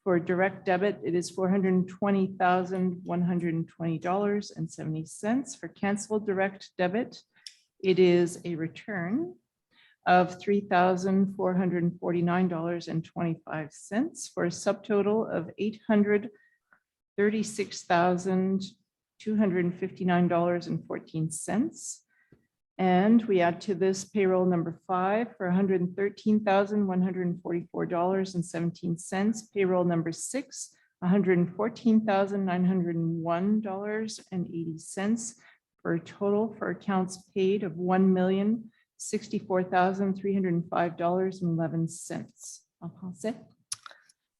For direct debit, it is $420,120.70. For canceled direct debit, it is a return of $3,449.25 for a subtotal of $836,259.14. And we add to this payroll number 5 for $113,144.17. Payroll number 6, $114,901.80 for a total for accounts paid of $1,064,305.11. En français.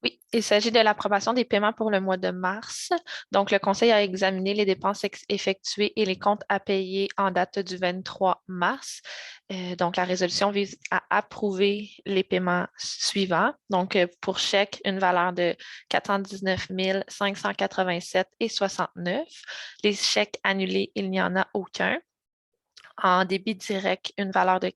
Oui, il s'agit de l'approbation des paiements pour le mois de mars. Donc, le conseil a examiné les dépenses effectuées et les comptes à payer en date du 23 mars. Donc, la résolution vise à approuver les paiements suivants. Donc, pour chèque, une valeur de 419 587,69. Les chèques annulés, il n'y en a aucun. En débit direct, une valeur de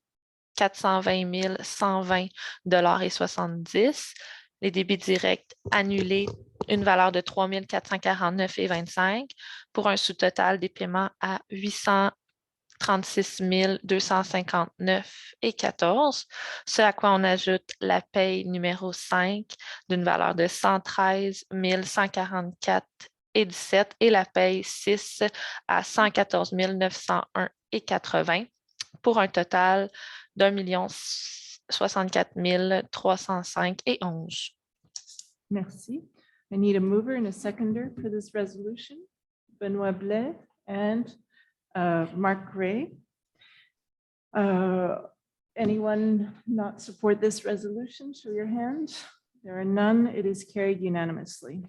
420 120,70 $. Les débits directs annulés, une valeur de 3 449,25 $ pour un sous-total des paiements à 836 259,14 $. Ce à quoi on ajoute la paye numéro 5 d'une valeur de 113 144,17 $ et la paye 6 à 114 901,80 $ pour un total d'1 064 305,11 $. Merci. I need a mover and a seconder for this resolution. Benoit Blais and Mark Gray. Anyone not support this resolution? Show your hand. There are none. It is carried unanimously.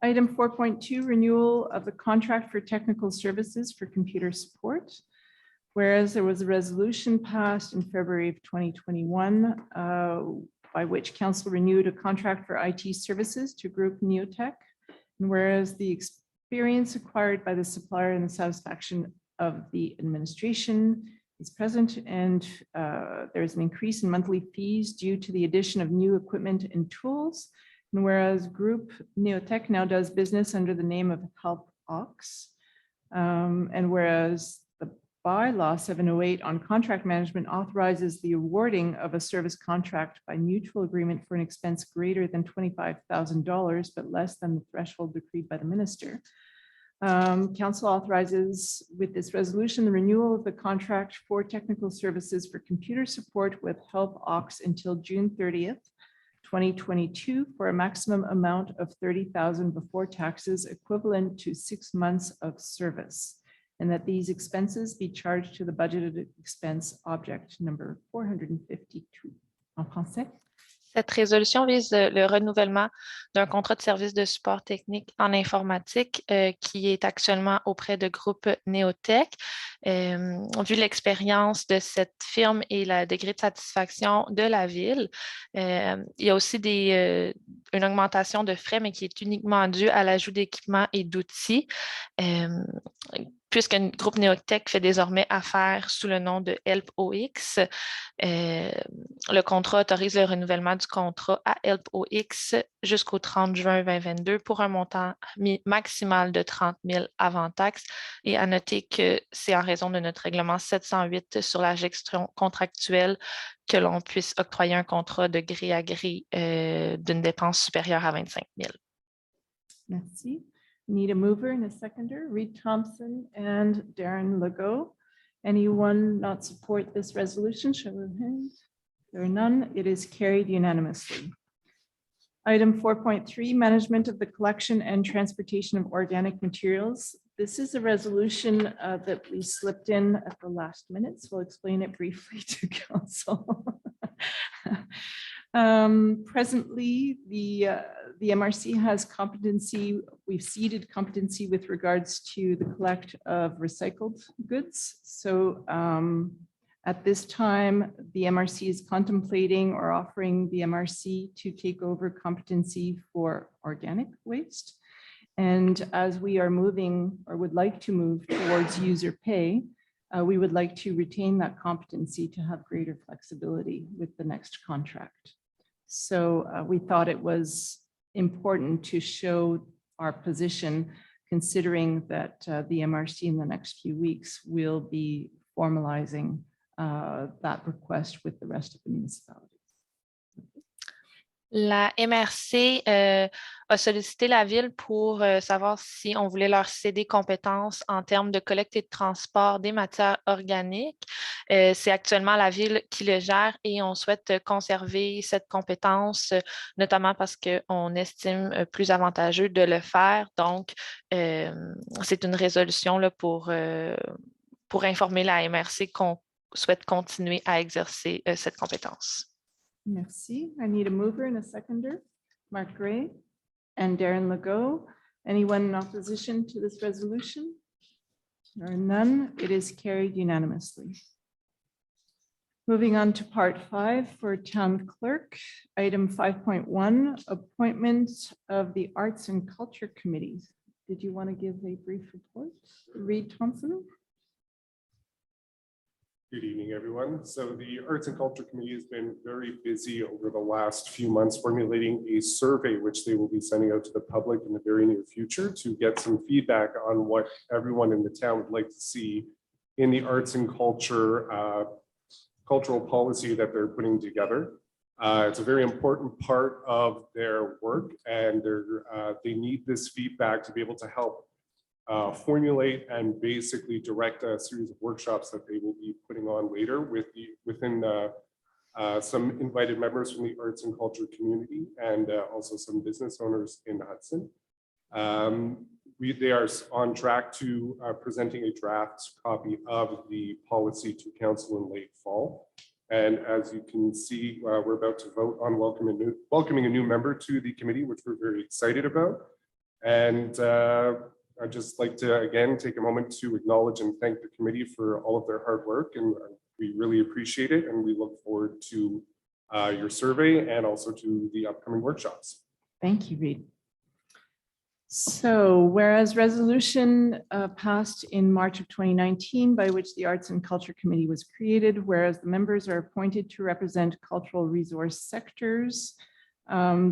Item 4.2, renewal of the contract for technical services for computer support. Whereas there was a resolution passed in February of 2021 by which council renewed a contract for IT services to Group Neotech. And whereas the experience acquired by the supplier and the satisfaction of the administration is present, and there's an increase in monthly fees due to the addition of new equipment and tools. And whereas Group Neotech now does business under the name of HelpOx, and whereas bylaw 708 on contract management authorizes the awarding of a service contract by mutual agreement for an expense greater than $25,000, but less than the threshold decreed by the minister. Council authorizes with this resolution the renewal of the contract for technical services for computer support with HelpOx until June 30th, 2022 for a maximum amount of $30,000 before taxes equivalent to 6 months of service, and that these expenses be charged to the budgeted expense object number 452. En français. Cette résolution vise le renouvellement d'un contrat de service de support technique en informatique qui est actuellement auprès de Groupe Neotech. Vu l'expérience de cette firme et le degré de satisfaction de la ville, il y a aussi une augmentation de frais, mais qui est uniquement due à l'ajout d'équipements et d'outils. Puisque le groupe Neotech fait désormais affaire sous le nom de HelpOx, le contrat autorise le renouvellement du contrat à HelpOx jusqu'au 30 juin 2022 pour un montant maximal de 30 000 avant taxe. Et à noter que c'est en raison de notre règlement 708 sur la gestion contractuelle que l'on puisse octroyer un contrat de gré à gré d'une dépense supérieure à 25 000. Merci. Need a mover and a seconder, Reed Thompson and Darren Legault. Anyone not support this resolution? Show of hands. There are none. It is carried unanimously. Item 4.3, management of the collection and transportation of organic materials. This is a resolution that we slipped in at the last minute, so I'll explain it briefly to council. Presently, the MRC has competency. We've ceded competency with regards to the collect of recycled goods. So at this time, the MRC is contemplating or offering the MRC to take over competency for organic waste. And as we are moving or would like to move towards user pay, we would like to retain that competency to have greater flexibility with the next contract. So we thought it was important to show our position, considering that the MRC in the next few weeks will be formalizing that request with the rest of the municipalities. La MRC a sollicité la ville pour savoir si on voulait leur céder compétences en termes de collecte et de transport des matières organiques. C'est actuellement la ville qui le gère et on souhaite conserver cette compétence, notamment parce qu'on estime plus avantageux de le faire. Donc, c'est une résolution là, pour informer la MRC qu'on souhaite continuer à exercer cette compétence. Merci. I need a mover and a seconder. Mark Gray and Darren Legault. Anyone in opposition to this resolution? There are none. It is carried unanimously. Moving on to part 5 for town clerk, item 5.1, appointment of the Arts and Culture Committees. Did you want to give a brief report? Reed Thompson? Good evening, everyone. So the Arts and Culture Committee has been very busy over the last few months formulating a survey, which they will be sending out to the public in the very near future to get some feedback on what everyone in the town would like to see in the arts and culture cultural policy that they're putting together. It's a very important part of their work, and they need this feedback to be able to help formulate and basically direct a series of workshops that they will be putting on later within some invited members from the arts and culture community and also some business owners in Hudson. They are on track to presenting a draft copy of the policy to council in late fall. And as you can see, we're about to vote on welcoming a new member to the committee, which we're very excited about. And I'd just like to, again, take a moment to acknowledge and thank the committee for all of their hard work. And we really appreciate it. And we look forward to your survey and also to the upcoming workshops. Thank you, Reed. So whereas resolution passed in March of 2019 by which the Arts and Culture Committee was created, whereas the members are appointed to represent cultural resource sectors,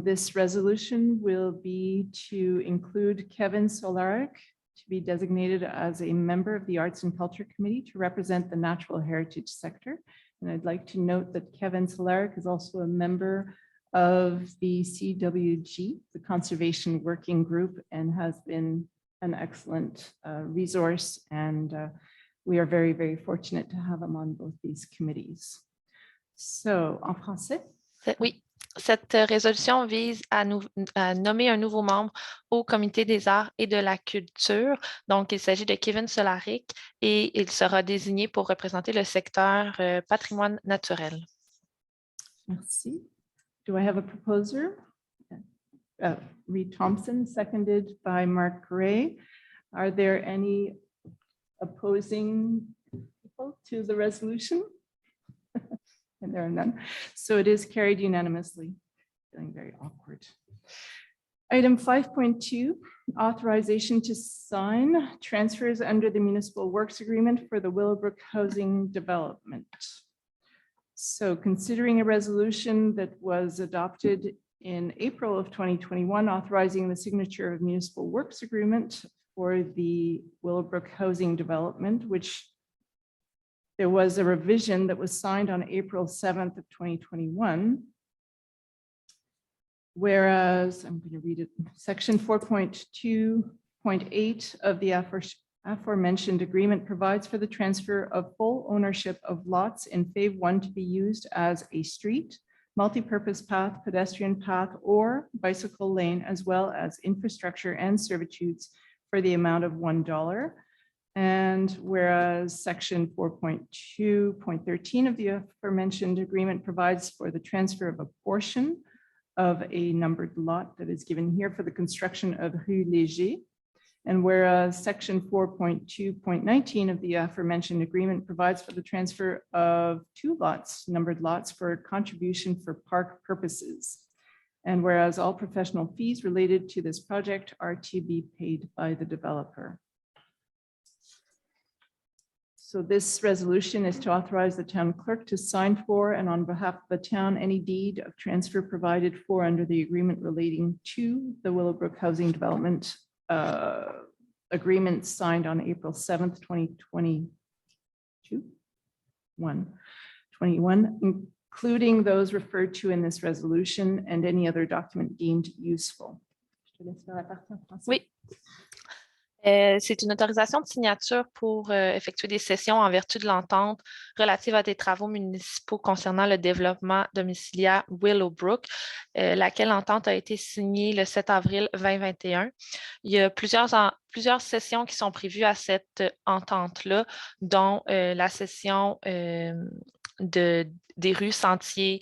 this resolution will be to include Kevin Solaric to be designated as a member of the Arts and Culture Committee to represent the natural heritage sector. And I'd like to note that Kevin Solaric is also a member of the CWG, the Conservation Working Group, and has been an excellent resource. And we are very, very fortunate to have him on both these committees. So, en français? Oui, cette résolution vise à nommer un nouveau membre au Comité des arts et de la culture. Donc, il s'agit de Kevin Solaric et il sera désigné pour représenter le secteur patrimoine naturel. Merci. Do I have a proposer? Reed Thompson, seconded by Mark Gray. Are there any opposing people to the resolution? And there are none. So it is carried unanimously. Feeling very awkward. Item 5.2, authorization to sign transfers under the municipal works agreement for the Willowbrook housing development. So considering a resolution that was adopted in April of 2021, authorizing the signature of municipal works agreement for the Willowbrook housing development, which there was a revision that was signed on April 7th of 2021. Whereas, I'm going to read it, section 4.2.8 of the aforementioned agreement provides for the transfer of full ownership of lots in Phase 1 to be used as a street, multi-purpose path, pedestrian path, or bicycle lane, as well as infrastructure and servitudes for the amount of $1. And whereas section 4.2.13 of the aforementioned agreement provides for the transfer of a portion of a numbered lot that is given here for the construction of Rue Léger. And whereas section 4.2.19 of the aforementioned agreement provides for the transfer of 2 lots, numbered lots, for contribution for park purposes. And whereas all professional fees related to this project are to be paid by the developer. So this resolution is to authorize the town clerk to sign for and on behalf of the town any deed of transfer provided for under the agreement relating to the Willowbrook housing development agreement signed on April 7th, 2022, 21, including those referred to in this resolution and any other document deemed useful. Oui. C'est une autorisation de signature pour effectuer des sessions en vertu de l'entente relative à des travaux municipaux concernant le développement domiciliaire Willowbrook, laquelle entente a été signée le 7 avril 2021. Il y a plusieurs sessions qui sont prévues à cette entente-là, dont la session des rues, sentiers,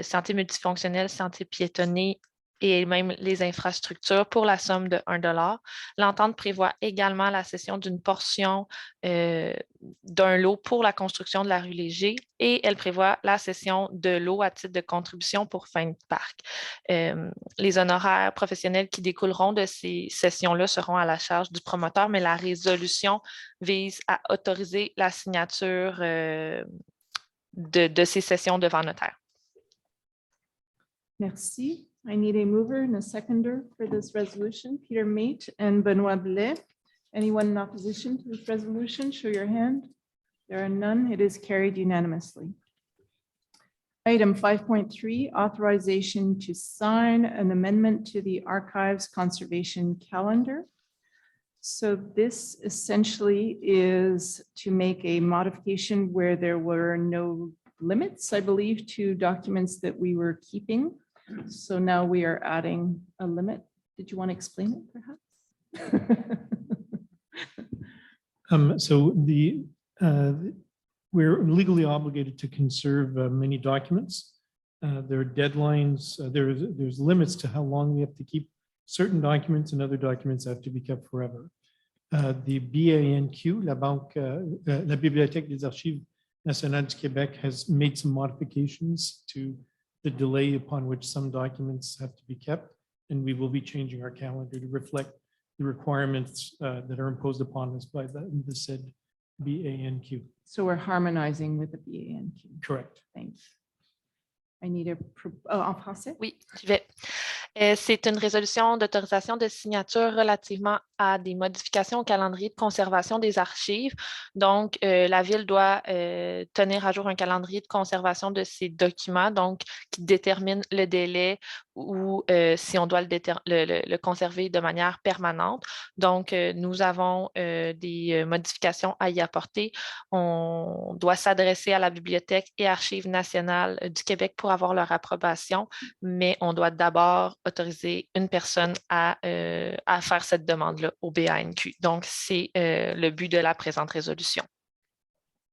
sentiers multifonctionnels, sentiers piétonnés et même les infrastructures pour la somme de 1 $. L'entente prévoit également la cession d'une portion d'un lot pour la construction de la rue Léger et elle prévoit la cession de l'eau à titre de contribution pour fin de parc. Les honoraires professionnels qui découleront de ces cessions-là seront à la charge du promoteur, mais la résolution vise à autoriser la signature de ces cessions devant notaire. Merci. I need a mover and a seconder for this resolution. Peter Mate and Benoit Blais. Anyone in opposition to this resolution, show your hand. There are none. It is carried unanimously. Item 5.3, authorization to sign an amendment to the Archives Conservation Calendar. So this essentially is to make a modification where there were no limits, I believe, to documents that we were keeping. So now we are adding a limit. Did you want to explain it perhaps? So we're legally obligated to conserve many documents. There are deadlines, there's limits to how long we have to keep certain documents, and other documents have to be kept forever. The BANQ, la Bibliothèque des Archives Nationales du Québec, has made some modifications to the delay upon which some documents have to be kept, and we will be changing our calendar to reflect the requirements that are imposed upon us by the said BANQ. So we're harmonizing with the BANQ. Correct. Thanks. I need a, en français? Oui, j'y vais. C'est une résolution d'autorisation de signature relativement à des modifications au calendrier de conservation des archives. Donc, la Ville doit tenir à jour un calendrier de conservation de ces documents, donc qui détermine le délai ou si on doit le conserver de manière permanente. Donc, nous avons des modifications à y apporter. On doit s'adresser à la Bibliothèque et Archives nationales du Québec pour avoir leur approbation, mais on doit d'abord autoriser une personne à faire cette demande-là au BANQ. Donc, c'est le but de la présente résolution.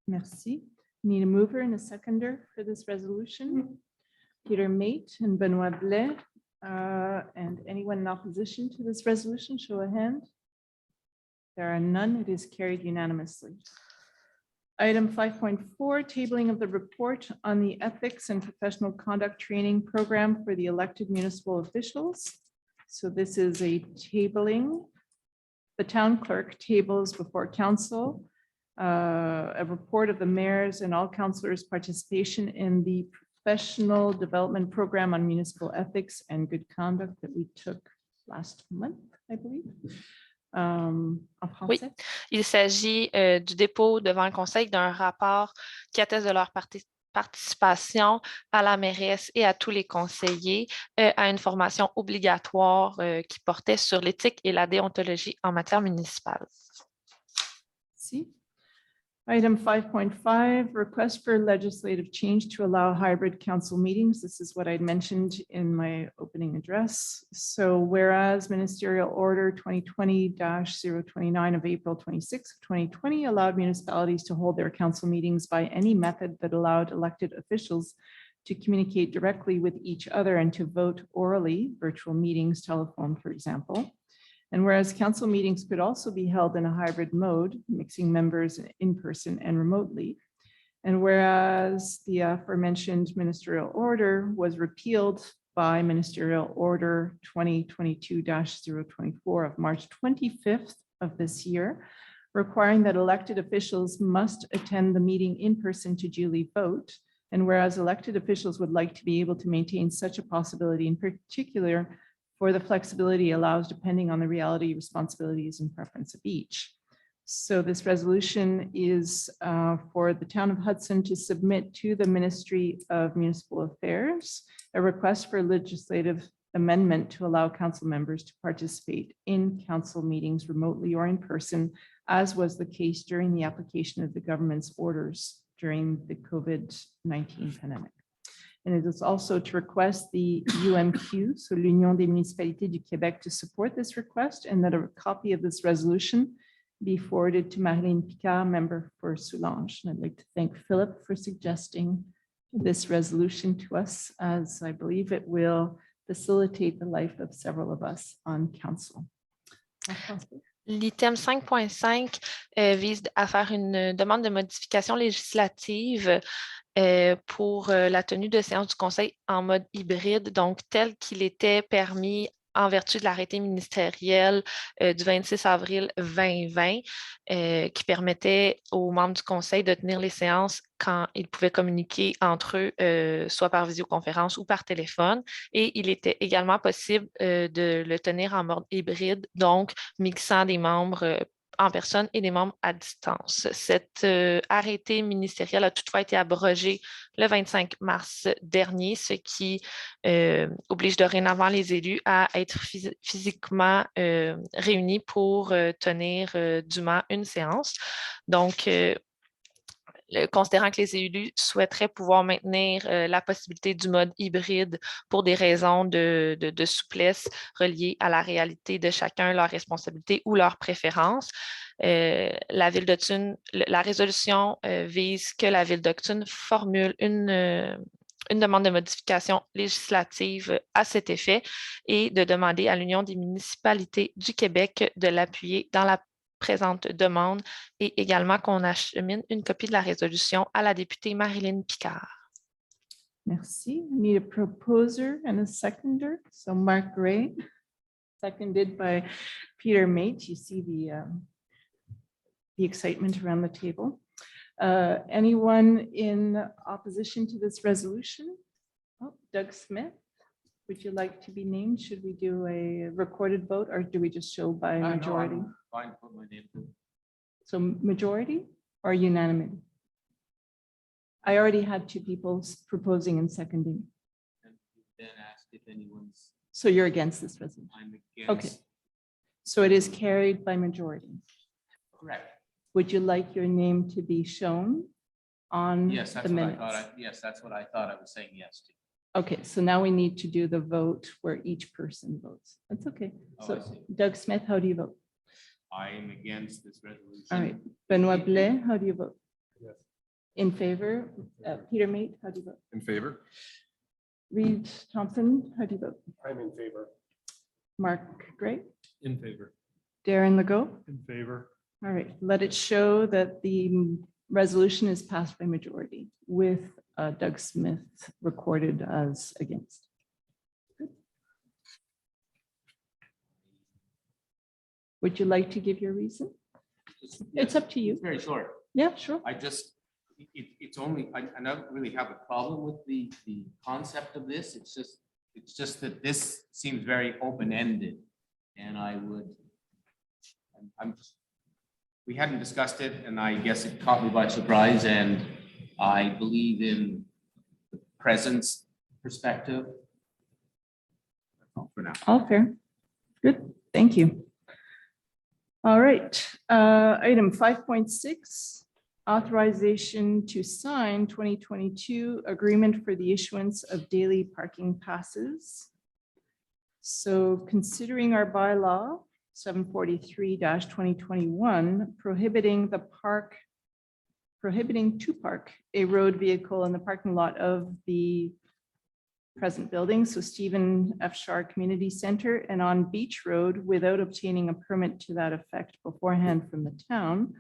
Merci. Need a mover and a seconder for this resolution. Peter Mate and Benoit Blais. And anyone in opposition to this resolution, show a hand. There are none. It is carried unanimously. Item 5.4, tabling of the report on the ethics and professional conduct training program for the elected municipal officials. So this is a tabling. The town clerk tables before council a report of the mayor's and all councilors' participation in the professional development program on municipal ethics and good conduct that we took last month, I believe. Oui, il s'agit du dépôt devant le conseil d'un rapport qui atteste de leur participation à la mairesse et à tous les conseillers à une formation obligatoire qui portait sur l'éthique et la déontologie en matière municipale. Si. Item 5.5, request for legislative change to allow hybrid council meetings. This is what I'd mentioned in my opening address. So whereas Ministerial Order 2020-029 of April 26, 2020 allowed municipalities to hold their council meetings by any method that allowed elected officials to communicate directly with each other and to vote orally, virtual meetings, telephone, for example. And whereas council meetings could also be held in a hybrid mode, mixing members in person and remotely. And whereas the aforementioned ministerial order was repealed by Ministerial Order 2022-024 of March 25th of this year, requiring that elected officials must attend the meeting in person to duly vote. And whereas elected officials would like to be able to maintain such a possibility, in particular, for the flexibility allows depending on the reality, responsibilities, and preference of each. So this resolution is for the town of Hudson to submit to the Ministry of Municipal Affairs a request for legislative amendment to allow council members to participate in council meetings remotely or in person, as was the case during the application of the government's orders during the COVID-19 pandemic. And it is also to request the UMQ, so l'Union des municipalités du Québec, to support this request, and that a copy of this resolution be forwarded to Marlene Picard, member for Soulanges. And I'd like to thank Philip for suggesting this resolution to us, as I believe it will facilitate the life of several of us on council. L'item 5.5 vise à faire une demande de modification législative pour la tenue de séance du conseil en mode hybride, donc tel qu'il était permis en vertu de l'arrêté ministériel du 26 avril 2020 qui permettait aux membres du conseil de tenir les séances quand ils pouvaient communiquer entre eux, soit par visioconférence ou par téléphone. Et il était également possible de le tenir en mode hybride, donc mixant des membres en personne et des membres à distance. Cet arrêté ministériel a toutefois été abrogé le 25 mars dernier, ce qui oblige dorénavant les élus à être physiquement réunis pour tenir dûment une séance. Donc, considérant que les élus souhaiteraient pouvoir maintenir la possibilité du mode hybride pour des raisons de souplesse reliées à la réalité de chacun, leurs responsabilités ou leurs préférences, la Ville de Thun, la résolution vise que la Ville de Thun formule une demande de modification législative à cet effet et de demander à l'Union des municipalités du Québec de l'appuyer dans la présente demande et également qu'on achemine une copie de la résolution à la députée Marilyn Picard. Merci. I need a proposer and a seconder. So Mark Gray, seconded by Peter Mate. You see the excitement around the table. Anyone in opposition to this resolution? Oh, Doug Smith, would you like to be named? Should we do a recorded vote or do we just show by majority? No, fine, put my name to. So majority or unanimity? I already had two people proposing and seconding. And then asked if anyone's, So you're against this resolution? I'm Okay. against. So it is carried by majority. Correct. Would you like your name to be shown on Yes, the that's what I minutes? thought. Yes, that's what I thought I was saying yes to. Okay, so now we need to do the vote where each person votes. That's okay. Oh, I So see. Doug Smith, how do you vote? I am against this resolution. All right. Benoit Blais, how do you vote? Yes. In favor? Peter Mate, how do you vote? In favor? Reed Thompson, how do you vote? I'm in favor. Mark Gray, In favor. Darren Legault? In favor. All right, let it show that the resolution is passed by majority with Doug Smith recorded as against. Would you like to give your reason? It's up to you. It's very short. Yeah, sure. I just, it's only, I don't really have a problem with the concept of this. It's just that this seems very open-ended. And I would, we hadn't discussed it and I guess it caught me by surprise and I believe in the presence perspective. That's all for now. All fair. Good, thank you. All right, item 5.6, authorization to sign 2022 agreement for the issuance of daily parking passes. So considering our bylaw 743-2021 prohibiting to park a road vehicle in the parking lot of the present building, so Stephen F. Shar Community Center, and on Beach Road without obtaining a permit to that effect beforehand from the town.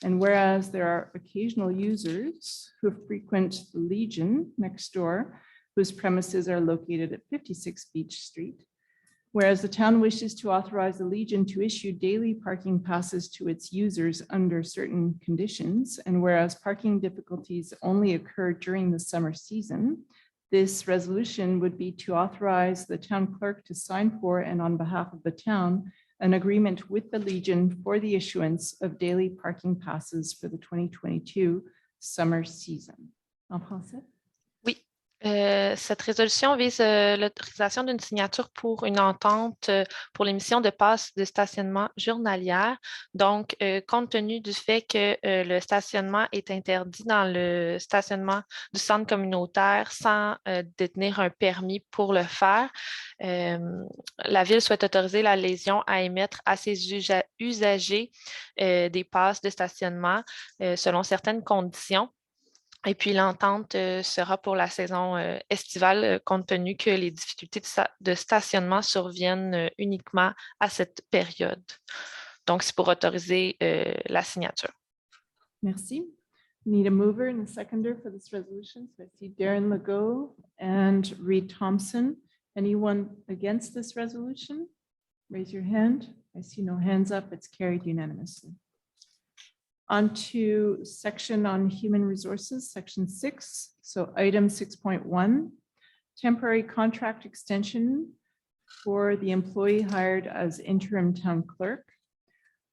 And whereas there are occasional users who frequent the Legion next door, whose premises are located at 56 Beach Street, whereas the town wishes to authorize the Legion to issue daily parking passes to its users under certain conditions, and whereas parking difficulties only occur during the summer season, this resolution would be to authorize the town clerk to sign for and on behalf of the town an agreement with the Legion for the issuance of daily parking passes for the 2022 summer season. En français? Oui. Cette résolution vise l'autorisation d'une signature pour une entente pour l'émission de passes de stationnement journalière. Donc, compte tenu du fait que le stationnement est interdit dans le stationnement du centre communautaire sans détenir un permis pour le faire, la Ville souhaite autoriser la Légion à émettre à ses usagers des passes de stationnement selon certaines conditions. Et puis, l'entente sera pour la saison estivale, compte tenu que les difficultés de stationnement surviennent uniquement à cette période. Donc, c'est pour autoriser la signature. Merci. Need a mover and a seconder for this resolution. So I see Darren Legault and Reed Thompson. Anyone against this resolution? Raise your hand. I see no hands up. It's carried unanimously. On to section on human resources, section 6. So item 6.1, temporary contract extension for the employee hired as interim town clerk.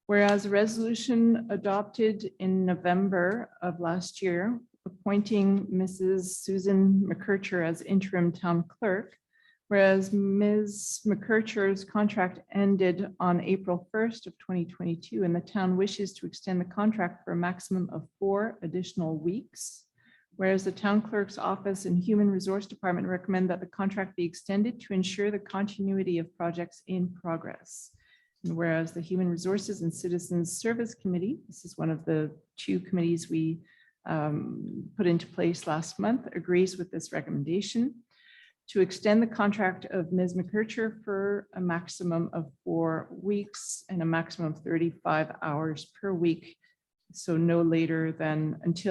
Whereas a resolution adopted in November of last year appointing Mrs. Susan McKercher as interim town clerk, whereas Ms. McKercher's contract ended on April 1st of 2022, and the town wishes to extend the contract for a maximum of 4 additional weeks. Whereas the town clerk's office and human resource department recommend that the contract be extended to ensure the continuity of projects in progress. And whereas the Human Resources and Citizens Service Committee, this is one of the 2 committees we put into place last month, agrees with this recommendation to extend the contract of Ms. McKercher for a maximum of 4 weeks and a maximum of 35 hours per week. So until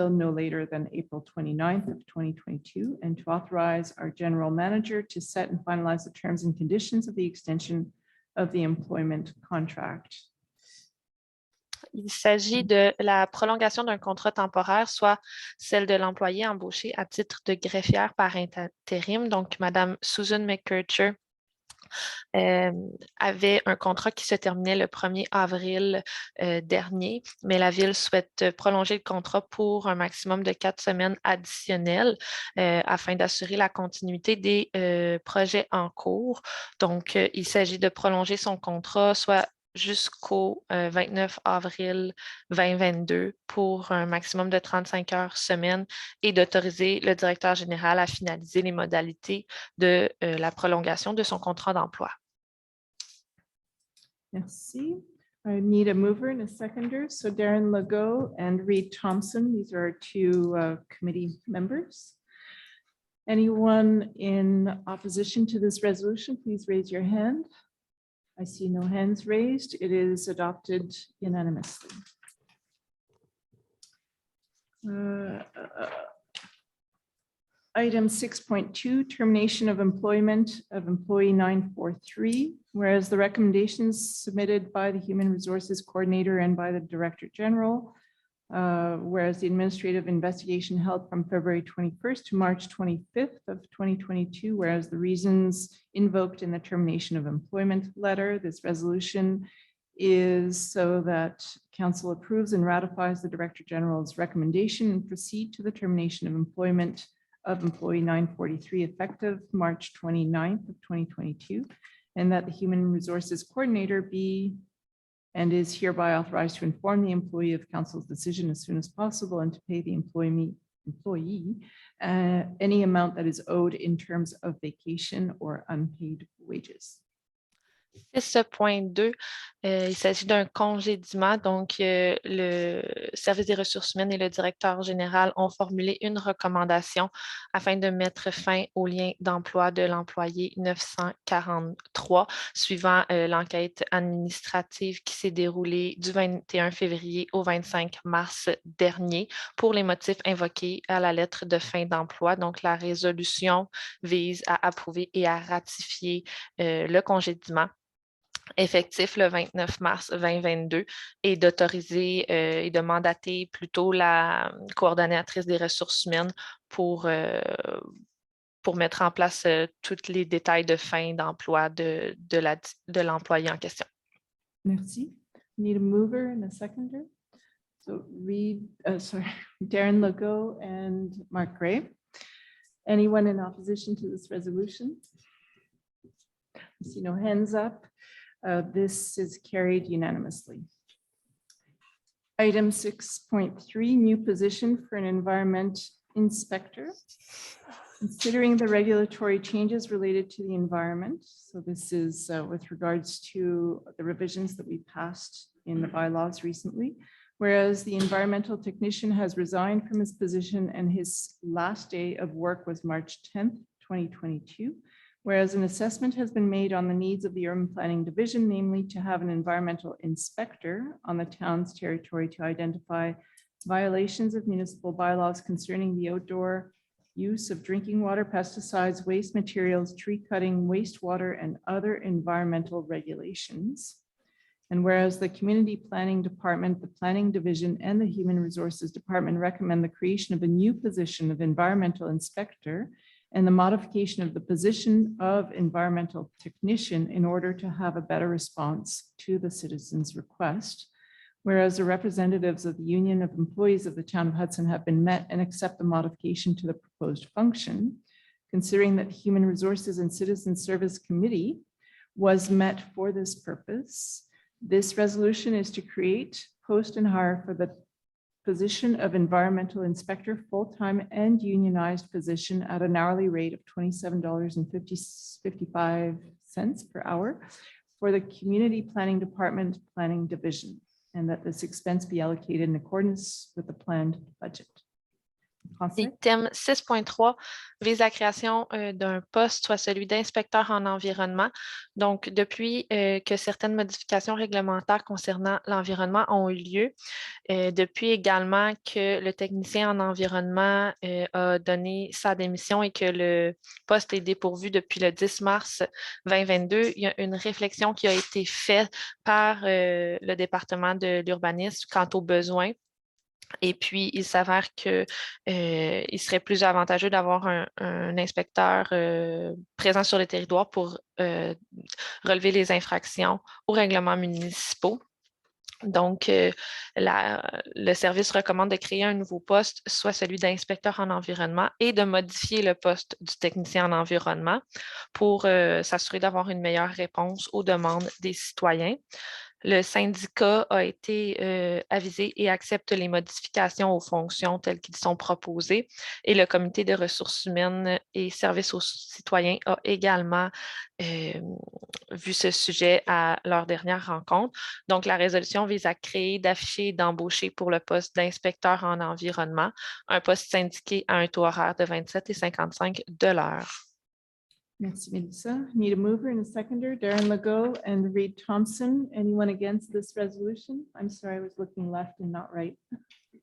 no later than April 29th of 2022, and to authorize our general manager to set and finalize the terms and conditions of the extension of the employment contract. Il s'agit de la prolongation d'un contrat temporaire, soit celle de l'employé embauché à titre de greffière par intérim. Donc, Madame Susan McKercher avait un contrat qui se terminait le 1er avril dernier, mais la Ville souhaite prolonger le contrat pour un maximum de 4 semaines additionnelles afin d'assurer la continuité des projets en cours. Donc, il s'agit de prolonger son contrat, soit jusqu'au 29 avril 2022 pour un maximum de 35 heures semaine et d'autoriser le directeur général à finaliser les modalités de la prolongation de son contrat d'emploi. Merci. I need a mover and a seconder. So Darren Legault and Reed Thompson, these are our 2 committee members. Anyone in opposition to this resolution, please raise your hand. I see no hands raised. It is adopted unanimously. Item 6.2, termination of employment of employee 943, whereas the recommendations submitted by the Human Resources Coordinator and by the Director General, whereas the administrative investigation held from February 21st to March 25th of 2022, whereas the reasons invoked in the termination of employment letter, this resolution is so that Council approves and ratifies the Director General's recommendation and proceed to the termination of employment of employee 943 effective March 29th of 2022, and that the Human Resources Coordinator be and is hereby authorized to inform the employee of Council's decision as soon as possible and to pay the employee any amount that is owed in terms of vacation or unpaid wages. 6.2, il s'agit d'un congédiement. Donc, le service des ressources humaines et le directeur général ont formulé une recommandation afin de mettre fin au lien d'emploi de l'employé 943, suivant l'enquête administrative qui s'est déroulée du 21 février au 25 mars dernier pour les motifs invoqués à la lettre de fin d'emploi. Donc, la résolution vise à approuver et à ratifier le congédiement effectif le 29 mars 2022 et d'autoriser et de mandater plutôt la coordonnatrice des ressources humaines pour mettre en place tous les détails de fin d'emploi de l'employé en question. Merci. Need a mover and a seconder. So Darren Legault and Mark Gray. Anyone in opposition to this resolution? I see no hands up. This is carried unanimously. Item 6.3, new position for an environment inspector. Considering the regulatory changes related to the environment, so this is with regards to the revisions that we passed in the bylaws recently, whereas the environmental technician has resigned from his position and his last day of work was March 10th, 2022, whereas an assessment has been made on the needs of the urban planning division, namely to have an environmental inspector on the town's territory to identify violations of municipal bylaws concerning the outdoor use of drinking water, pesticides, waste materials, tree cutting, wastewater, and other environmental regulations. And whereas the Community Planning Department, the Planning Division, and the Human Resources Department recommend the creation of a new position of environmental inspector and the modification of the position of environmental technician in order to have a better response to the citizens' request. Whereas the representatives of the Union of Employees of the Town of Hudson have been met and accept the modification to the proposed function, considering that the Human Resources and Citizen Service Committee was met for this purpose, this resolution is to create, post, and hire for the position of environmental inspector, full-time and unionized position at an hourly rate of $27.55 per hour for the Community Planning Department Planning Division, and that this expense be allocated in accordance with the planned budget. Item 6.3 vise la création d'un poste, soit celui d'inspecteur en environnement. Donc, depuis que certaines modifications réglementaires concernant l'environnement ont eu lieu, depuis également que le technicien en environnement a donné sa démission et que le poste est dépourvu depuis le 10 mars 2022, il y a une réflexion qui a été faite par le département de l'urbanisme quant aux besoins. Et puis, il s'avère qu'il serait plus avantageux d'avoir un inspecteur présent sur le territoire pour relever les infractions aux règlements municipaux. Donc, le service recommande de créer un nouveau poste, soit celui d'inspecteur en environnement, et de modifier le poste du technicien en environnement pour s'assurer d'avoir une meilleure réponse aux demandes des citoyens. Le syndicat a été avisé et accepte les modifications aux fonctions telles qu'ils sont proposées. Et le comité de ressources humaines et services aux citoyens a également vu ce sujet à leur dernière rencontre. Donc, la résolution vise à créer, d'afficher et d'embaucher pour le poste d'inspecteur en environnement, un poste syndiqué à un taux horaire de 27,55 de l'heure. Merci, Melissa. Need a mover and a seconder, Darren Legault and Reed Thompson. Anyone against this resolution? I'm sorry, I was looking left and not right.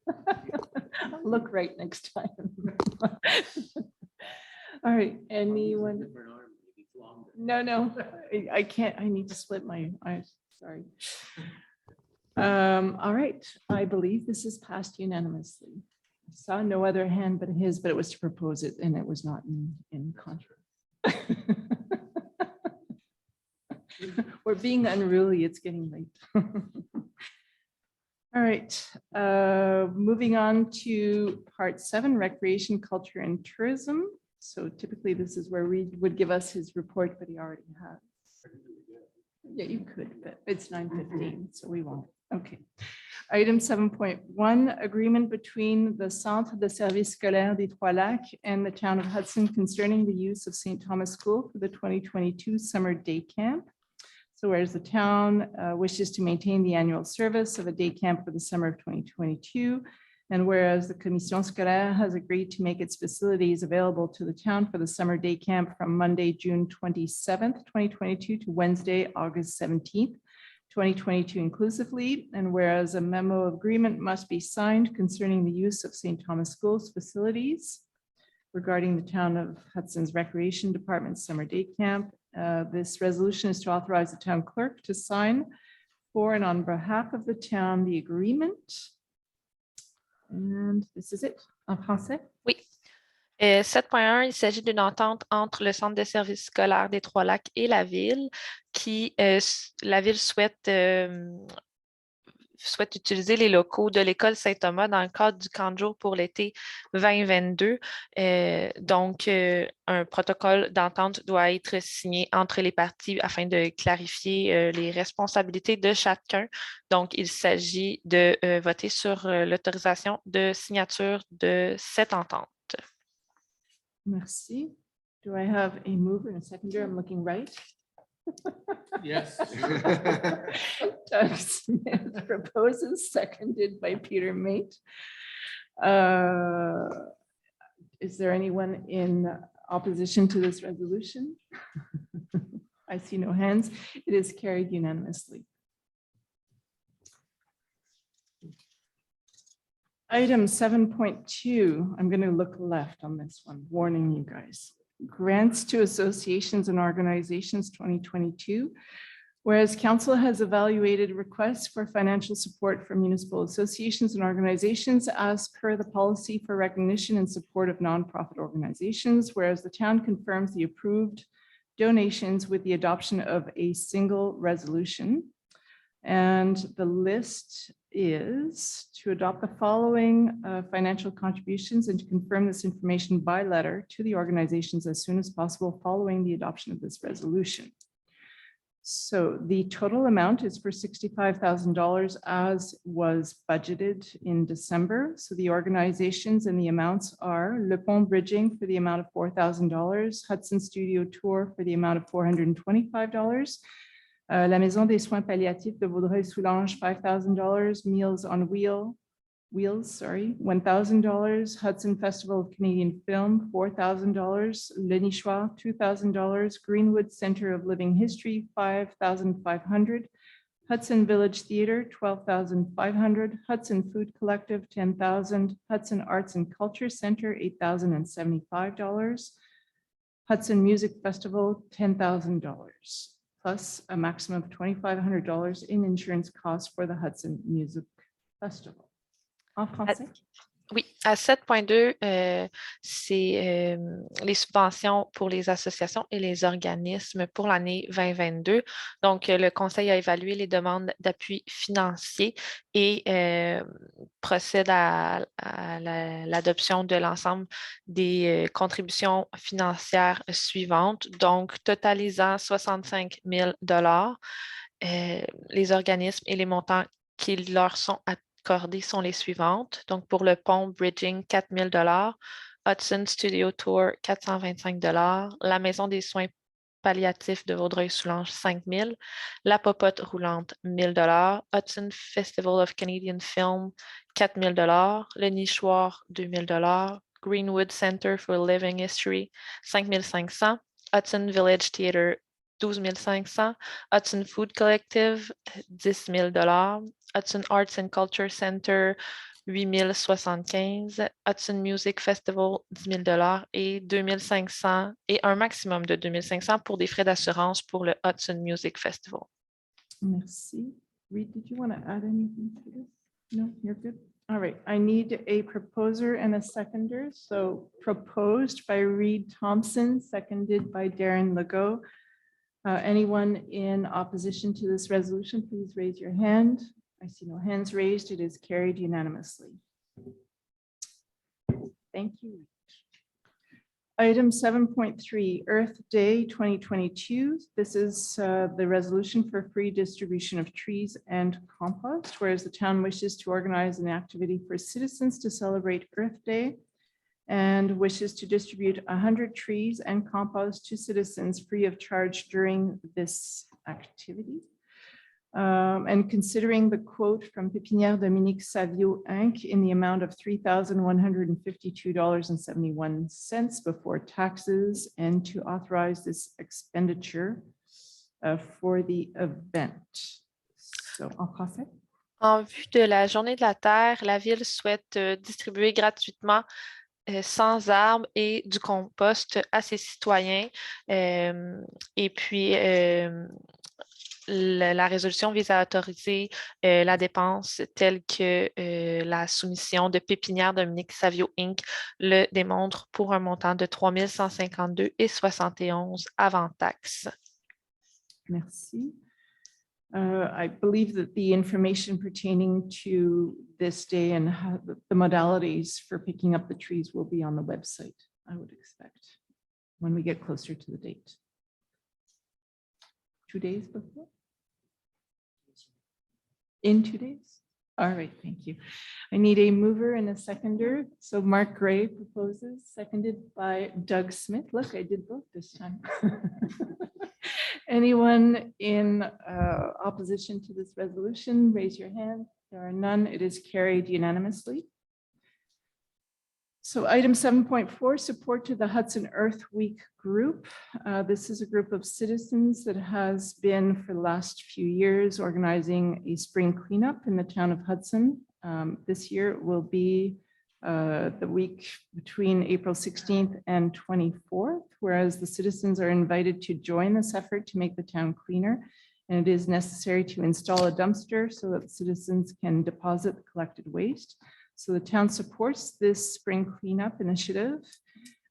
I'll look right next time. All right, anyone? No, I can't, I need to split my eyes, sorry. All right, I believe this is passed unanimously. I saw no other hand but his, but it was to propose it and it was not in contrast. We're being unruly, it's getting late. All right, moving on to part 7, recreation, culture, and tourism. So typically this is where Reed would give us his report, but he already has. Yeah, you could, but it's 9:15, so we won't. Okay. Item 7.1, agreement between the Centre de Services Scolaires des Trois-Lacs and the Town of Hudson concerning the use of St. Thomas School for the 2022 summer day camp. So whereas the town wishes to maintain the annual service of a day camp for the summer of 2022, and whereas the Commission Scolaire has agreed to make its facilities available to the town for the summer day camp from Monday, June 27th, 2022 to Wednesday, August 17th, 2022 inclusively, and whereas a memo of agreement must be signed concerning the use of St. Thomas School's facilities regarding the Town of Hudson's Recreation Department summer day camp. This resolution is to authorize the town clerk to sign for and on behalf of the town the agreement. And this is it, en français. Oui. 7.1, il s'agit d'une entente entre le Centre de services scolaires des Trois-Lacs et la ville, la ville souhaite souhaite utiliser les locaux de l'école Saint-Thomas dans le cadre du camp de jour pour l'été 2022. Donc, un protocole d'entente doit être signé entre les parties afin de clarifier les responsabilités de chacun. Donc, il s'agit de voter sur l'autorisation de signature de cette entente. Merci. Do I have a mover and a seconder? I'm looking right. Yes. Doug Smith proposes, seconded by Peter Mate. Is there anyone in opposition to this resolution? I see no hands. It is carried unanimously. Item 7.2, I'm going to look left on this one, warning you guys. Grants to associations and organizations 2022. Whereas council has evaluated requests for financial support from municipal associations and organizations as per the policy for recognition and support of nonprofit organizations, whereas the town confirms the approved donations with the adoption of a single resolution. And the list is to adopt the following financial contributions and to confirm this information by letter to the organizations as soon as possible following the adoption of this resolution. So the total amount is for $65,000 as was budgeted in December. So the organizations and the amounts are Le Pont Bridging for the amount of $4,000, Hudson Studio Tour for the amount of $425, La Maison des Soins Palliatifs de Vaudreuil-Soulanges, $5,000, Meals on Wheels, $1,000, Hudson Festival of Canadian Film, $4,000, Le Nichois, $2,000, Greenwood Center of Living History, $5,500, Hudson Village Theater, $12,500, Hudson Food Collective, $10,000, Hudson Arts and Culture Center, $8,075, Hudson Music Festival, $10,000, plus a maximum of $2,500 in insurance costs for the Hudson Music Festival. En français? Oui, à 7.2, c'est les subventions pour les associations et les organismes pour l'année 2022. Donc, le conseil a évalué les demandes d'appui financier et procède à l'adoption de l'ensemble des contributions financières suivantes, donc totalisant 65 000 $. Les organismes et les montants qui leur sont accordées sont les suivantes. Donc, pour le pont Bridging, 4 000 $, Hudson Studio Tour, 425 $, la Maison des Soins Palliatifs de Vaudreuil-Soulanges, 5 000 $, la Popote Roulante, 1 000 $, Hudson Festival of Canadian Film, 4 000 $, le Nichoir, 2 000 $, Greenwood Center for Living History, 5 500 $, Hudson Village Theater, 12 500 $, Hudson Food Collective, 10 000 $, Hudson Arts and Culture Center, 8 075 $, Hudson Music Festival, 10 000 $ et 2 500 et un maximum de 2 500 pour des frais d'assurance pour le Hudson Music Festival. Merci. Reed, did you want to add anything to this? No, you're good. All right, I need a proposer and a seconder. So proposed by Reed Thompson, seconded by Darren Legault. Anyone in opposition to this resolution, please raise your hand. I see no hands raised. It is carried unanimously. Thank you. Item 7.3, Earth Day 2022. This is the resolution for free distribution of trees and compost, whereas the town wishes to organize an activity for citizens to celebrate Earth Day and wishes to distribute 100 trees and compost to citizens free of charge during this activity. And considering the quote from Pépinière Dominique Savio Inc. in the amount of $3,152.71 before taxes, and to authorize this expenditure for the event. So, en français. En vue de la Journée de la Terre, la Ville souhaite distribuer gratuitement sans arbre et du compost à ses citoyens. Et puis, la résolution vise à autoriser la dépense telle que la soumission de Pépinière Dominique Savio Inc. le démontre pour un montant de 3 152,71 avant taxe. Merci. I believe that the information pertaining to this day and how the modalities for picking up the trees will be on the website, I would expect, when we get closer to the date. 2 days before? In 2 days? All right, thank you. I need a mover and a seconder. So Mark Gray proposes, seconded by Doug Smith. Look, I did both this time. Anyone in opposition to this resolution, raise your hand. There are none. It is carried unanimously. So item 7.4, support to the Hudson Earth Week group. This is a group of citizens that has been for the last few years organizing a spring cleanup in the town of Hudson. This year it will be the week between April 16th and 24th, whereas the citizens are invited to join this effort to make the town cleaner. And it is necessary to install a dumpster so that citizens can deposit the collected waste. So the town supports this spring cleanup initiative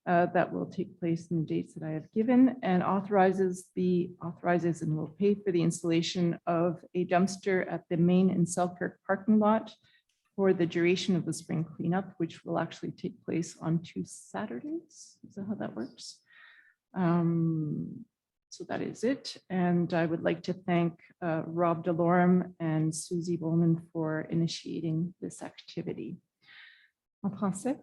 that will take place in the dates that I have given, and authorizes and will pay for the installation of a dumpster at the Main and Selkirk parking lot for the duration of the spring cleanup, which will actually take place on 2 Saturdays. Is that how that works? So that is it. And I would like to thank Rob Delorme and Susie Bowman for initiating this activity. En français?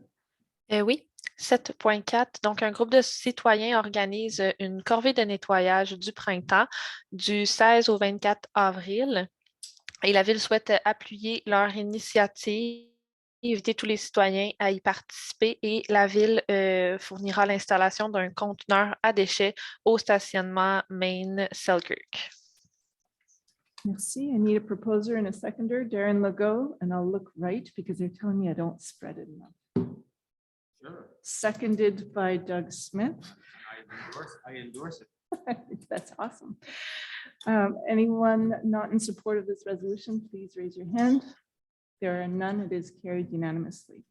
Oui, 7.4. Donc, un groupe de citoyens organise une corvée de nettoyage du printemps du 16 au 24 avril. Et la ville souhaite appuyer leur initiative, inviter tous les citoyens à y participer, et la ville fournira l'installation d'un conteneur à déchets au stationnement Main Selkirk. Merci. I need a proposer and a seconder, Darren Legault, and I'll look right because they're telling me I don't spread it enough. Sure. Seconded by Doug Smith. I endorse it. That's awesome. Anyone not in support of this resolution, please raise your hand. There are none. It is carried unanimously.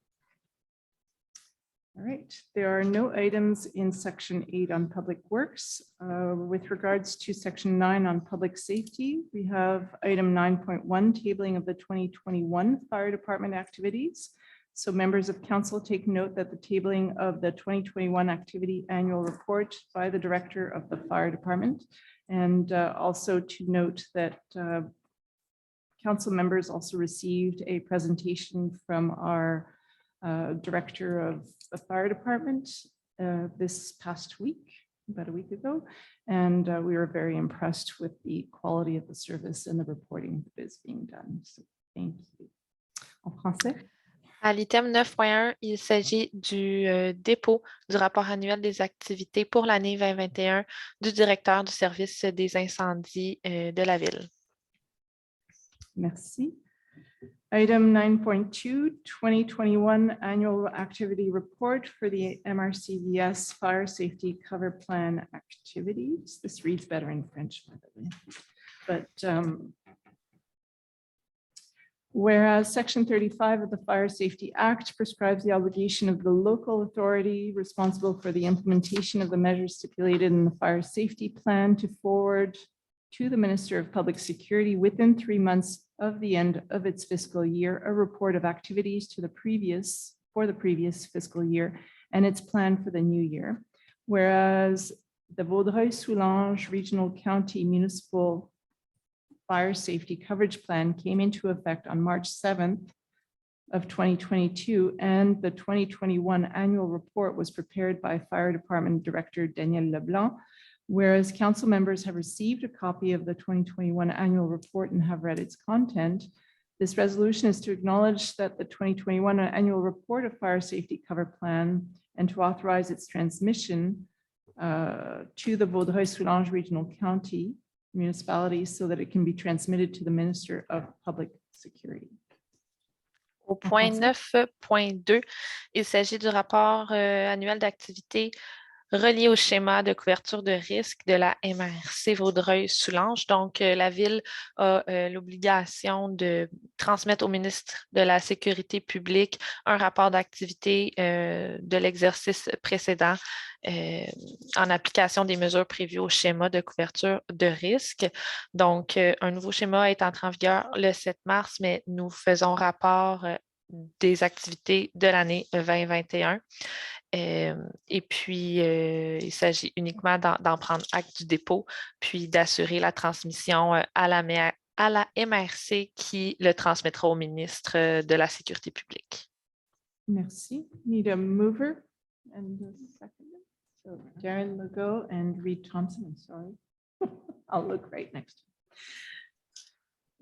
All right, there are no items in section 8 on public works. With regards to section 9 on public safety, we have item 9.1, tabling of the 2021 fire department activities. So members of council, take note that the tabling of the 2021 activity annual report by the director of the fire department, and also to note that council members also received a presentation from our director of the fire department this past week, about a week ago, and we were very impressed with the quality of the service and the reporting that is being done. So thank you. En français? À l'item 9.1, il s'agit du dépôt du rapport annuel des activités pour l'année 2021 du directeur du service des incendies de la ville. Merci. Item 9.2, 2021 Annual Activity Report for the MRCVS Fire Safety Cover Plan activities. This reads better in French, by the way. But whereas Section 35 of the Fire Safety Act prescribes the obligation of the local authority responsible for the implementation of the measures stipulated in the Fire Safety Plan to forward to the Minister of Public Security within 3 months of the end of its fiscal year a report of activities for the previous fiscal year and its plan for the new year. Whereas the Vaudreuil-Soulanges Regional County Municipal Fire Safety Coverage Plan came into effect on March 7th of 2022, and the 2021 annual report was prepared by Fire Department Director Daniel Leblanc. Whereas council members have received a copy of the 2021 annual report and have read its content, this resolution is to acknowledge that the 2021 annual report of Fire Safety Cover Plan and to authorize its transmission to the Vaudreuil-Soulanges Regional County municipalities so that it can be transmitted to the Minister of Public Security. Au point 9.2, il s'agit du rapport annuel d'activité relié au schéma de couverture de risque de la MRC Vaudreuil-Soulanges. Donc, la Ville a l'obligation de transmettre au ministre de la Sécurité publique un rapport d'activité de l'exercice précédent en application des mesures prévues au schéma de couverture de risque. Donc, un nouveau schéma est entré en vigueur le 7 mars, mais nous faisons rapport des activités de l'année 2021. Et puis, il s'agit uniquement d'en prendre acte du dépôt, puis d'assurer la transmission à la MRC qui le transmettra au ministre de la Sécurité publique. Merci. Need a mover and a seconder. So Darren Legault and Reed Thompson, I'm sorry. I'll look right next to you.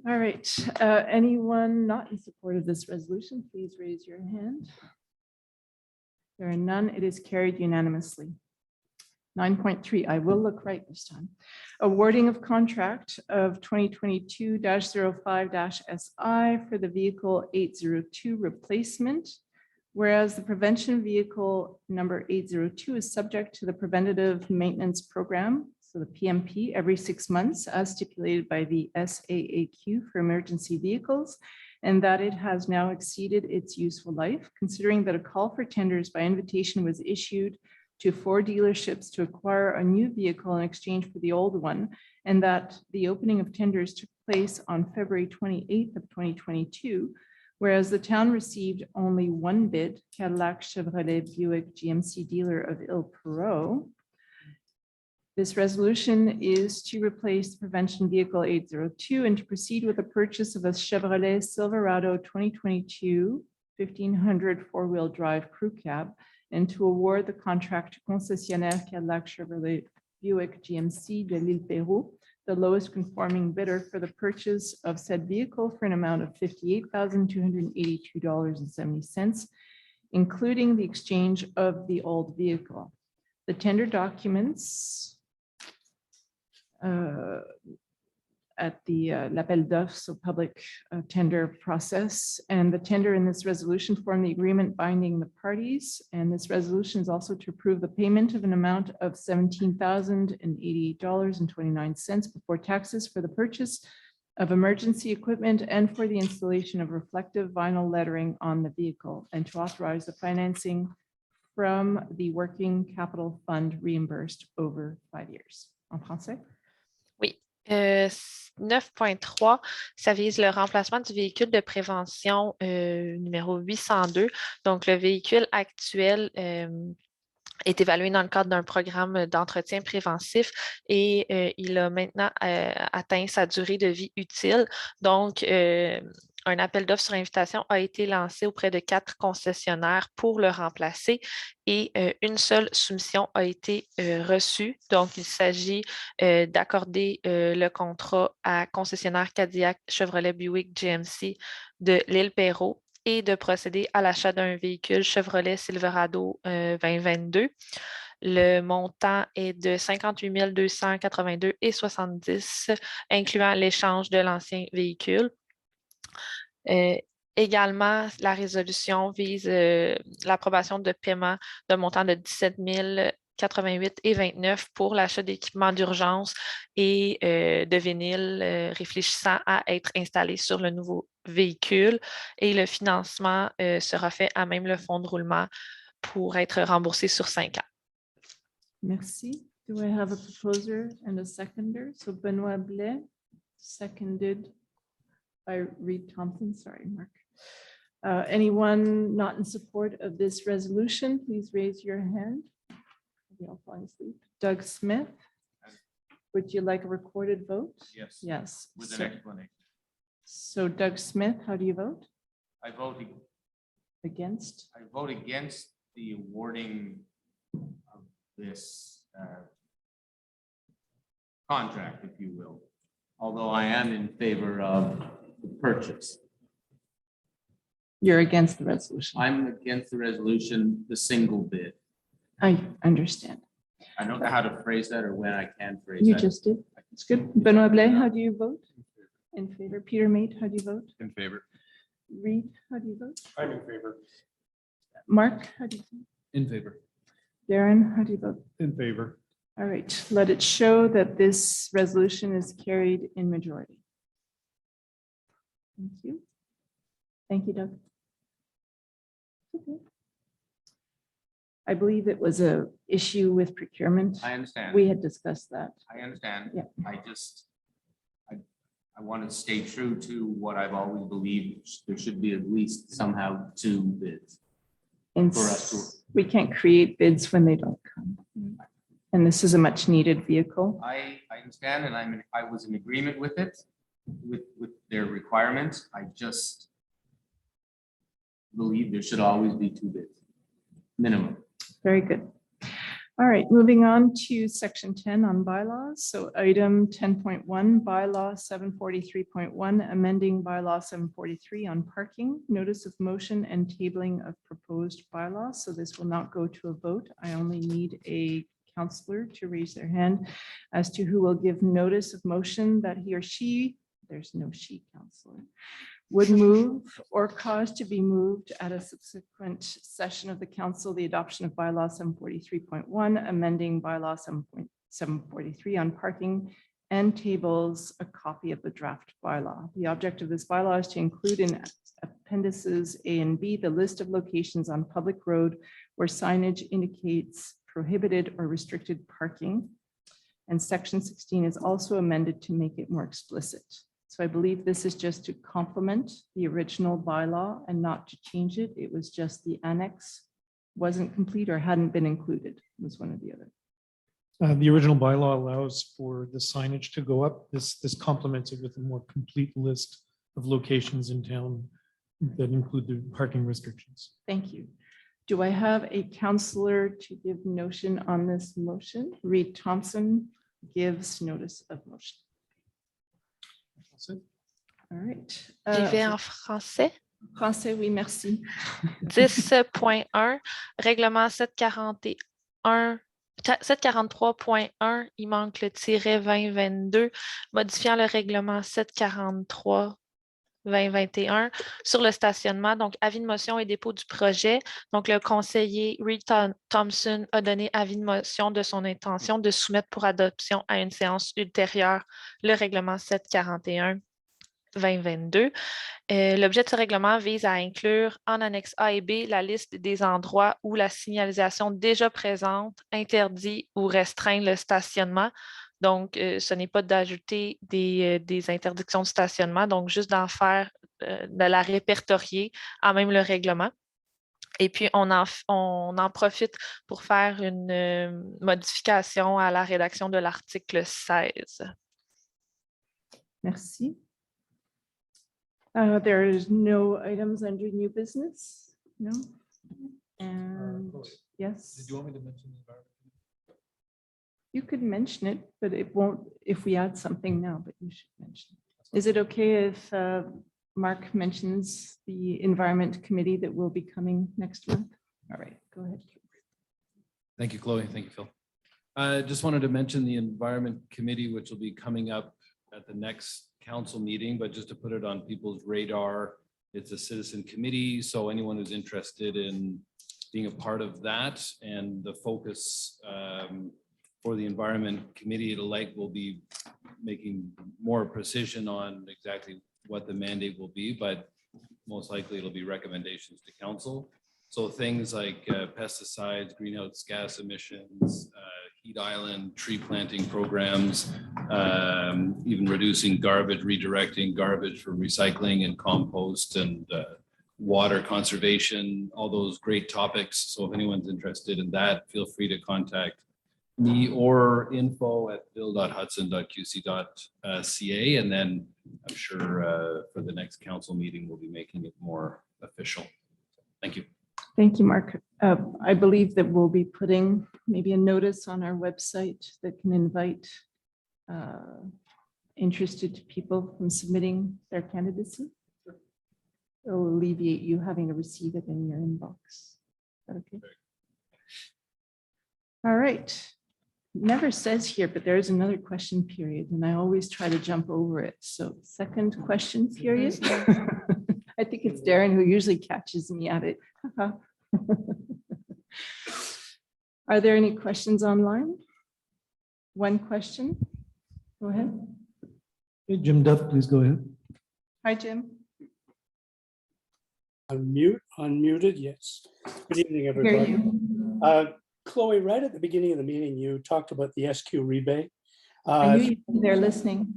All right, anyone not in support of this resolution, please raise your hand. There are none. It is carried unanimously. 9.3, I will look right this time. Awarding of contract of 2022-05-SI for the vehicle 802 replacement. Whereas the prevention vehicle number 802 is subject to the preventative maintenance program, so the PMP, every 6 months as stipulated by the SAAQ for emergency vehicles, and that it has now exceeded its useful life, considering that a call for tenders by invitation was issued to 4 dealerships to acquire a new vehicle in exchange for the old one, and that the opening of tenders took place on February 28th of 2022, whereas the town received only one bid, Cadillac Chevrolet Buick GMC dealer of Ile Perrot. This resolution is to replace the prevention vehicle 802 and to proceed with the purchase of a Chevrolet Silverado 2022 1500 four-wheel drive crew cab and to award the contract to concessionnaire Cadillac Chevrolet Buick GMC de l'Ile Perrot, the lowest conforming bidder for the purchase of said vehicle for an amount of $58,282.70, including the exchange of the old vehicle. The tender documents at the l'appel d'offres, so public tender process, and the tender in this resolution form the agreement binding the parties. And this resolution is also to approve the payment of an amount of $17,088.29 before taxes for the purchase of emergency equipment and for the installation of reflective vinyl lettering on the vehicle, and to authorize the financing from the working capital fund reimbursed over 5 years. En français? Oui. 9.3, ça vise le remplacement du véhicule de prévention numéro 802. Donc, le véhicule actuel est évalué dans le cadre d'un programme d'entretien préventif et il a maintenant atteint sa durée de vie utile. Donc, un appel d'offres sur invitation a été lancé auprès de 4 concessionnaires pour le remplacer et une seule soumission a été reçue. Donc, il s'agit d'accorder le contrat à concessionnaire Cadillac Chevrolet Buick GMC de l'Ile Perrot et de procéder à l'achat d'un véhicule Chevrolet Silverado 2022. Le montant est de 58 282,70 $, incluant l'échange de l'ancien véhicule. Également, la résolution vise l'approbation de paiement d'un montant de 17 088,29 $ pour l'achat d'équipements d'urgence et de vinyle réfléchissant à être installé sur le nouveau véhicule. Et le financement sera fait à même le fonds de roulement pour être remboursé sur 5 ans. Merci. Do I have a proposer and a seconder? So Benoit Blais, seconded by Reed Thompson. Sorry, Mark. Anyone not in support of this resolution, please raise your hand. Maybe I'll fall asleep. Doug Smith, would you like a recorded vote? Yes. Yes. With So- an explanation. So Doug Smith, how do you vote? I vote Against? against the awarding of this contract, if you will, although I am in favor of the purchase. You're against the resolution. I'm against the resolution, the single bid. I understand. I don't know how to phrase that or when I can phrase You that. just did. It's good. Benoit Blais, how do you vote? In favor. Peter Mate, how do you vote? In favor. Reed, how do you vote? I'm in favor. Mark, how do you vote? In favor. Darren, how do you vote? In favor. All right, let it show that this resolution is carried in majority. Thank you. Thank you, Doug. Okay. I believe it was a issue with procurement. I understand. We had discussed that. I understand. Yeah. I want to stay true to what I've always believed. There should be at least somehow 2 bids. And For us to- we can't create bids when they don't come. And this is a much needed vehicle. I understand, and I was in agreement with it, with their requirements. I just believe there should always be 2 bids, minimum. Very good. All right, moving on to section 10 on bylaws. So item 10.1, bylaw 743.1, amending bylaw 743 on parking, notice of motion and tabling of proposed bylaws. So this will not go to a vote. I only need a counselor to raise their hand as to who will give notice of motion that he or she, there's no she counselor, would move or cause to be moved at a subsequent session of the council, the adoption of bylaw 743.1, amending bylaw 743 on parking, and tables a copy of the draft bylaw. The object of this bylaw is to include in appendices A and B the list of locations on public road where signage indicates prohibited or restricted parking. And section 16 is also amended to make it more explicit. So I believe this is just to complement the original bylaw and not to change it. It was just the annex wasn't complete or hadn't been included, was one or the other. The original bylaw allows for the signage to go up. This complements it with a more complete list of locations in town that include the parking restrictions. Thank you. Do I have a counselor to give notion on this motion? Reed Thompson gives notice of motion. All right. J'y vais en français. Français, oui, merci. 10.1, règlement 743.1, il manque le tiret 2022, modifiant le règlement 743-2021 sur le stationnement. Donc, avis de motion et dépôt du projet. Donc, le conseiller Reed Thompson a donné avis de motion de son intention de soumettre pour adoption à une séance ultérieure le règlement 741-2022. L'objet de ce règlement vise à inclure en annexe A et B la liste des endroits où la signalisation déjà présente interdit ou restreint le stationnement. Donc, ce n'est pas d'ajouter des interdictions de stationnement, donc juste d'en faire, de la répertorier en même le règlement. Et puis, on en profite pour faire une modification à la rédaction de l'article 16. Merci. There is no items under new business, no? And yes. Did you want me to mention the environment? You could mention it, but it won't if we add something now, but you should mention it. Is it okay if Mark mentions the Environment Committee that will be coming next month? All right, go ahead. Thank you, Chloe. Thank you, Phil. I just wanted to mention the Environment Committee, which will be coming up at the next council meeting, but just to put it on people's radar, it's a citizen committee. So anyone who's interested in being a part of that, and the focus for the Environment Committee will be making more precision on exactly what the mandate will be, but most likely it'll be recommendations to council. So things like pesticides, greenhouse gas emissions, heat island, tree planting programs, even reducing garbage, redirecting garbage for recycling and compost, and water conservation, all those great topics. So if anyone's interested in that, feel free to contact me or info@bill.hudson.qc.ca. And then I'm sure for the next council meeting, we'll be making it more official. Thank you. Thank you, Mark. I believe that we'll be putting maybe a notice on our website that can invite interested people from submitting their candidacy. It'll alleviate you having to receive it in your inbox. Is that okay? All right. Never says here, but there is another question period, and I always try to jump over it. So second question period. I think it's Darren who usually catches me at it. Are there any questions online? One question. Go ahead. Hey, Jim Duff, please go ahead. Hi, Jim. Unmuted, yes. Good evening, Hear everybody. you. Chloe, right at the beginning of the meeting, you talked about the SQ rebate. I knew you'd be there listening.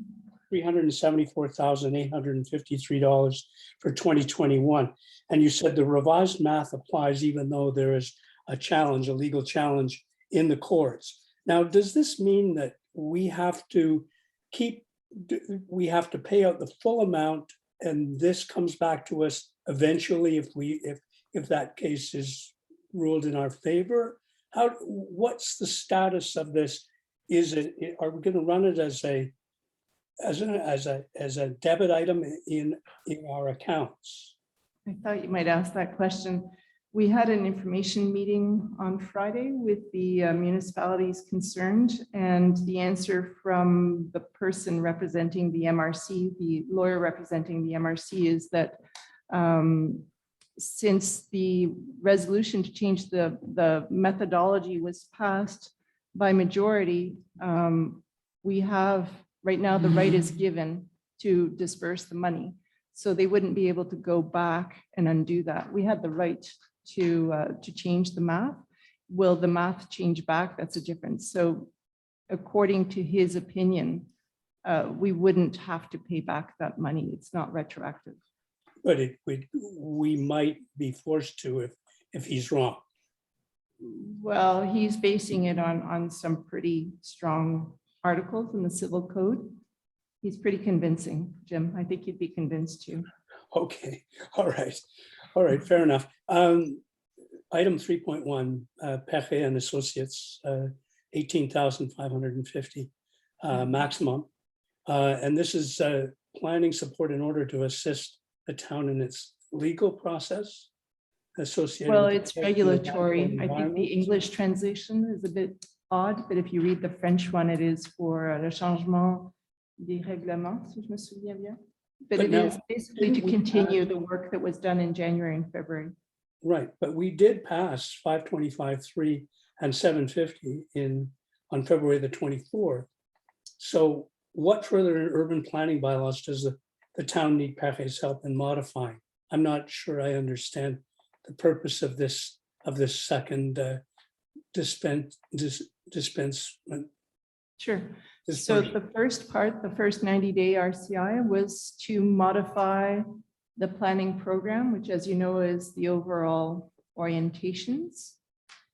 $374,853 for 2021. And you said the revised math applies even though there is a challenge, a legal challenge in the courts. Now, does this mean that we have to pay out the full amount and this comes back to us eventually if that case is ruled in our favor? What's the status of this? Are we going to run it as a debit item in our accounts? I thought you might ask that question. We had an information meeting on Friday with the municipalities concerned, and the answer from the person representing the MRC, the lawyer representing the MRC, is that since the resolution to change the methodology was passed by majority, we have right now the right is given to disperse the money. So they wouldn't be able to go back and undo that. We had the right to change the math. Will the math change back? That's a difference. So according to his opinion, we wouldn't have to pay back that money. It's not retroactive. But we might be forced to if he's wrong. Well, he's basing it on some pretty strong articles in the civil code. He's pretty convincing, Jim. I think you'd be convinced too. Okay, all right, fair enough. Item 3.1, Perret and Associates, 18,550 maximum. And this is planning support in order to assist the town in its legal process associated. Well, with the it's protection of the regulatory. natural I think the environment. English translation is a bit odd, but if you read the French one, it is for le changement des règlements, si je me souviens bien. But it now, is basically to didn't we continue the work that was done in January and February. Right, but we did pass 525.3 and 750 on February the 24th. So what further urban planning bylaws does the town need Perret's help in modifying? I'm not sure I understand the purpose of this second dispensement. Sure. So the first part, the first 90-day RCI was to modify the planning program, which, as you know, is the overall orientations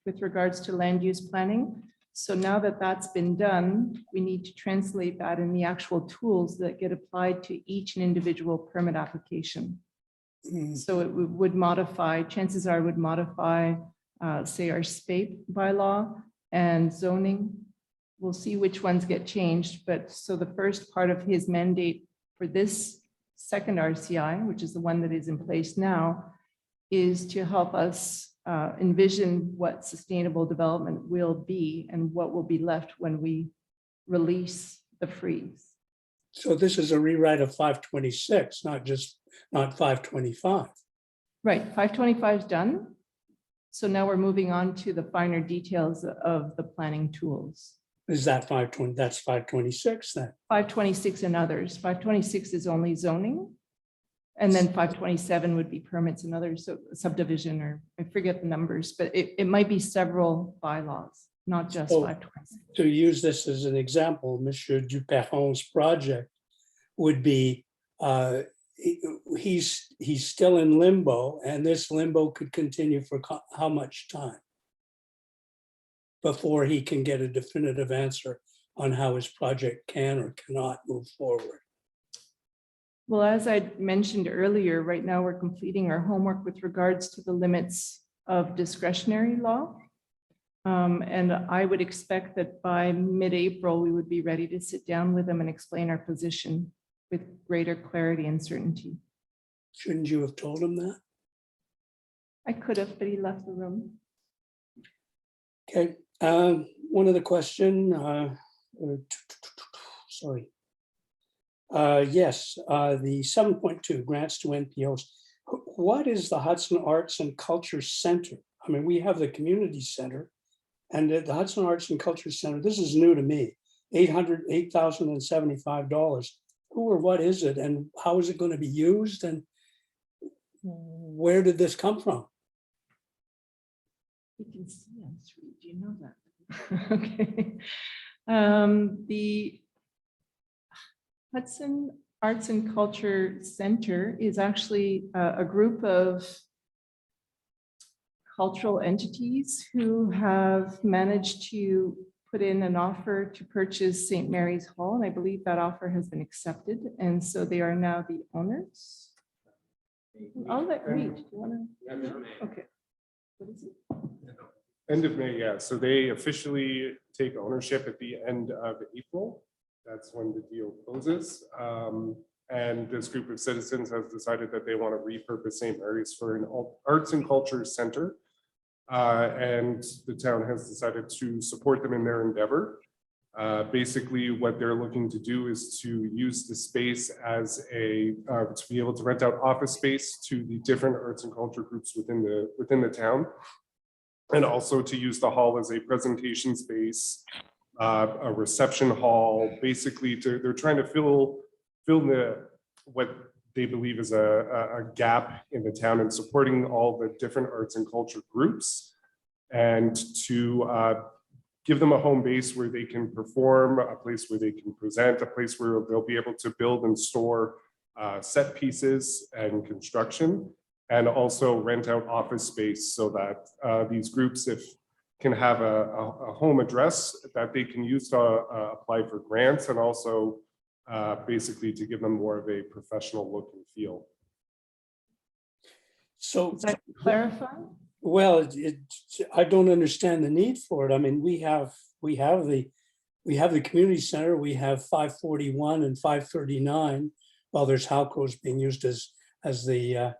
with regards to land use planning. So now that that's been done, we need to translate that in the actual tools that get applied to each and individual permit application. So it would modify, chances are would modify, say, our SPAPE bylaw and zoning. We'll see which ones get changed. But so the first part of his mandate for this second RCI, which is the one that is in place now, is to help us envision what sustainable development will be and what will be left when we release the freeze. So this is a rewrite of 526, not 525. Right, 525 is done. So now we're moving on to the finer details of the planning tools. Is that 520? That's 526 then. 526 and others. 526 is only zoning. And then 527 would be permits and others, so subdivision, or I forget the numbers, but it might be several bylaws, not just 526. To use this as an example, Monsieur Duperron's project would be, he's still in limbo, and this limbo could continue for how much time before he can get a definitive answer on how his project can or cannot move forward? Well, as I mentioned earlier, right now we're completing our homework with regards to the limits of discretionary law. And I would expect that by mid-April, we would be ready to sit down with them and explain our position with greater clarity and certainty. Shouldn't you have told him that? I could have, but he left the room. Okay, one other question. Sorry. Yes, the 7.2 grants to NPOs. What is the Hudson Arts and Culture Center? I mean, we have the community center, And the Hudson Arts and Culture Center, this is new to me, $8,075. Who or what is it and how is it going to be used and where did this come from? You can see on screen. Do you know that? Okay. The Hudson Arts and Culture Center is actually a group of cultural entities who have managed to put in an offer to purchase St. Mary's Hall, and I believe that offer has been accepted, and so they are now the owners. I'll let Reed. Do you want to? Okay. What is it? End of May, yeah. So they officially take ownership at the end of April. That's when the deal closes. And this group of citizens has decided that they want to repurpose St. Mary's for an arts and culture center. And the town has decided to support them in their endeavor. Basically, what they're looking to do is to use the space as to be able to rent out office space to the different arts and culture groups within the town. And also to use the hall as a presentation space, a reception hall. Basically, they're trying to fill what they believe is a gap in the town and supporting all the different arts and culture groups, and to give them a home base where they can perform, a place where they can present, a place where they'll be able to build and store set pieces and construction, and also rent out office space so that these groups can have a home address that they can use to apply for grants, and also basically to give them more of a professional look and feel. So Does that clarify? well, I don't understand the need for it. I mean, we have the community center, we have 541 and 539. Well, there's Halco's being used as the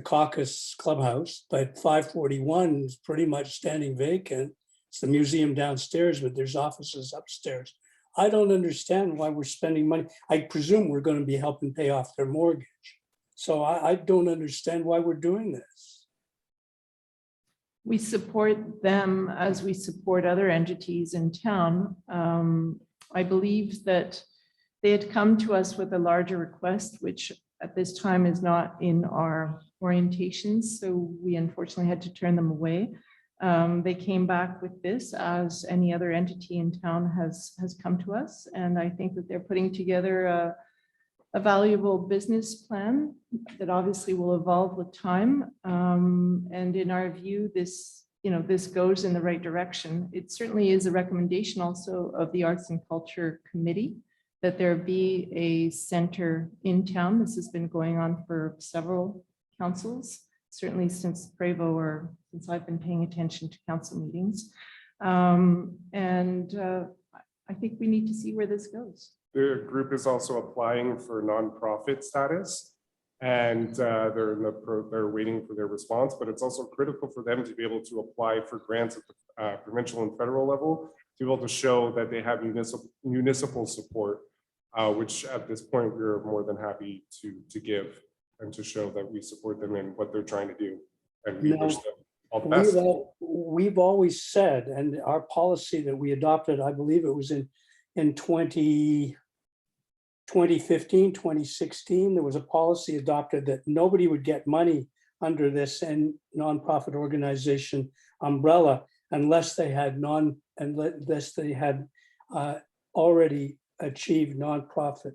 caucus clubhouse, but 541 is pretty much standing vacant. It's the museum downstairs, but there's offices upstairs. I don't understand why we're spending money. I presume we're going to be helping pay off their mortgage. So I don't understand why we're doing this. We support them as we support other entities in town. I believe that they had come to us with a larger request, which at this time is not in our orientations, so we unfortunately had to turn them away. They came back with this, as any other entity in town has come to us, and I think that they're putting together a valuable business plan that obviously will evolve with time. And in our view, this goes in the right direction. It certainly is a recommendation also of the Arts and Culture Committee that there be a center in town. This has been going on for several councils, certainly since Prevo, or since I've been paying attention to council meetings. I think we need to see where this goes. The group is also applying for nonprofit status, and they're waiting for their response, but it's also critical for them to be able to apply for grants at the provincial and federal level to be able to show that they have municipal support, which at this point we're more than happy to give and to show that we support them in what they're trying to do. And we wish them all the best. We've always said, and our policy that we adopted, I believe it was in 2015, 2016, there was a policy adopted that nobody would get money under this and nonprofit organization umbrella unless they had already achieved nonprofit,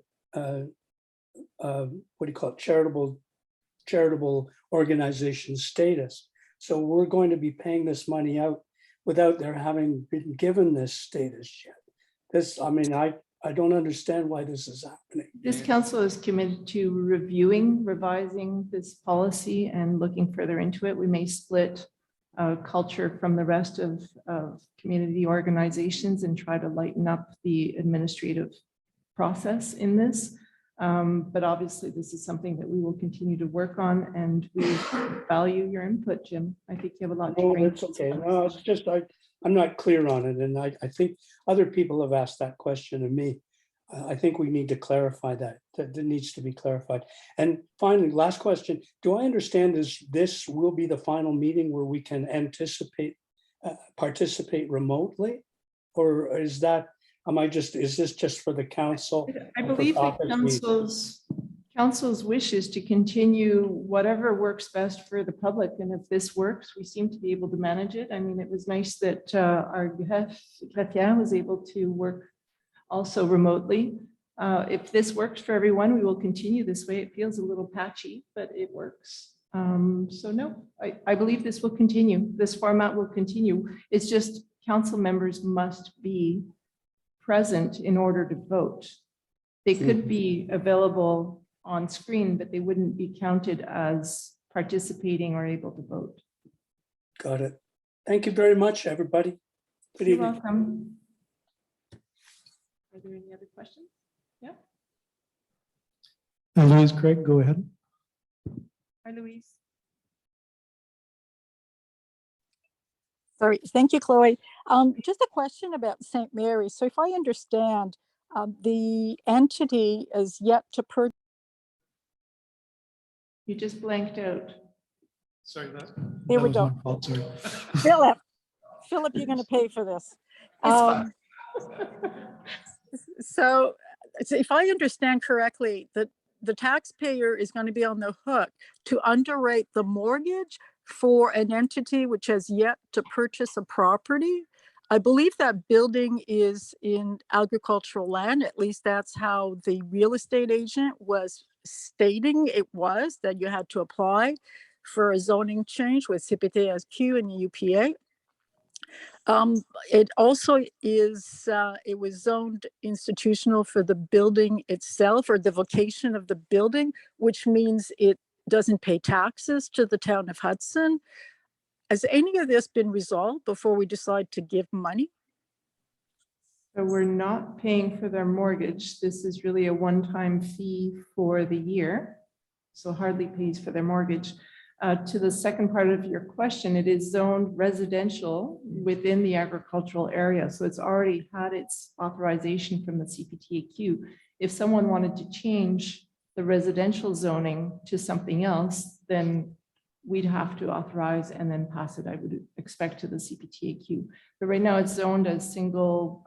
charitable organization status. So we're going to be paying this money out without their having been given this status yet. I don't understand why this is happening. This council is committed to revising this policy and looking further into it. We may split culture from the rest of community organizations and try to lighten up the administrative process in this. But obviously, this is something that we will continue to work on, and we value your input, Jim. I think you have a lot to bring. It's okay. No, it's just I'm not clear on it, and I think other people have asked that question of me. I think we need to clarify that. That needs to be clarified. And finally, last question: do I understand this will be the final meeting where we can anticipate participate remotely? Or is that, is this just for the council? I and for believe the topics we- council's wish is to continue whatever works best for the public. And if this works, we seem to be able to manage it. I mean, it was nice that our greffier was able to work also remotely. If this works for everyone, we will continue this way. It feels a little patchy, but it works. So no, I believe this will continue. This format will continue. It's just council members must be present in order to vote. They could be available on screen, but they wouldn't be counted as participating or able to vote. Got it. Thank you very much, everybody. Good You're evening. welcome. Are there any other questions? Yeah. Louise, Craig, go ahead. Hi, Louise. Sorry, thank you, Chloe. Just a question about St. Mary's. So if I understand, the entity is yet to purchase. You just blanked out. Sorry, that. Here that we was go. my fault, sorry. Philip, you're going to pay for this. It's So if I understand correctly, the taxpayer is going to be on the hook to underwrite the mortgage for an entity which has yet to purchase a property. I believe that building is in agricultural land. At least that's how the real estate agent was stating it was, that you had to apply for a zoning change with CPTSQ and the UPA. It also is, it was zoned institutional for the building itself, or the vocation of the building, which means it doesn't pay taxes to the town of Hudson. Has any of this been resolved before we decide to give money? So we're not paying for their mortgage. This is really a one-time fee for the year. So hardly pays for their mortgage. To the second part of your question, it is zoned residential within the agricultural area. So it's already had its authorization from the CPTAQ. If someone wanted to change the residential zoning to something else, then we'd have to authorize and then pass it, I would expect, to the CPTAQ. But right now it's zoned as single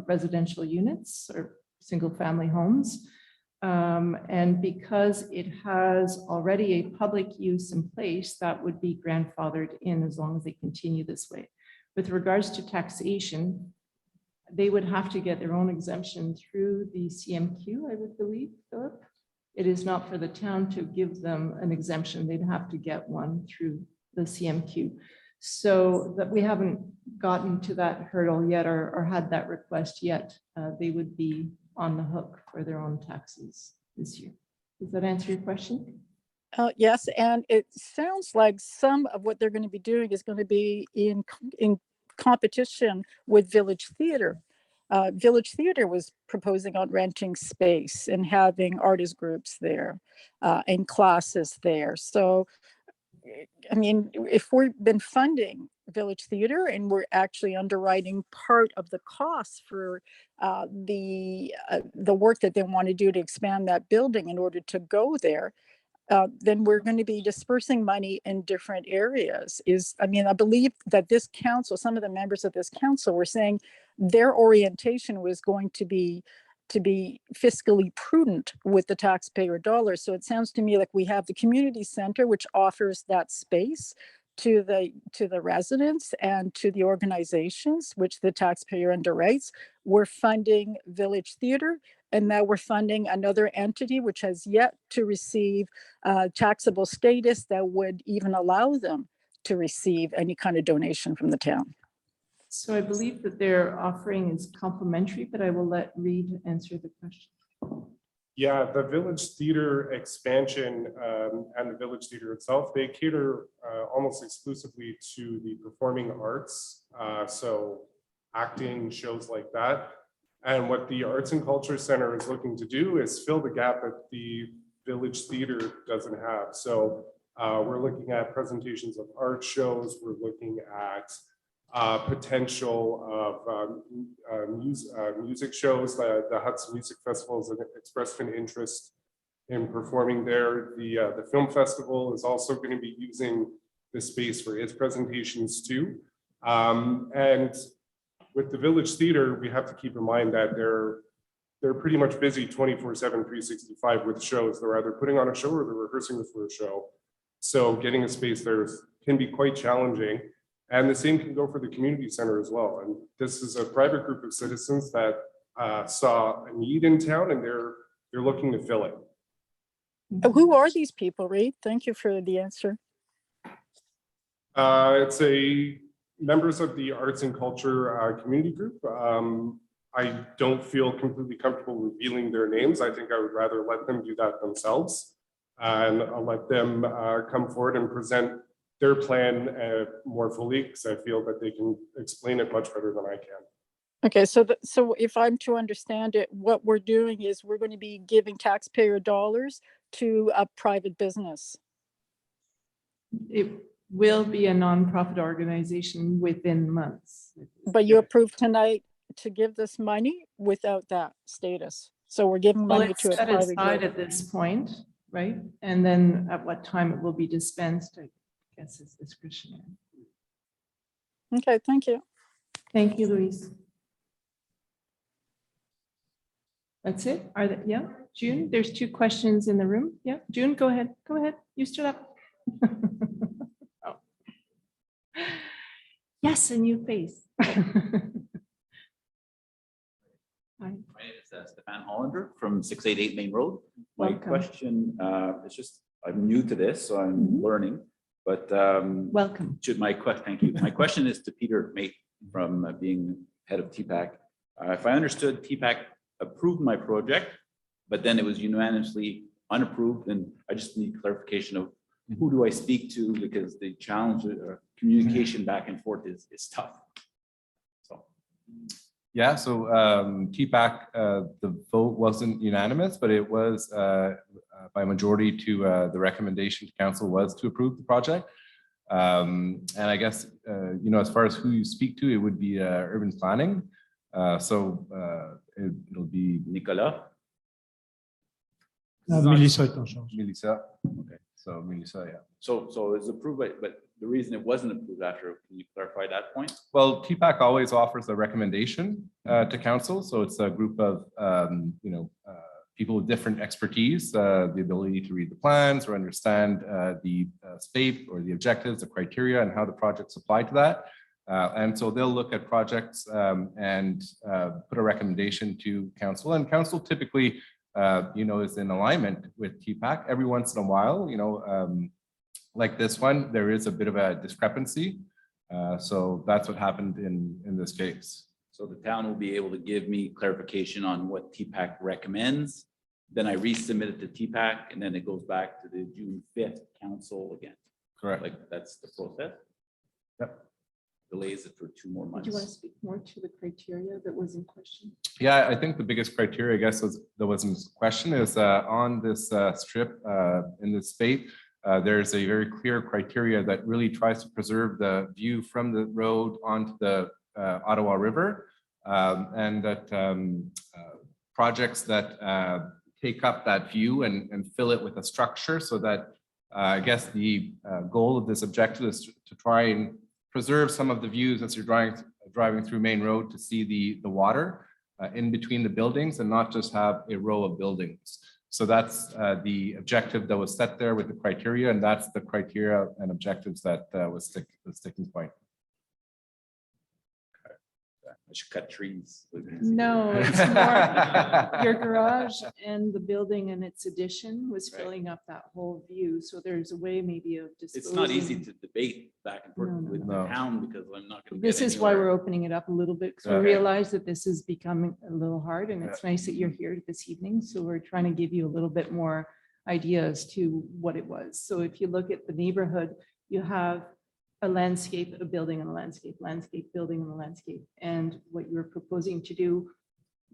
residential units or single family homes. And because it has already a public use in place, that would be grandfathered in as long as they continue this way. With regards to taxation, they would have to get their own exemption through the CMQ, I would believe, Philip. It is not for the town to give them an exemption. They'd have to get one through the CMQ. So that we haven't gotten to that hurdle yet or had that request yet. They would be on the hook for their own taxes this year. Does that answer your question? Yes, and it sounds like some of what they're going to be doing is going to be in competition with Village Theatre. Village Theatre was proposing on renting space and having artist groups there and classes there. So, I mean, if we've been funding Village Theatre and we're actually underwriting part of the costs for the work that they want to do to expand that building in order to go there, then we're going to be dispersing money in different areas. I mean, I believe that this council, some of the members of this council were saying their orientation was going to be fiscally prudent with the taxpayer dollars. So it sounds to me like we have the community center, which offers that space to the residents and to the organizations, which the taxpayer underwrites. We're funding Village Theatre, and now we're funding another entity which has yet to receive taxable status that would even allow them to receive any kind of donation from the town. So I believe that their offering is complimentary, but I will let Reed answer the question. Yeah, the Village Theatre expansion and the Village Theatre itself, they cater almost exclusively to the performing arts. So acting, shows like that. And what the Arts and Culture Center is looking to do is fill the gap that the Village Theatre doesn't have. So we're looking at presentations of art shows. We're looking at potential of music shows. The Hudson Music Festival has expressed an interest in performing there. The film festival is also going to be using the space for its presentations too. And with the Village Theater, we have to keep in mind that they're pretty much busy 24/7, 365 with shows. They're either putting on a show or they're rehearsing for a show. So getting a space there can be quite challenging. And the same can go for the community center as well. And this is a private group of citizens that saw a need in town, and they're looking to fill it. Who are these people, Reed? Thank you for the answer. It's members of the arts and culture community group. I don't feel completely comfortable revealing their names. I think I would rather let them do that themselves. And I'll let them come forward and present their plan more fully, because I feel that they can explain it much better than I can. Okay, so if I'm to understand it, what we're doing is we're going to be giving taxpayer dollars to a private business. It will be a nonprofit organization within months. But you approved tonight to give this money without that status. So we're giving Well, money it's to a set private aside group. at this point, right? And then at what time it will be dispensed, I guess is discretionary. Okay, thank you. Thank you, Louise. That's it? Yeah, June, there's 2 questions in the room. Yeah, June, go ahead. Go ahead. You stood up. Oh. Yes, a new face. Hi. My name is Stefan Hollander from 688 Main Road. My Welcome. question is just, I'm new to this, so I'm learning, but welcome. Thank you. My question is to Peter Mate from being head of TPAC. If I understood, TPAC approved my project, but then it was unanimously unapproved, and I just need clarification of who do I speak to, because the challenge communication back and forth is tough. So. Yeah, so TPAC, the vote wasn't unanimous, but it was by majority to the recommendation to council was to approve the project. And I guess, as far as who you speak to, it would be urban planning. So it'll be Nicolas. Melissa est en charge. Melissa. Okay, so Melissa, yeah. So it's approved, but the reason it wasn't approved after, can you clarify that point? Well, TPAC always offers a recommendation to council. So it's a group of, people with different expertise, the ability to read the plans or understand the scope or the objectives, the criteria, and how the projects apply to that. And so they'll look at projects and put a recommendation to council. And council typically, is in alignment with TPAC. Every once in a while, like this one, there is a bit of a discrepancy. So that's what happened in this case. So the town will be able to give me clarification on what TPAC recommends. Then I resubmit it to TPAC, and then it goes back to the June 5th council again. Correct. Like that's the process. Yep. Delays it for 2 more months. Do you want to speak more to the criteria that was in question? Yeah, I think the biggest criteria, I guess, that was in question is on this strip in this state. There's a very clear criteria that really tries to preserve the view from the road onto the Ottawa River, and that projects that take up that view and fill it with a structure, so that I guess the goal of this objective is to try and preserve some of the views as you're driving through Main Road to see the water in between the buildings and not just have a row of buildings. So that's the objective that was set there with the criteria, and that's the criteria and objectives that was the sticking point. I should cut trees. No, it's more your garage and the building and its addition was filling up that whole view. So there's a way maybe of disposing. It's not easy to debate back and forth with the town, because I'm not going to. This is why we're opening it up a little bit, because we realize that this is becoming a little hard, and it's nice that you're here this evening. So we're trying to give you a little bit more idea as to what it was. So if you look at the neighborhood, you have a landscape, a building and a landscape, building and a landscape. And what you were proposing to do,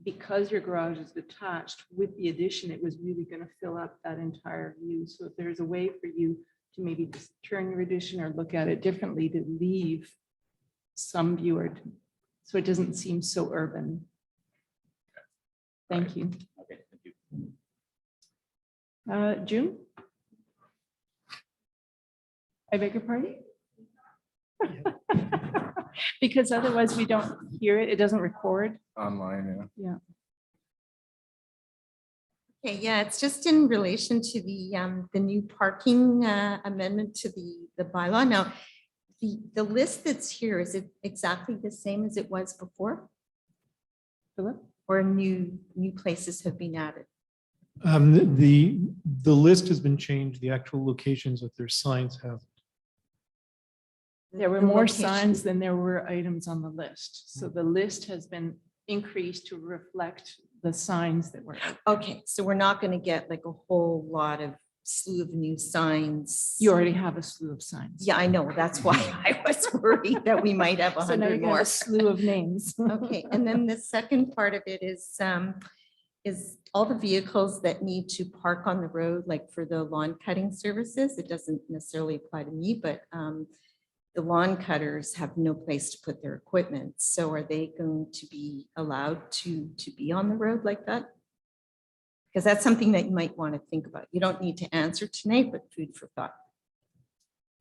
because your garage is detached with the addition, it was really going to fill up that entire view. So if there's a way for you to maybe just turn your addition or look at it differently, to leave some view, or so it doesn't seem so urban. Thank you. Okay, thank you. June? I beg your pardon? Because otherwise we don't hear it. It doesn't record. Online, yeah. Yeah. Okay, yeah, it's just in relation to the new parking amendment to the bylaw. Now, the list that's here, is it exactly the same as it was before? Philip? Or new places have been added? The list has been changed. The actual locations of their signs have. There were The more location- signs than there were items on the list. So the list has been increased to reflect the signs that were. out. Okay, so we're not going to get like a whole lot of slew of new signs. You already have a slew of signs. Yeah, I know. That's why I was worried that we might have So now 100 you have more. a slew of names. Okay, and then the second part of it is all the vehicles that need to park on the road, like for the lawn cutting services. It doesn't necessarily apply to me, but the lawn cutters have no place to put their equipment. So are they going to be allowed to be on the road like that? Because that's something that you might want to think about. You don't need to answer tonight, but food for thought.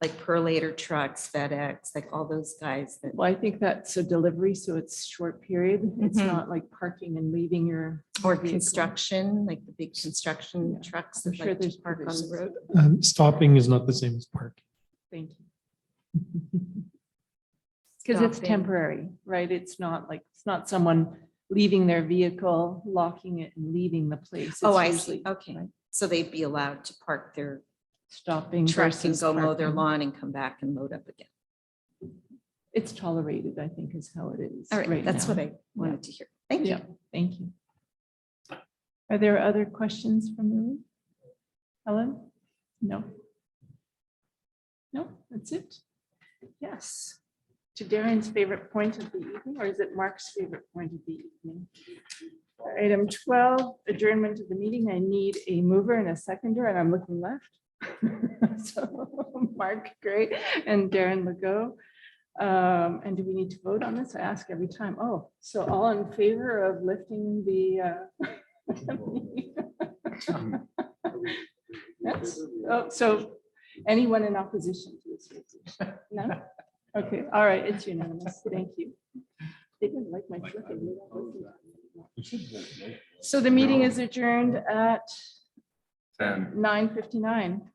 Like Perlator trucks, FedEx, like all those guys that. Well, I think that's a delivery, so it's short period. It's Mhm. not like parking and leaving your. Or vehicle. construction, like the big construction Yeah, trucks I'm that sure like to there's park on the provisions. road. Stopping is not the same as parking. Thank you. Because it's Stopping. temporary, right? It's not someone leaving their vehicle, locking it and leaving the place. Oh, It's I usually, see. Okay, right, so they'd be allowed to park their Stopping. truck and versus go mow their parking. lawn and come back and load up again. It's tolerated, I think is how it is. All right, that's now. what I wanted to hear. Thank you. Yeah, thank you. Are there other questions from the room? Helen? No. No, that's it. Yes. To Darren's favorite point of the evening, or is it Mark's favorite point of the evening? Item 12, adjournment of the meeting. I need a mover and a seconder, and I'm looking left. So Mark, great, and Darren Legault. And do we need to vote on this? I ask every time. Oh, so all in favor of lifting the yes. Oh, so anyone in opposition to this resolution? No? Okay, all right, it's unanimous. Thank you. They didn't like my flipping. So the meeting is adjourned at 9:59.